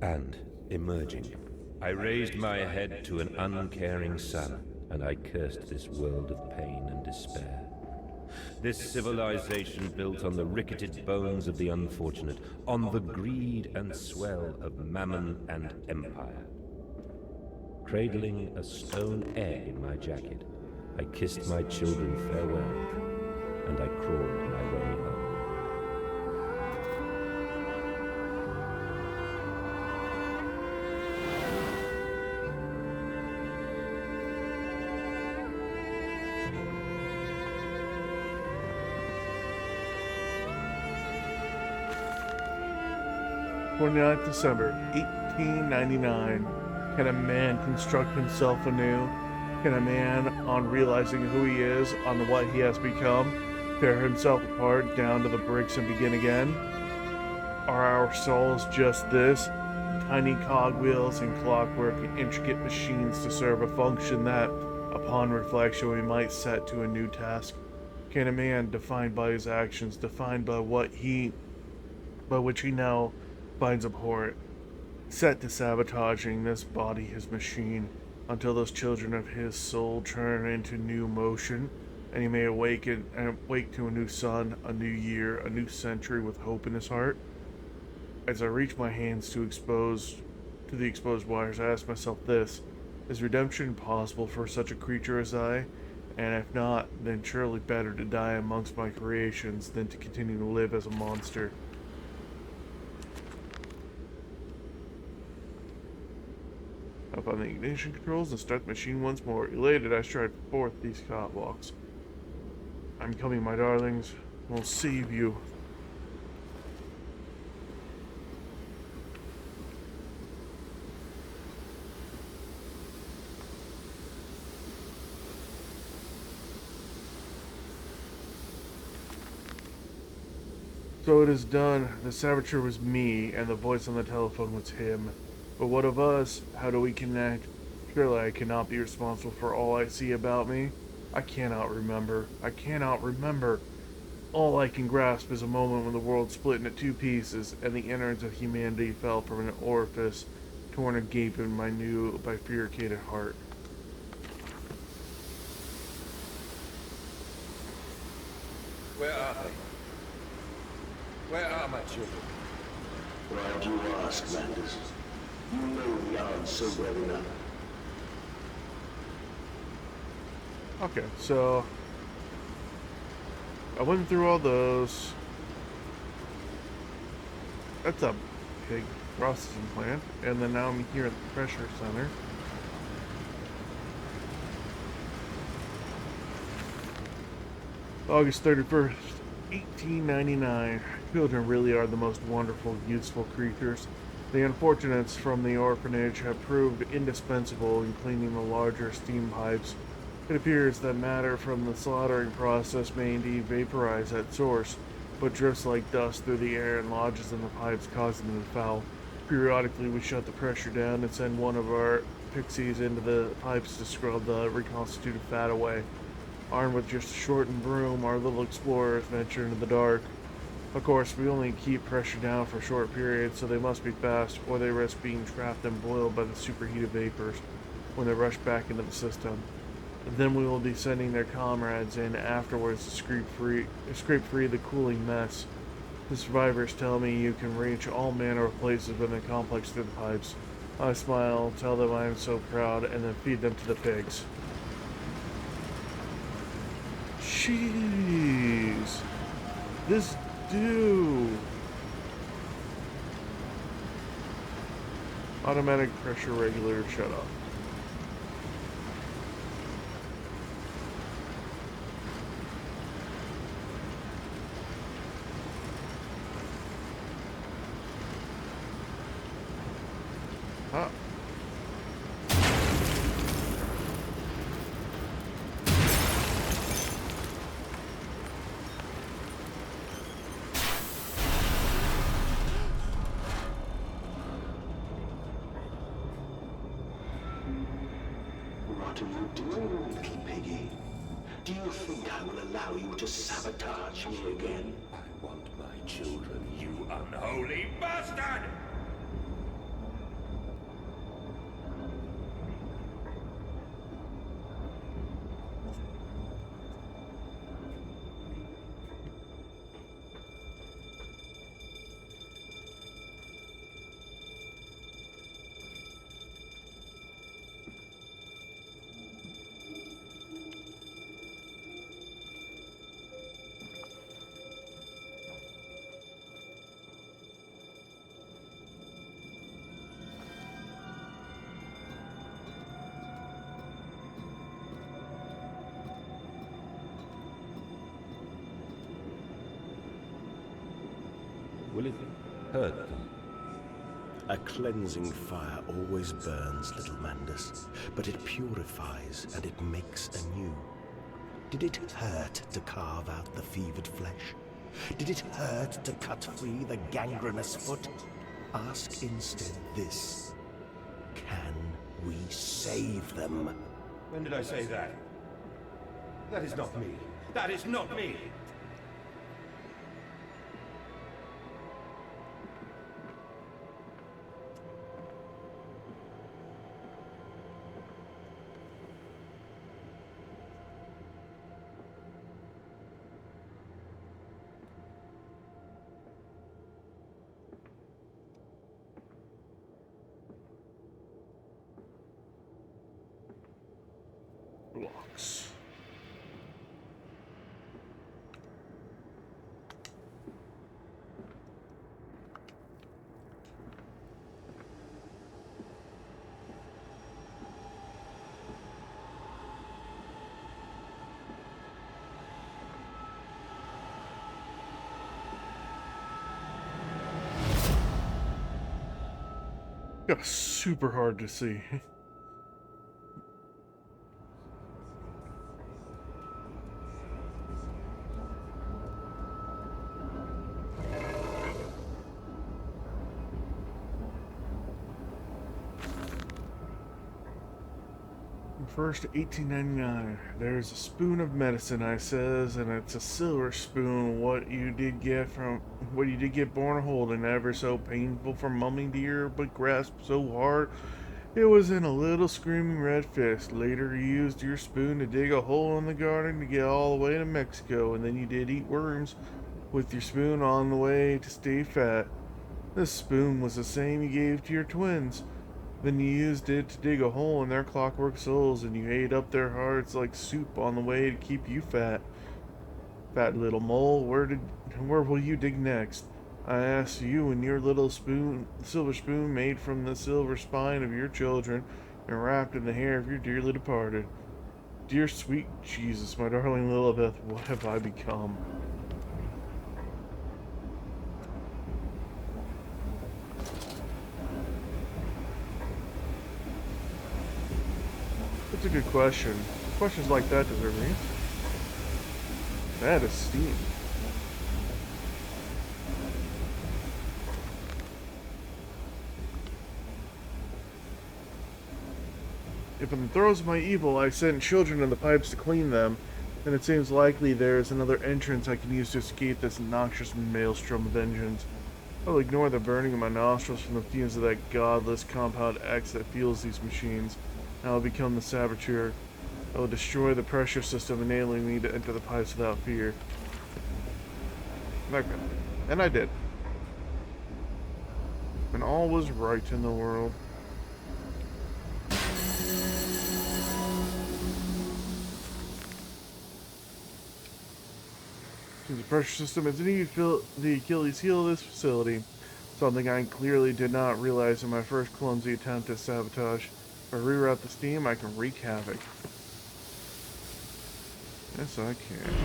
And, emerging, I raised my head to an uncaring sun, and I cursed this world of pain and despair. This civilization built on the ricketed bones of the unfortunate, on the greed and swell of mammon and empire. Cradling a stone egg in my jacket, I kissed my children farewell, and I crawled my way home. December 1899. Can a man construct himself anew? Can a man, on realizing who he is, on what he has become, tear himself apart down to the bricks and begin again? Are our souls just this? Tiny cogwheels and clockwork and intricate machines to serve a function that, upon reflection, we might set to a new task? Can a man, defined by his actions, defined by which he now finds abhorrent, set to sabotaging this body, his machine, until those children of his soul turn into new motion, and he may awake to a new sun, a new year, a new century with hope in his heart? As I reach my hands to the exposed wires, I ask myself this: is redemption possible for such a creature as I? And if not, then surely better to die amongst my creations than to continue to live as a monster. Up on the ignition controls and start the machine once more. Elated, I stride forth these catwalks. I'm coming, my darlings. We'll save you. So it is done. The saboteur was me, and the voice on the telephone was him. But what of us? How do we connect? Surely I cannot be responsible for all I see about me. I cannot remember. I cannot remember. All I can grasp is a moment when the world split into two pieces, and the innards of humanity fell from an orifice, torn agape in my new, bifurcated heart. Where are they? Where are my children? Why do you ask, Landis? You know the answer well enough. Okay, so I went through all those. That's a pig processing plant. And then now I'm here at the pressure center. August 31st, 1899. Children really are the most wonderful, useful creatures. The unfortunates from the orphanage have proved indispensable in cleaning the larger steam pipes. It appears that matter from the slaughtering process may indeed vaporize at source, but drifts like dust through the air and lodges in the pipes, causing them to foul. Periodically, we shut the pressure down and send one of our pixies into the pipes to scrub the reconstituted fat away. Armed with just a shortened broom, our little explorers venture into the dark. Of course, we only keep pressure down for short periods, so they must be fast, or they risk being trapped and boiled by the superheated vapors when they rush back into the system. Then we will be sending their comrades in afterwards to scrape free the cooling mess. The survivors tell me you can reach all manner of places within the complex through the pipes. I smile, tell them I am so proud, and then feed them to the pigs. Jeez. This dude. Automatic pressure regulator shut off. Huh. What are you doing, little piggy? Do you think I will allow you to sabotage me again? I want my children, you unholy bastard! Will it hurt them? A cleansing fire always burns, little Mandus, but it purifies and it makes anew. Did it hurt to carve out the fevered flesh? Did it hurt to cut free the gangrenous foot? Ask instead this. Can we save them? When did I say that? That is not me. That is not me! Blocks. Got super hard to see. First, 1899. There's a spoon of medicine, I says, and it's a silver spoon. What you did get born holding, ever so painful for mummy dear, but grasped so hard it was in a little screaming red fist. Later, you used your spoon to dig a hole in the garden to get all the way to Mexico, and then you did eat worms with your spoon on the way to stay fat. This spoon was the same you gave to your twins. Then you used it to dig a hole in their clockwork souls, and you ate up their hearts like soup on the way to keep you fat. Fat little mole, where will you dig next? I ask you and your little spoon, silver spoon made from the silver spine of your children and wrapped in the hair of your dearly departed. dear sweet Jesus, my darling Lilibeth, what have I become? That's a good question. Questions like that deserve answers. That is steam. If in the throes of my evil I sent children in the pipes to clean them, then it seems likely there is another entrance I can use to escape this noxious maelstrom of vengeance. I will ignore the burning of my nostrils from the fumes of that godless compound X that fuels these machines. I will become the saboteur. I will destroy the pressure system, enabling me to enter the pipes without fear. Okay. And I did. And all was right in the world. The pressure system is indeed the Achilles heel of this facility, something I clearly did not realize in my first clumsy attempt at sabotage. If I reroute the steam, I can wreak havoc. Yes, I can.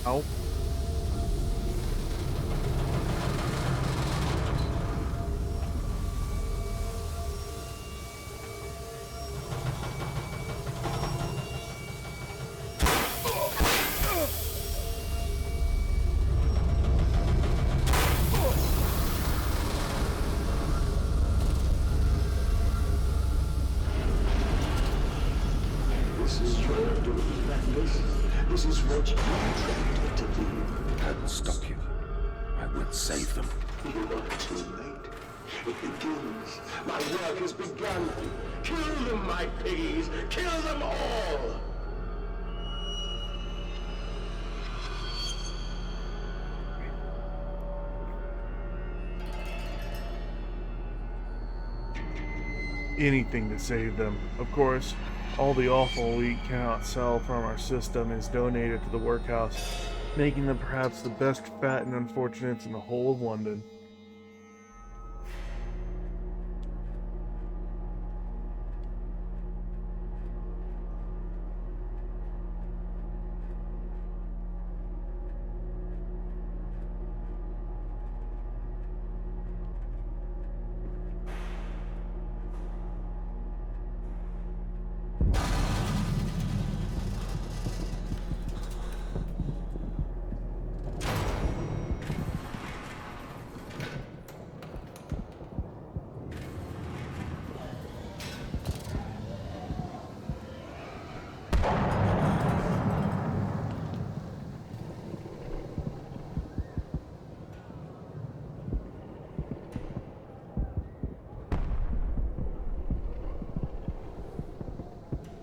Ow. This is your doing, Landis. This is what you trained me to do. I will stop you. I will save them. You're not too late. It begins. My work has begun. Kill them, my piggies. Kill them all. Anything to save them. Of course, all the offal we cannot sell from our system is donated to the workhouse, making them perhaps the best fat and unfortunates in the whole of London.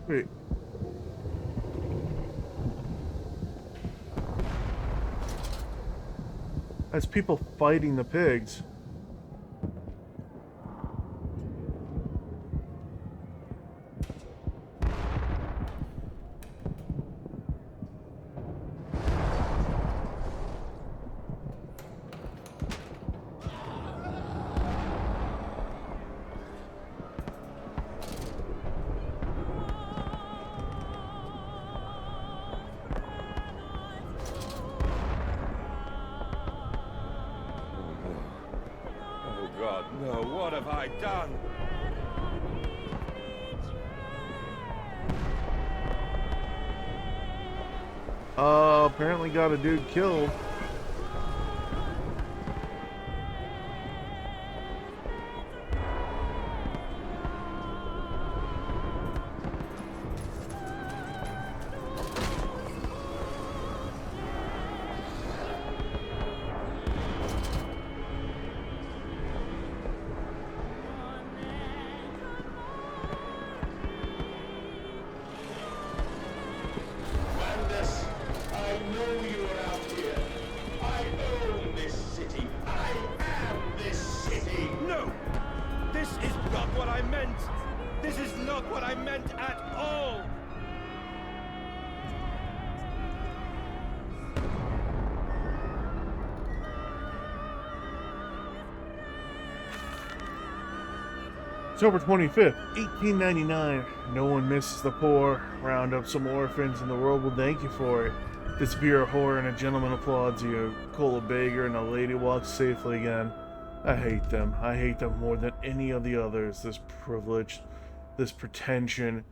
Wait. That's people fighting the pigs. Oh God, no, what have I done? Apparently got a dude killed. Mandus, I know you are out here. I own this city. I am this city. No! This is not what I meant! This is not what I meant at all! October 25th, 1899. No one misses the poor. Round up some orphans and the world will thank you for it. Disappear a whore and a gentleman applauds you. Call a beggar and a lady walks safely again. I hate them. I hate them more than any of the others. This privilege, this pretension,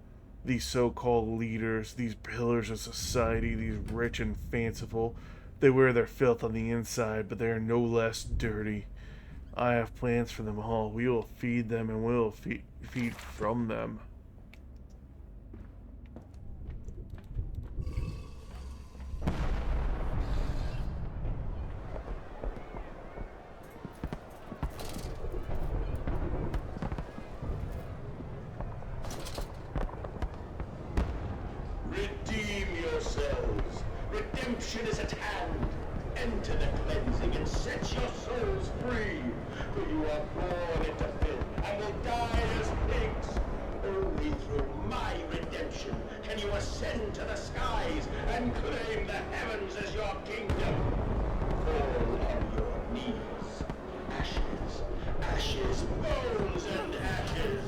these so-called leaders, these pillars of society, these rich and fanciful. They wear their filth on the inside, but they are no less dirty. I have plans for them all. We will feed them and we will feed from them. Redeem yourselves. Redemption is at hand. Enter the cleansing and set your souls free. For you are born into filth and will die as pigs. Only through my redemption can you ascend to the skies and claim the heavens as your kingdom. Fall on your knees. Ashes, ashes, bones and ashes.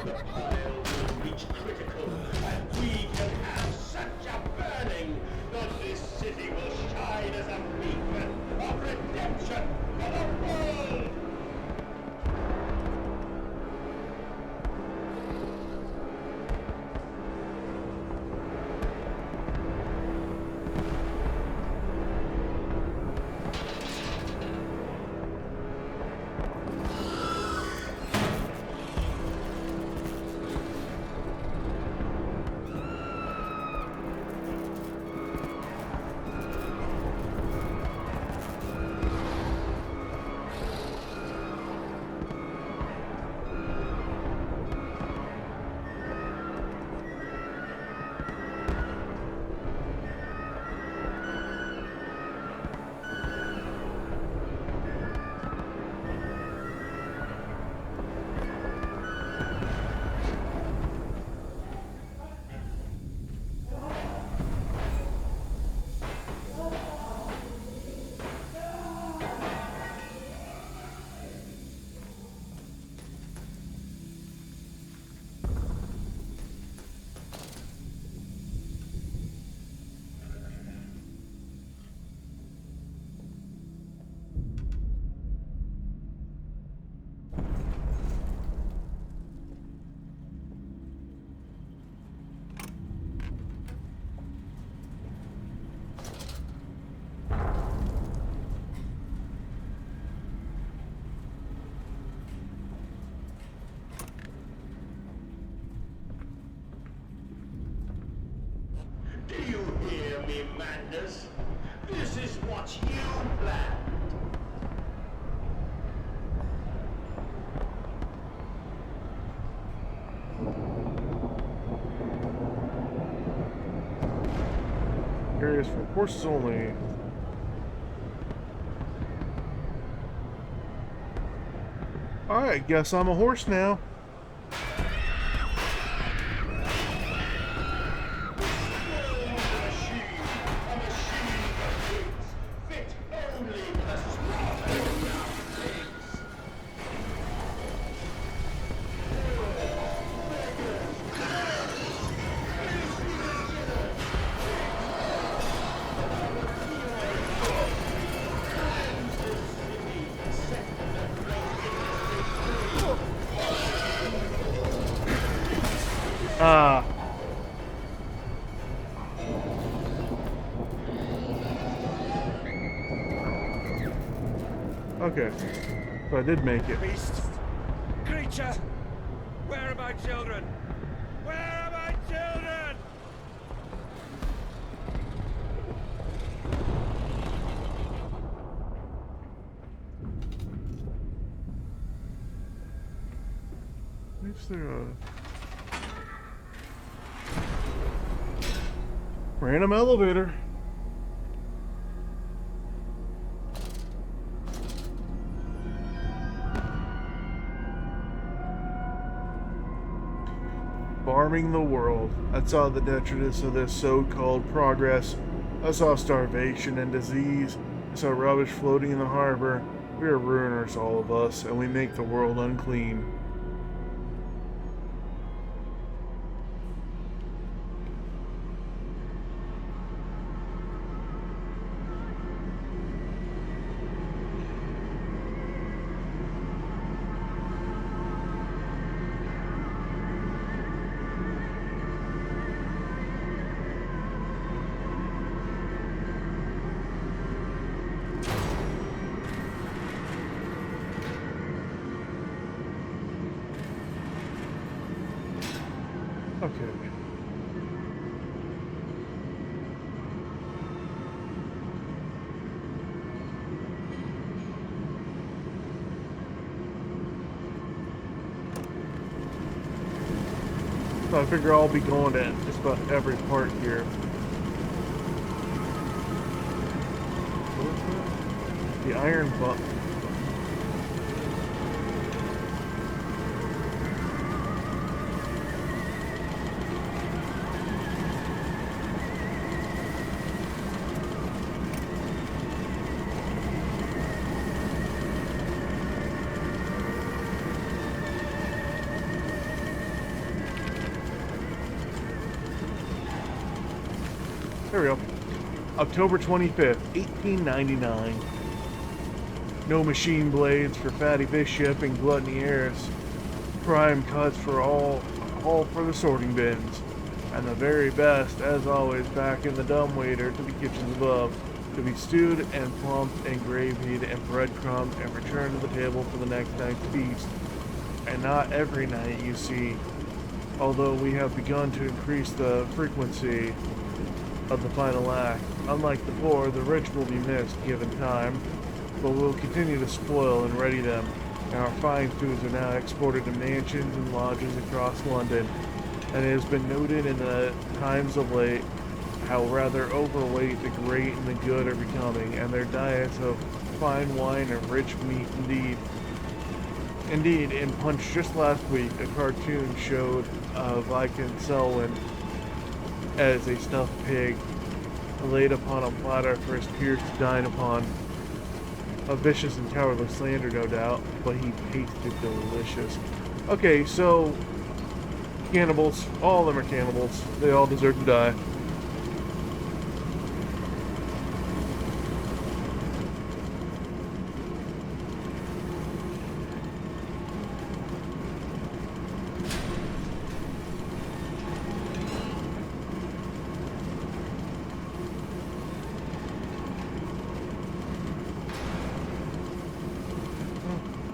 The pile will reach critical, and we can have such a burning that this city will shine as a beacon of redemption for the world! Do you hear me, Mandus? This is what you planned. Areas for horses only. Alright, guess I'm a horse now. Ah. Okay. So I did make it. Beast! Creature! Where are my children? Where are my children? Is there a random elevator? Farming the world. I saw the detritus of this so-called progress. I saw starvation and disease. I saw rubbish floating in the harbor. We are ruiners, all of us, and we make the world unclean. Okay. So I figure I'll be going to just about every part here. What is that? The iron button. There we go. October 25th, 1899. No machine blades for fatty bishop and gluttony heirs. Prime cuts for all for the sorting bins. And the very best, as always, back in the dumbwaiter to the kitchens above. To be stewed and plumped and gravied and breadcrumbed and returned to the table for the next night's feast. And not every night, you see. Although we have begun to increase the frequency of the final act. Unlike the poor, the rich will be missed given time, but we'll continue to spoil and ready them, and our fine foods are now exported to mansions and lodges across London, and it has been noted in the times of late how rather overweight the great and the good are becoming, and their diets of fine wine and rich meat Indeed, in Punch just last week, a cartoon showed Viscount Selwyn as a stuffed pig laid upon a platter for his peers to dine upon. A vicious and cowardly slander, no doubt, but he tasted delicious. Okay, so cannibals, all of them are cannibals. They all deserve to die.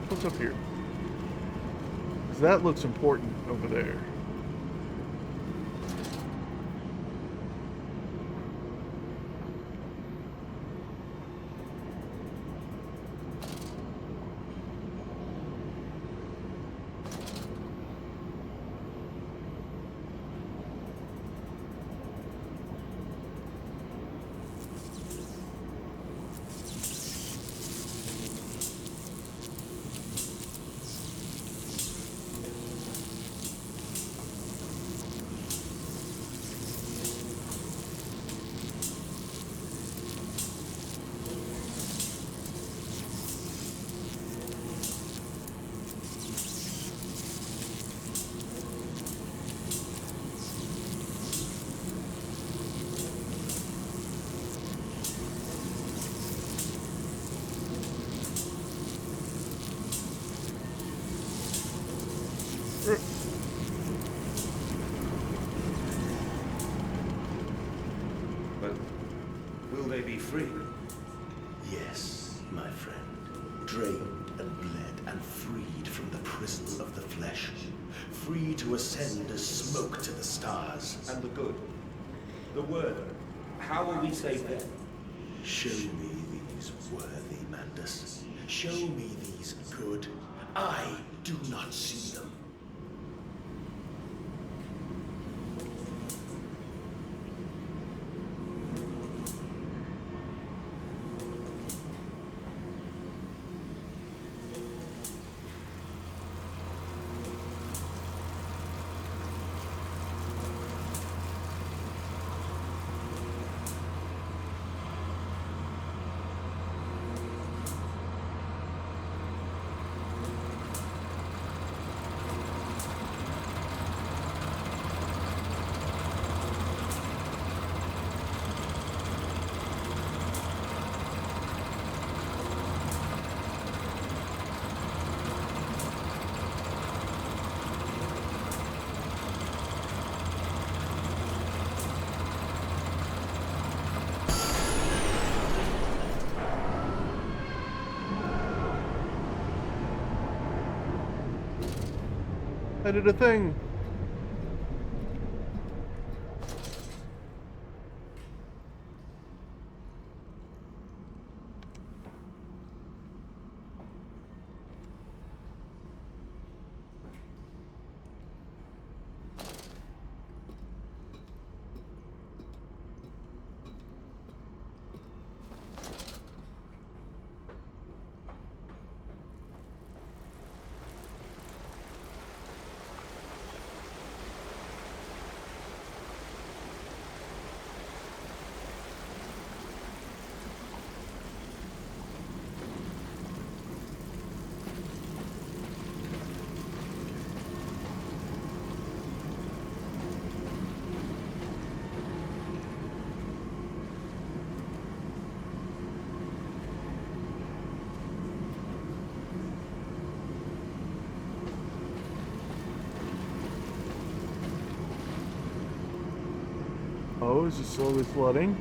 What's up here? Because that looks important over there. Will they be free? Yes, my friend. Drained and bled and freed from the prison of the flesh. Free to ascend as smoke to the stars. And the good? The word? How will we save them? Show me these worthy, Mandus. Show me these good. I do not see them. I did a thing. Oh, is it slowly flooding?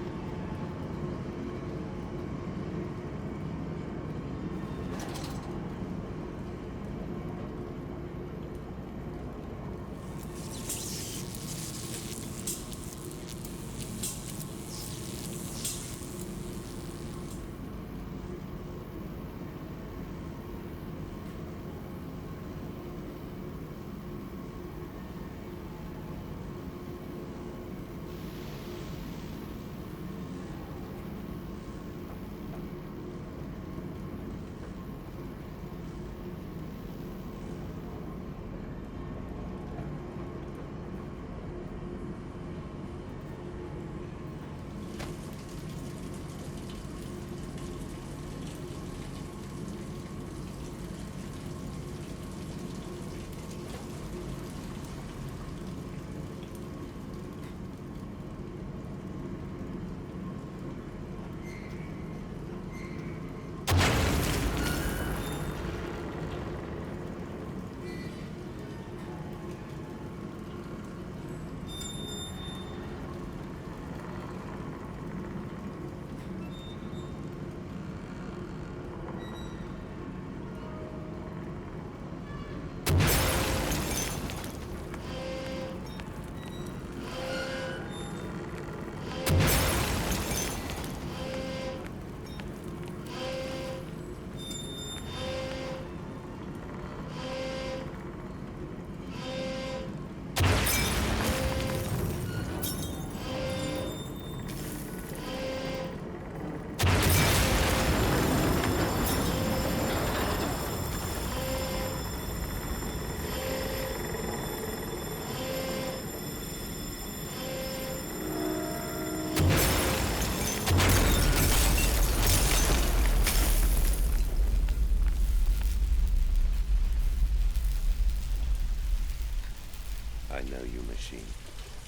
I know you, machine.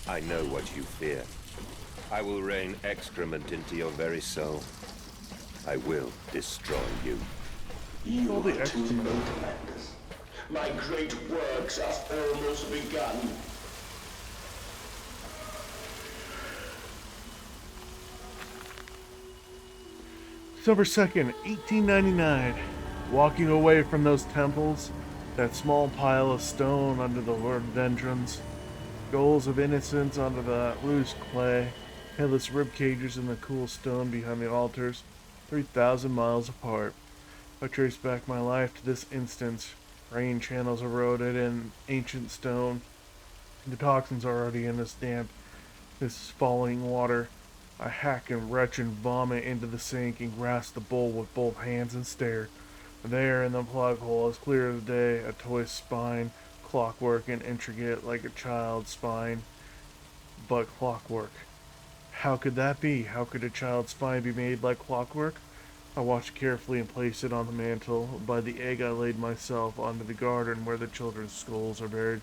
I know what you fear. I will rain excrement into your very soul. I will destroy you. You All the are too excrement. late, Mandus. My great works are almost begun. December 2nd, 1899. Walking away from those temples, that small pile of stone under the rhododendrons, skulls of innocents under the loose clay, headless rib cages in the cool stone behind the altars, 3,000 miles apart. I trace back my life to this instance. Rain channels eroded in ancient stone. The toxins are already in this damp, this falling water. I hack and retch and vomit into the sink and grasp the bowl with both hands and stare. There in the plug hole, as clear as day, a toy spine, clockwork and intricate like a child's spine, but clockwork. How could that be? How could a child's spine be made like clockwork? I watched carefully and placed it on the mantel. By the egg I laid myself onto the garden where the children's skulls are buried.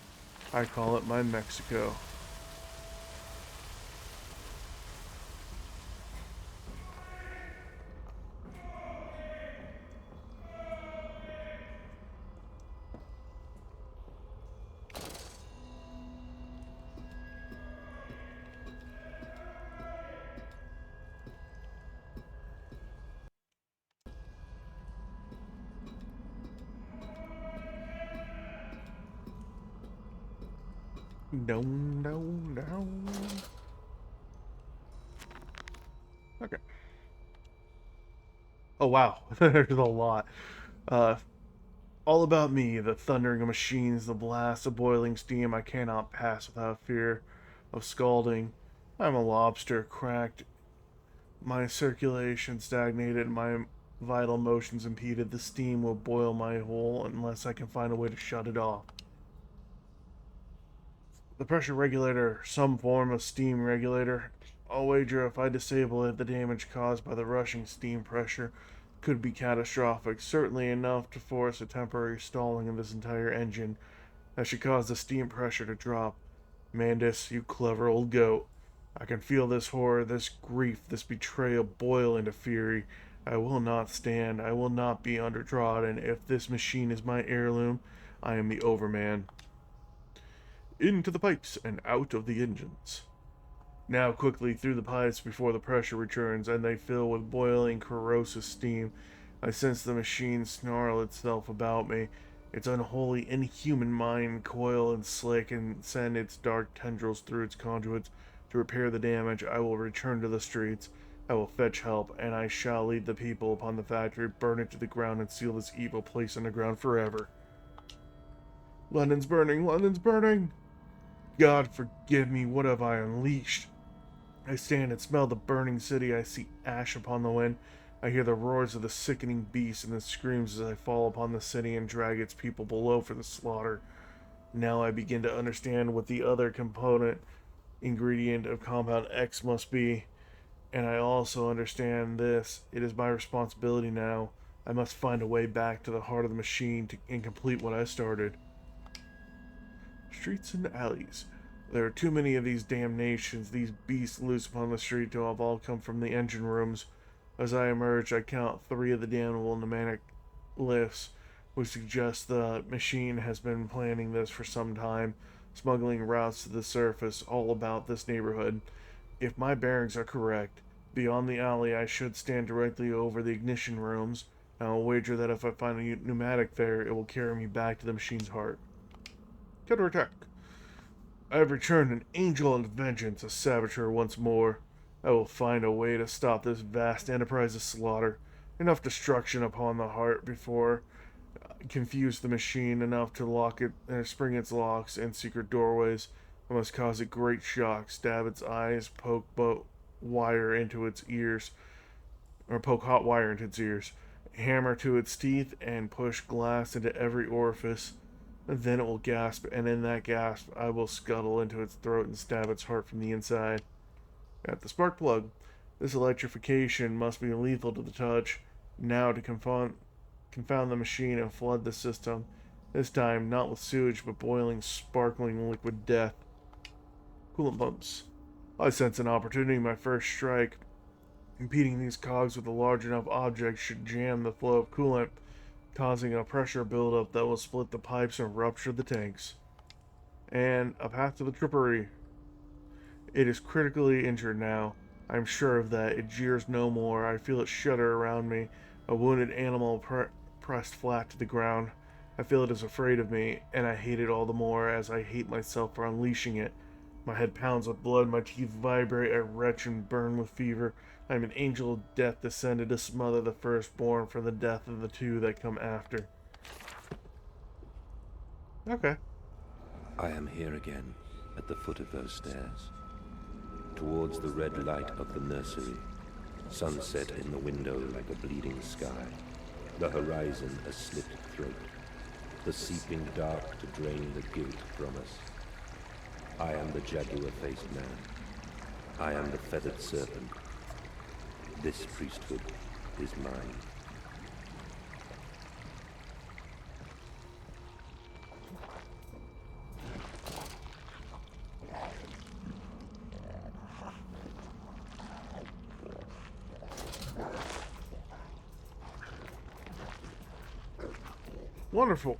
I call it my Mexico. Down, down, down. Okay. Oh wow, there's a lot. Uh, all about me, the thundering of machines, the blast of boiling steam I cannot pass without fear of scalding. I'm a lobster, cracked. My circulation stagnated, my vital motions impeded. The steam will boil my hole unless I can find a way to shut it off. The pressure regulator, some form of steam regulator. I'll wager if I disable it, the damage caused by the rushing steam pressure could be catastrophic, certainly enough to force a temporary stalling of this entire engine. That should cause the steam pressure to drop. Mandus, you clever old goat. I can feel this horror, this grief, this betrayal boil into fury. I will not stand, I will not be undertrodden. If this machine is my heirloom, I am the overman. Into the pipes and out of the engines. Now quickly through the pipes before the pressure returns and they fill with boiling, corrosive steam. I sense the machine snarl itself about me, its unholy, inhuman mind coil and slick and send its dark tendrils through its conduits to repair the damage. I will return to the streets. I will fetch help, and I shall lead the people upon the factory, burn it to the ground, and seal this evil place underground forever. London's burning! London's burning! God forgive me, what have I unleashed? I stand and smell the burning city. I see ash upon the wind. I hear the roars of the sickening beast and the screams as I fall upon the city and drag its people below for the slaughter. Now I begin to understand what the other component ingredient of Compound X must be. And I also understand this. It is my responsibility now. I must find a way back to the heart of the machine and complete what I started. Streets and alleys. There are too many of these damnations, these beasts loose upon the street to have all come from the engine rooms. As I emerge, I count 3 of the damnable pneumatic lifts, which suggests the machine has been planning this for some time, smuggling routes to the surface all about this neighborhood. If my bearings are correct, beyond the alley I should stand directly over the ignition rooms, and I'll wager that if I find a pneumatic there, it will carry me back to the machine's heart. Counterattack. I have returned an angel of vengeance, a saboteur once more. I will find a way to stop this vast enterprise's slaughter. Enough destruction upon the heart before confuse the machine, enough to lock it, spring its locks and secret doorways. I must cause it great shock, stab its eyes, poke wire into its ears, or poke hot wire into its ears, hammer to its teeth, and push glass into every orifice. Then it will gasp, and in that gasp, I will scuttle into its throat and stab its heart from the inside. At the spark plug, this electrification must be lethal to the touch. Now to confound the machine and flood the system. This time, not with sewage, but boiling, sparkling liquid death. Coolant pumps. I sense an opportunity. My first strike, impeding these cogs with a large enough object, should jam the flow of coolant, causing a pressure buildup that will split the pipes and rupture the tanks. And a path to the trippery. It is critically injured now. I'm sure of that. It jeers no more. I feel it shudder around me, a wounded animal pressed flat to the ground. I feel it is afraid of me, and I hate it all the more as I hate myself for unleashing it. My head pounds with blood, my teeth vibrate, I retch and burn with fever. I am an angel of death descended to smother the firstborn for the death of the two that come after. Okay. I am here again, at the foot of those stairs. Towards the red light of the nursery, sunset in the window like a bleeding sky, the horizon a slit throat, the seeping dark to drain the guilt from us. I am the jaguar-faced man. I am the feathered serpent. This priesthood is mine. Wonderful.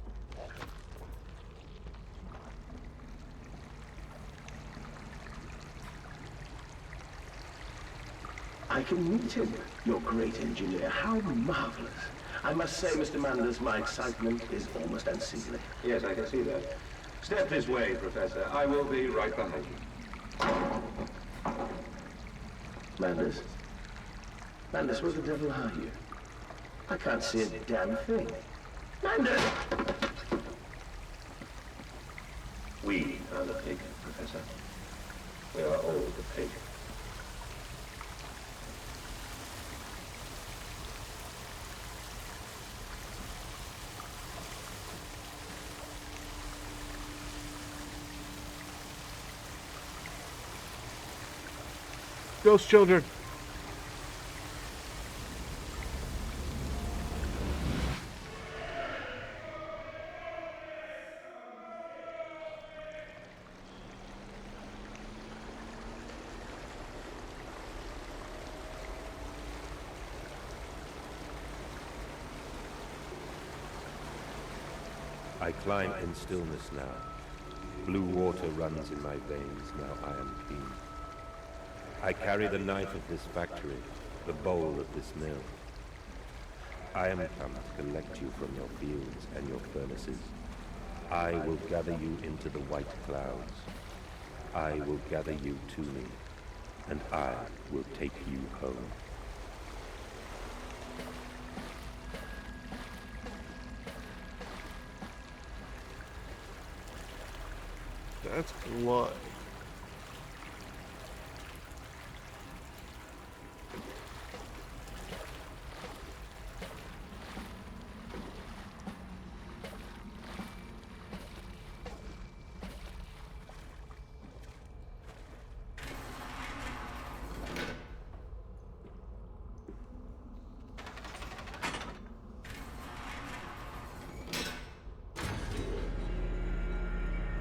I can meet him, your great engineer. How marvelous. I must say, Mr. Manders, my excitement is almost unseemly. Yes, I can see that. Step this way, Professor. I will be right behind you. Manders? Manders, where the devil are you? I can't see a damn thing. Manders! We are the pig, Professor. We are all the pig. Ghost children. I climb in stillness now. Blue water runs in my veins, now I am clean. I carry the knife of this factory, the bowl of this mill. I am come to collect you from your fields and your furnaces. I will gather you into the white clouds. I will gather you to me, and I will take you home. That's blood.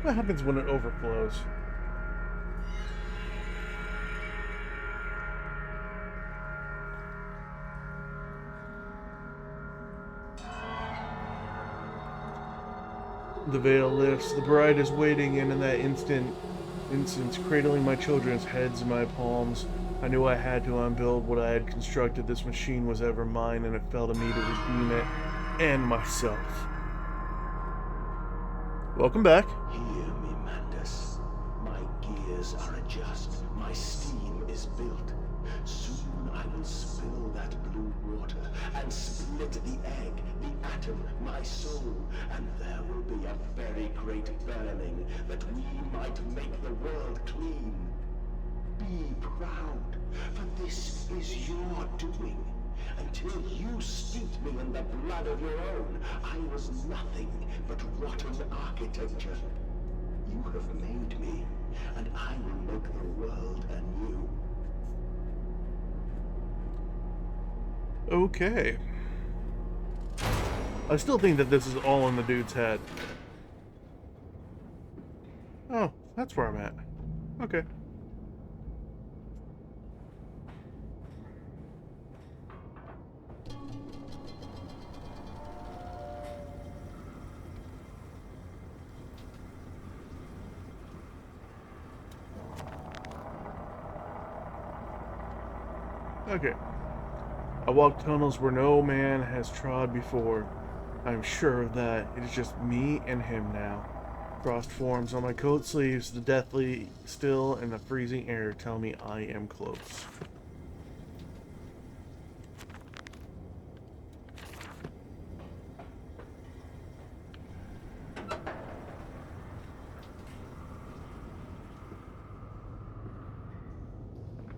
What happens when it overflows? The veil lifts, the bride is waiting, and in that instance, cradling my children's heads in my palms, I knew I had to unbuild what I had constructed. This machine was ever mine, and it fell to me to redeem it and myself. Welcome back. Hear me, Mandus. My gears are adjust. My steam is built. Soon I will spill that blue water and split the egg, the atom, my soul, and there will be a very great burning that we might make the world clean. Be proud, for this is your doing. Until you steeped me in the blood of your own, I was nothing but rotten architecture. You have made me, and I will make the world anew. Okay. I still think that this is all in the dude's head. Oh, that's where I'm at. Okay. Okay. I walk tunnels where no man has trod before. I am sure of that. It is just me and him now. Frost forms on my coat sleeves, the deathly still and the freezing air tell me I am close.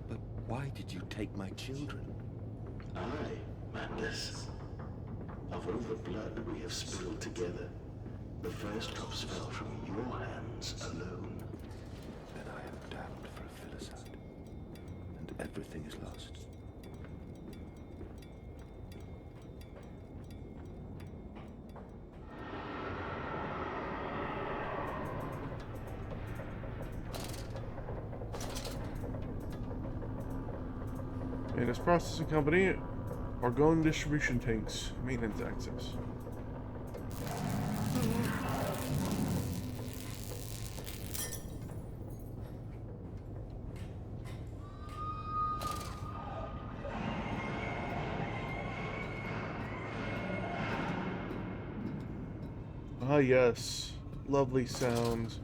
But why did you take my children? Aye, madness. Of all the blood we have spilled together, the first drops fell from your hands alone. Then I am damned for a filicide, and everything is lost. And this processing company are going distribution tanks, maintenance access. Ah, yes. Lovely sounds.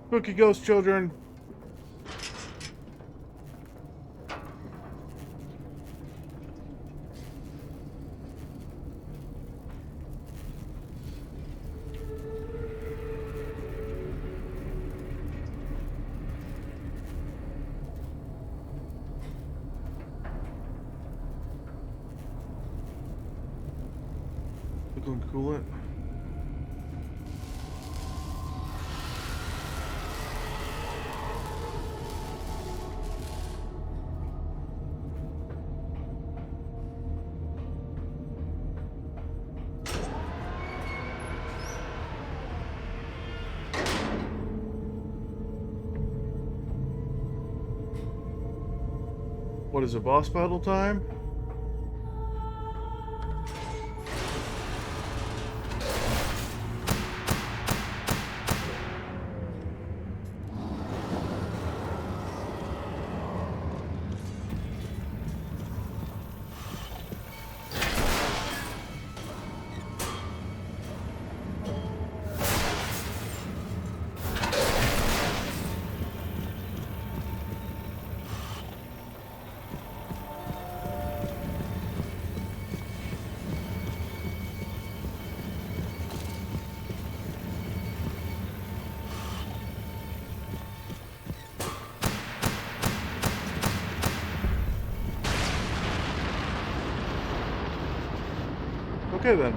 Cookie ghost children. Looking coolant. What is it, boss battle time? Okay then.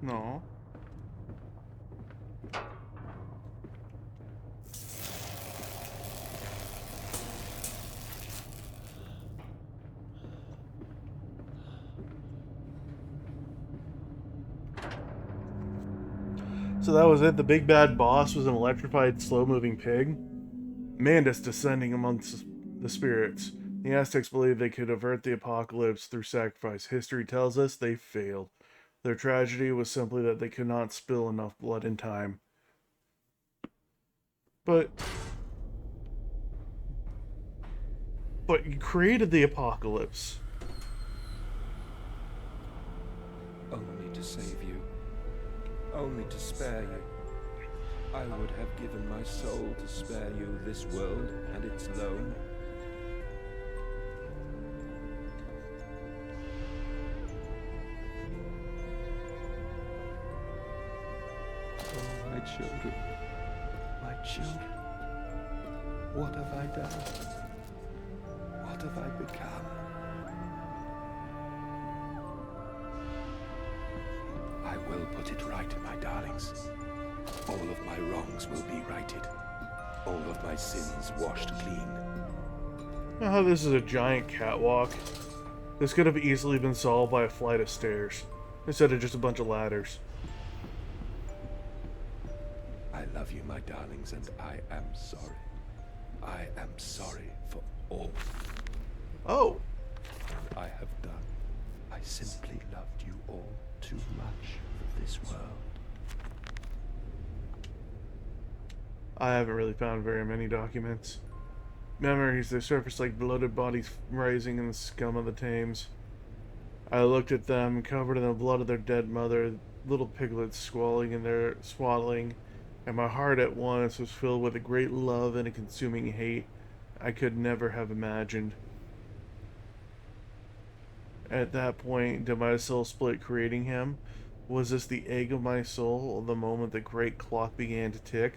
No. So that was it. The big bad boss was an electrified, slow-moving pig. Mandus descending amongst the spirits. The Aztecs believed they could avert the apocalypse through sacrifice. History tells us they failed. Their tragedy was simply that they could not spill enough blood in time. But you created the apocalypse. Only to save you. Only to spare you. I would have given my soul to spare you this world and its loan. Oh, my children, my children, what have I done? What have I become? I will put it right, my darlings. All of my wrongs will be righted. All of my sins washed clean. Oh, this is a giant catwalk. This could have easily been solved by a flight of stairs, instead of just a bunch of ladders. I love you, my darlings, and I am sorry. I am sorry for all Oh! I have done. I simply loved you all too much for this world. I haven't really found very many documents. Memories, they surface like bloated bodies rising in the scum of the Thames. I looked at them, covered in the blood of their dead mother, little piglets swaddling, and my heart at once was filled with a great love and a consuming hate I could never have imagined. At that point, did my soul split creating him? Was this the egg of my soul, the moment the great clock began to tick?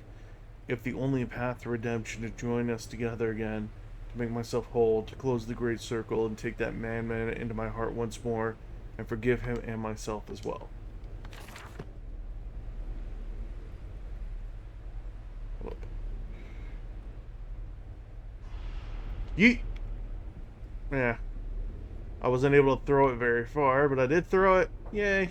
If the only path to redemption to join us together again, to make myself whole, to close the great circle and take that man into my heart once more, and forgive him and myself as well. Yeet! Yeah. I wasn't able to throw it very far, but I did throw it. Yay.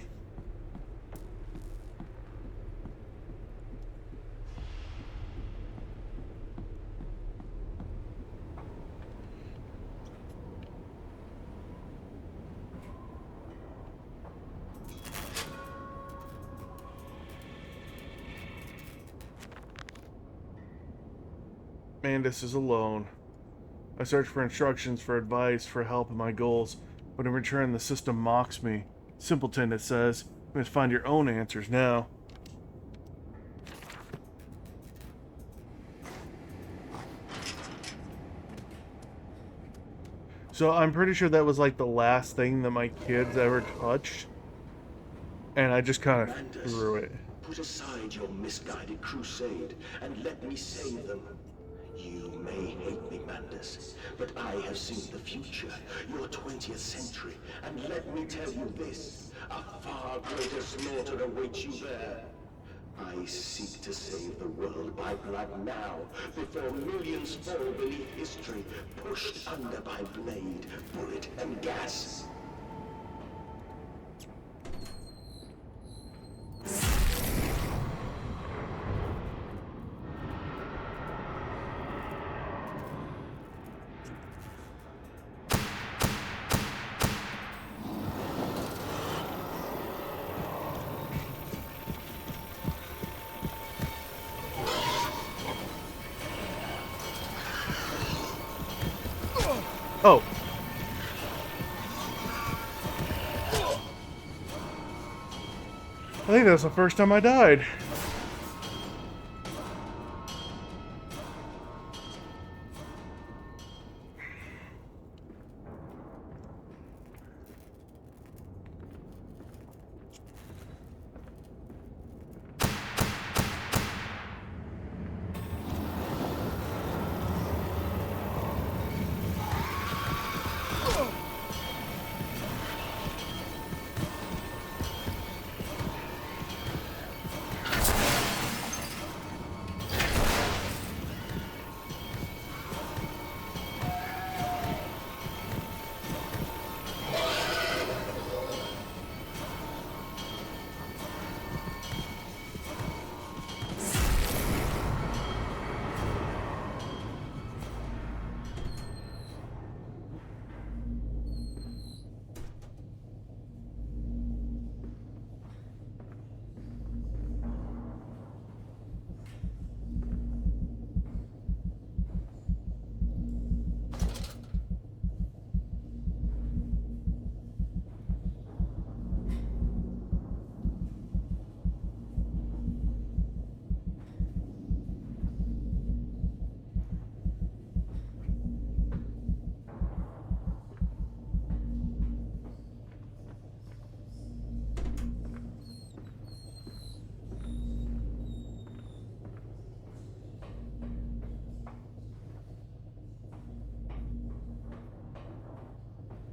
Mandus is alone. I search for instructions, for advice, for help in my goals, but in return the system mocks me. Simpleton, it says. You must find your own answers now. So I'm pretty sure that was like the last thing that my kids ever touched. And I just kind of threw it. Put aside your misguided crusade and let me save them. You may hate me, Mandus, but I have seen the future, your 20th century, and let me tell you this, a far greater slaughter awaits you there. I seek to save the world by blood now, before millions fall beneath history, pushed under by blade, bullet, and gas. Oh. I think that was the first time I died.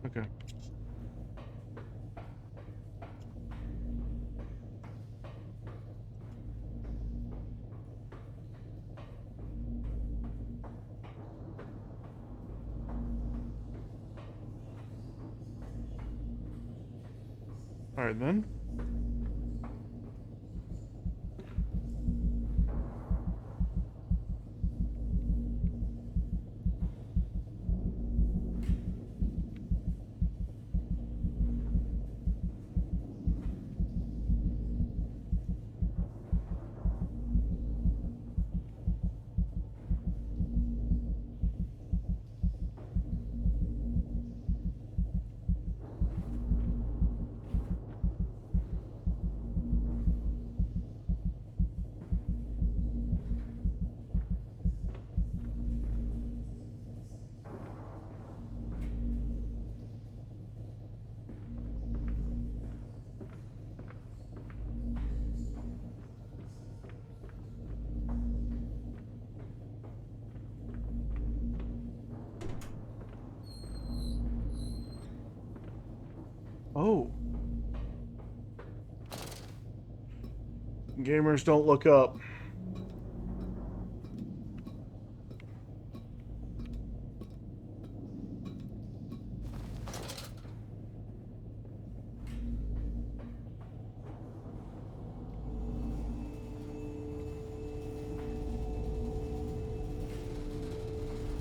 Okay. All right then. Oh. Gamers don't look up.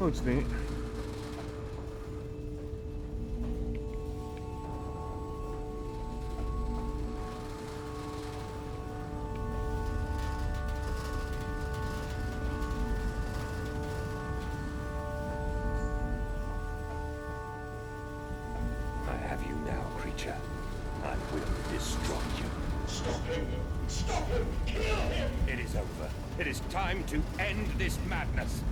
Oh, it's neat. I have you now, creature. I will destroy you. Stop him! Stop him! Kill him! It is over. It is time to end this madness.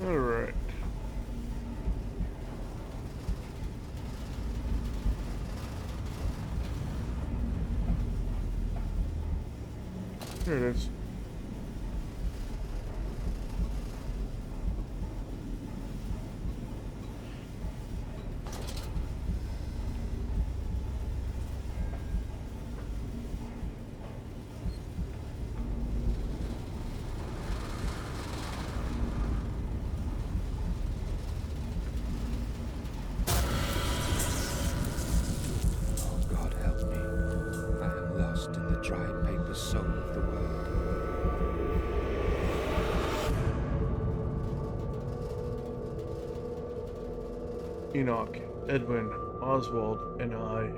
All right. Here it is. Oh, God help me. I am lost in the dry paper soul of the world. Enoch, Edwin, Oswald, and I.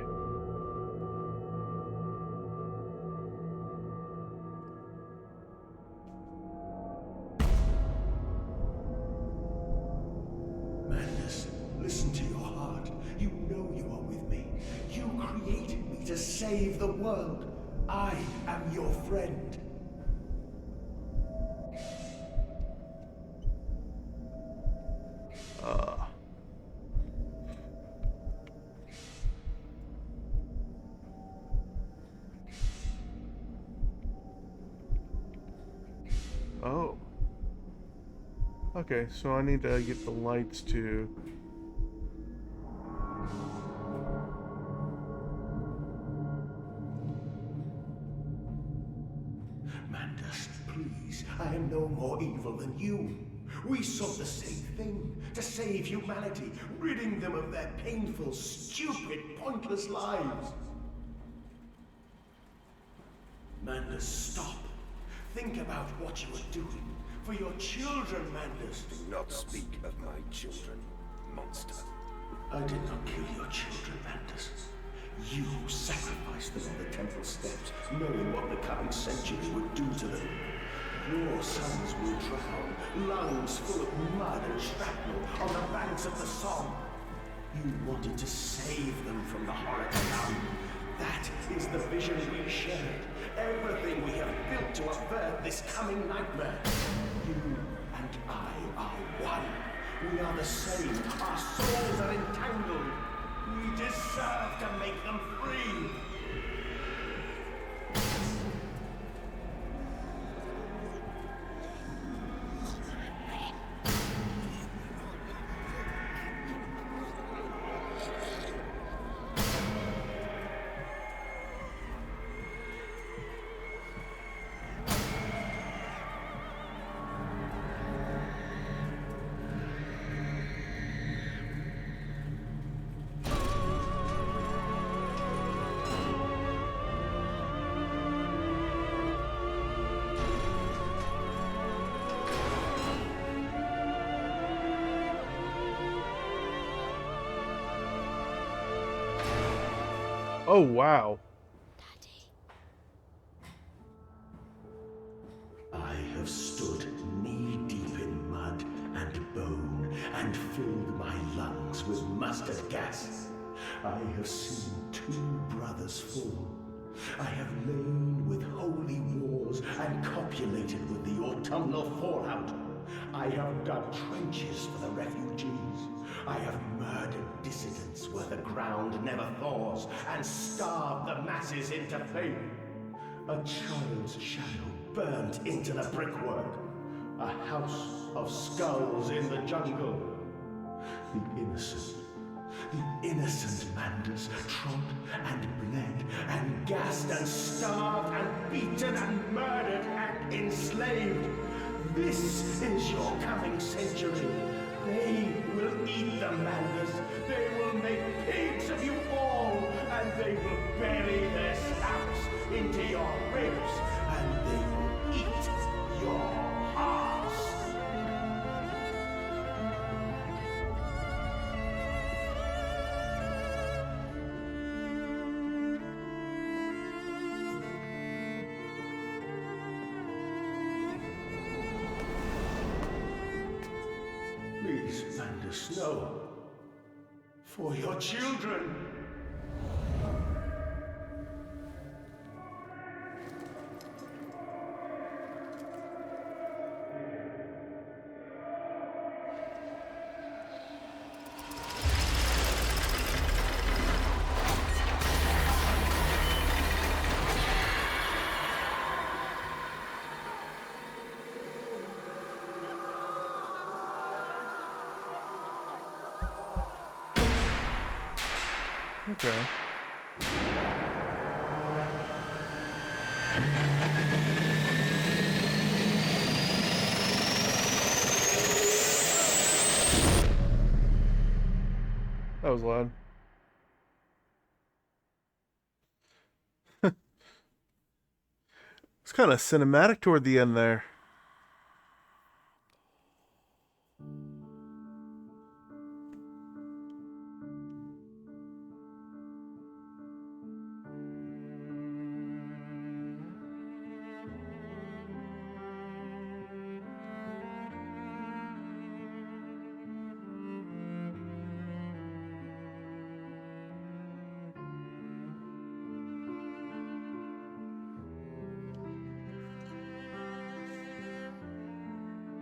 Madness, listen to your heart. You know you are with me. You created me to save the world. I am your friend. Oh. Okay, so I need to get the lights to... Mandus, please, I am no more evil than you. We sought the same thing, to save humanity, ridding them of their painful, stupid, pointless lives. Mandus, stop. Think about what you are doing. For your children, Mandus. Do not speak of my children, monster. I did not kill your children, Mandus. You sacrificed them on the temple steps, knowing what the coming century would do to them. Your sons will drown, lungs full of mud and shrapnel, on the banks of the Somme. You wanted to save them from the horror to come. That is the vision we shared. Everything we have built to avert this coming nightmare. You and I are one. We are the same. Our souls are entangled. We deserve to make them free. Oh, wow. I have stood knee-deep in mud and bone and filled my lungs with mustard gas. I have seen 2 brothers fall. I have lain with holy wars and copulated with the autumnal fallout. I have dug trenches for the refugees. I have murdered dissidents where the ground never thaws and starved the masses into fame. A child's shadow burnt into the brickwork. A house of skulls in the jungle. The innocent Mandus trod and bled and gassed and starved and beaten and murdered and enslaved. This is your coming century. They will eat the Mandus. They will make pigs of you all, and they will bury their snouts into your ribs, and they will eat your hearts. Please, Mandus, no. For your children. Okay. That was loud. It's kind of cinematic toward the end there.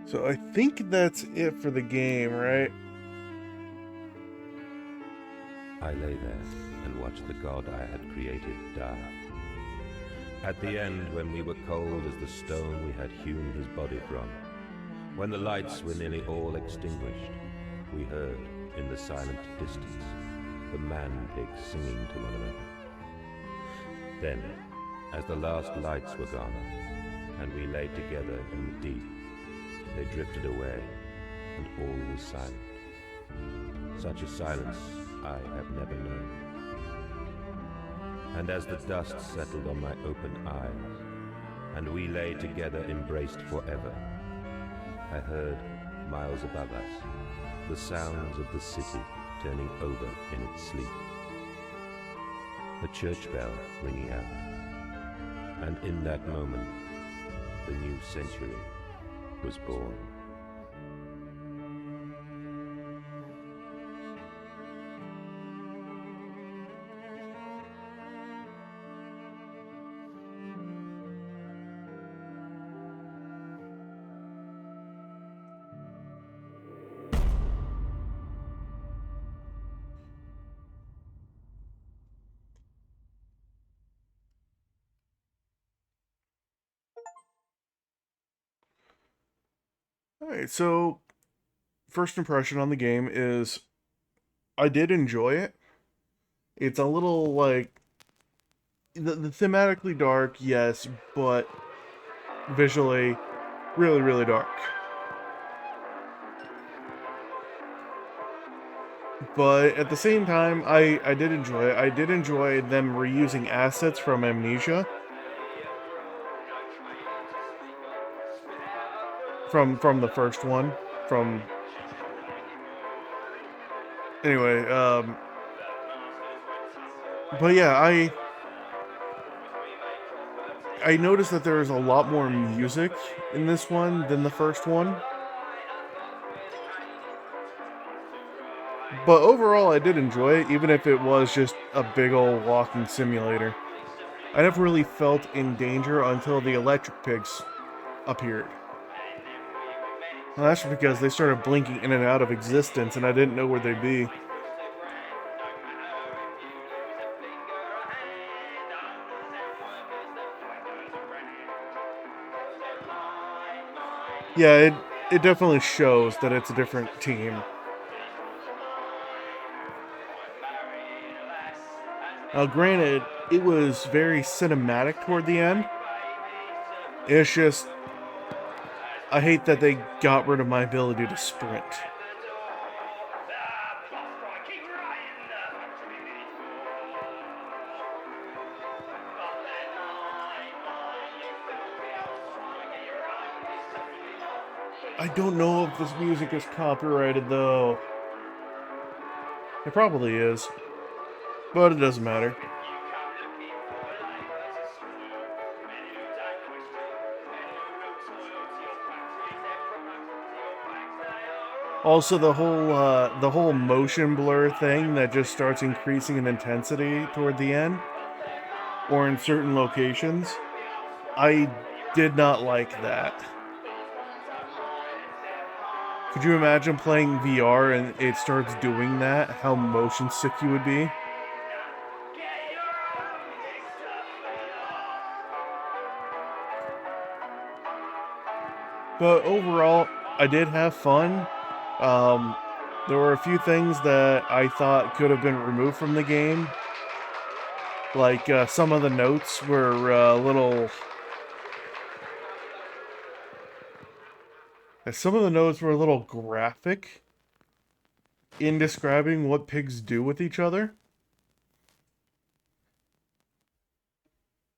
So I think that's it for the game, right? I lay there and watched the god I had created die. At the end, when we were cold as the stone we had hewn his body from, when the lights were nearly all extinguished, we heard, in the silent distance, the man-pigs singing to one another. Then, as the last lights were gone, and we lay together in the deep, they drifted away, and all was silent. Such a silence I have never known. And as the dust settled on my open eyes, and we lay together embraced forever. I heard, miles above us, the sounds of the city turning over in its sleep. A church bell ringing out, and in that moment, the new century was born. Alright, so first impression on the game is I did enjoy it. It's a little like the thematically dark, yes, but visually really, really dark. But at the same time, I did enjoy it. I did enjoy them reusing assets from Amnesia. From the first one. Anyway, but yeah, I noticed that there is a lot more music in this one than the first one. But overall, I did enjoy it, even if it was just a big old walking simulator. I never really felt in danger until the electric pigs appeared. Well, that's because they started blinking in and out of existence, and I didn't know where they'd be. Yeah, it definitely shows that it's a different team. Now, granted, it was very cinematic toward the end. It's just, I hate that they got rid of my ability to sprint. I don't know if this music is copyrighted, though. It probably is. But it doesn't matter. Also, the whole motion blur thing that just starts increasing in intensity toward the end, or in certain locations, I did not like that. Could you imagine playing VR and it starts doing that? How motion sick you would be? But overall, I did have fun. There were a few things that I thought could have been removed from the game. Like, some of the notes were a little... Some of the notes were a little graphic in describing what pigs do with each other.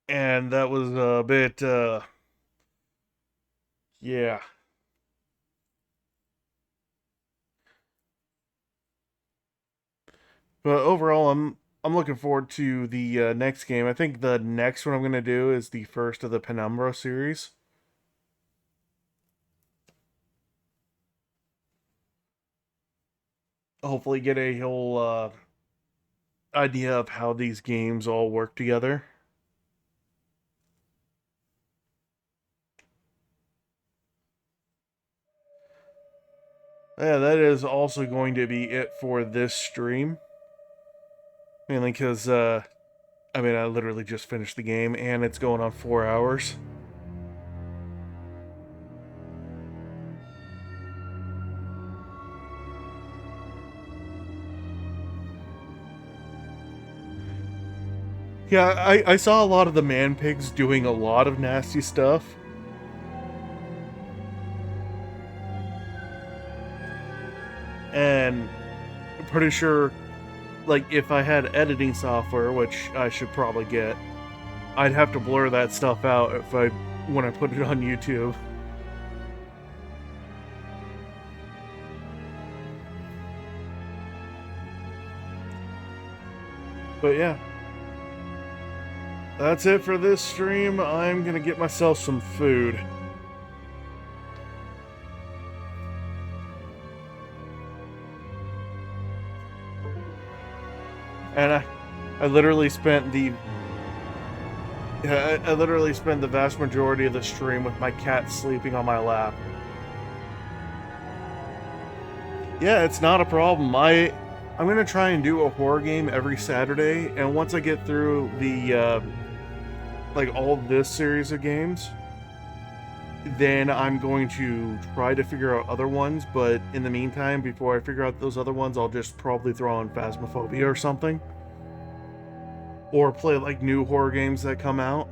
And that was a bit, yeah. But overall, I'm looking forward to the next game. I think the next one I'm going to do is the first of the Penumbra series. Hopefully get a whole idea of how these games all work together. Yeah, that is also going to be it for this stream. Mainly because, I literally just finished the game, and it's going on 4 hours. Yeah, I saw a lot of the man pigs doing a lot of nasty stuff. And I'm pretty sure, like, if I had editing software, which I should probably get, I'd have to blur that stuff out if I when I put it on YouTube. But yeah, that's it for this stream. I'm gonna get myself some food. And I literally spent the I literally spent the vast majority of the stream with my cat sleeping on my lap. Yeah, it's not a problem. I'm gonna try and do a horror game every Saturday, and once I get through the like all this series of games, then I'm going to try to figure out other ones. But in the meantime, before I figure out those other ones, I'll just probably throw on Phasmophobia or something, or play like new horror games that come out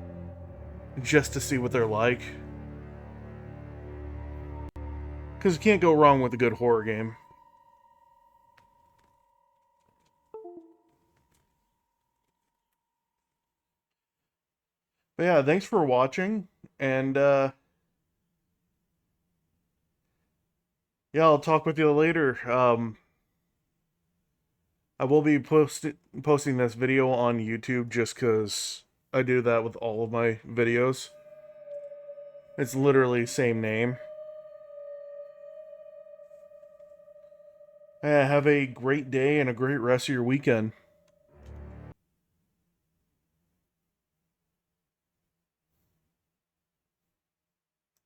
just to see what they're like. Because you can't go wrong with a good horror game. But yeah, thanks for watching, and yeah, I'll talk with you later. I will be posting this video on YouTube just because I do that with all of my videos. It's literally same name. Yeah, have a great day and a great rest of your weekend.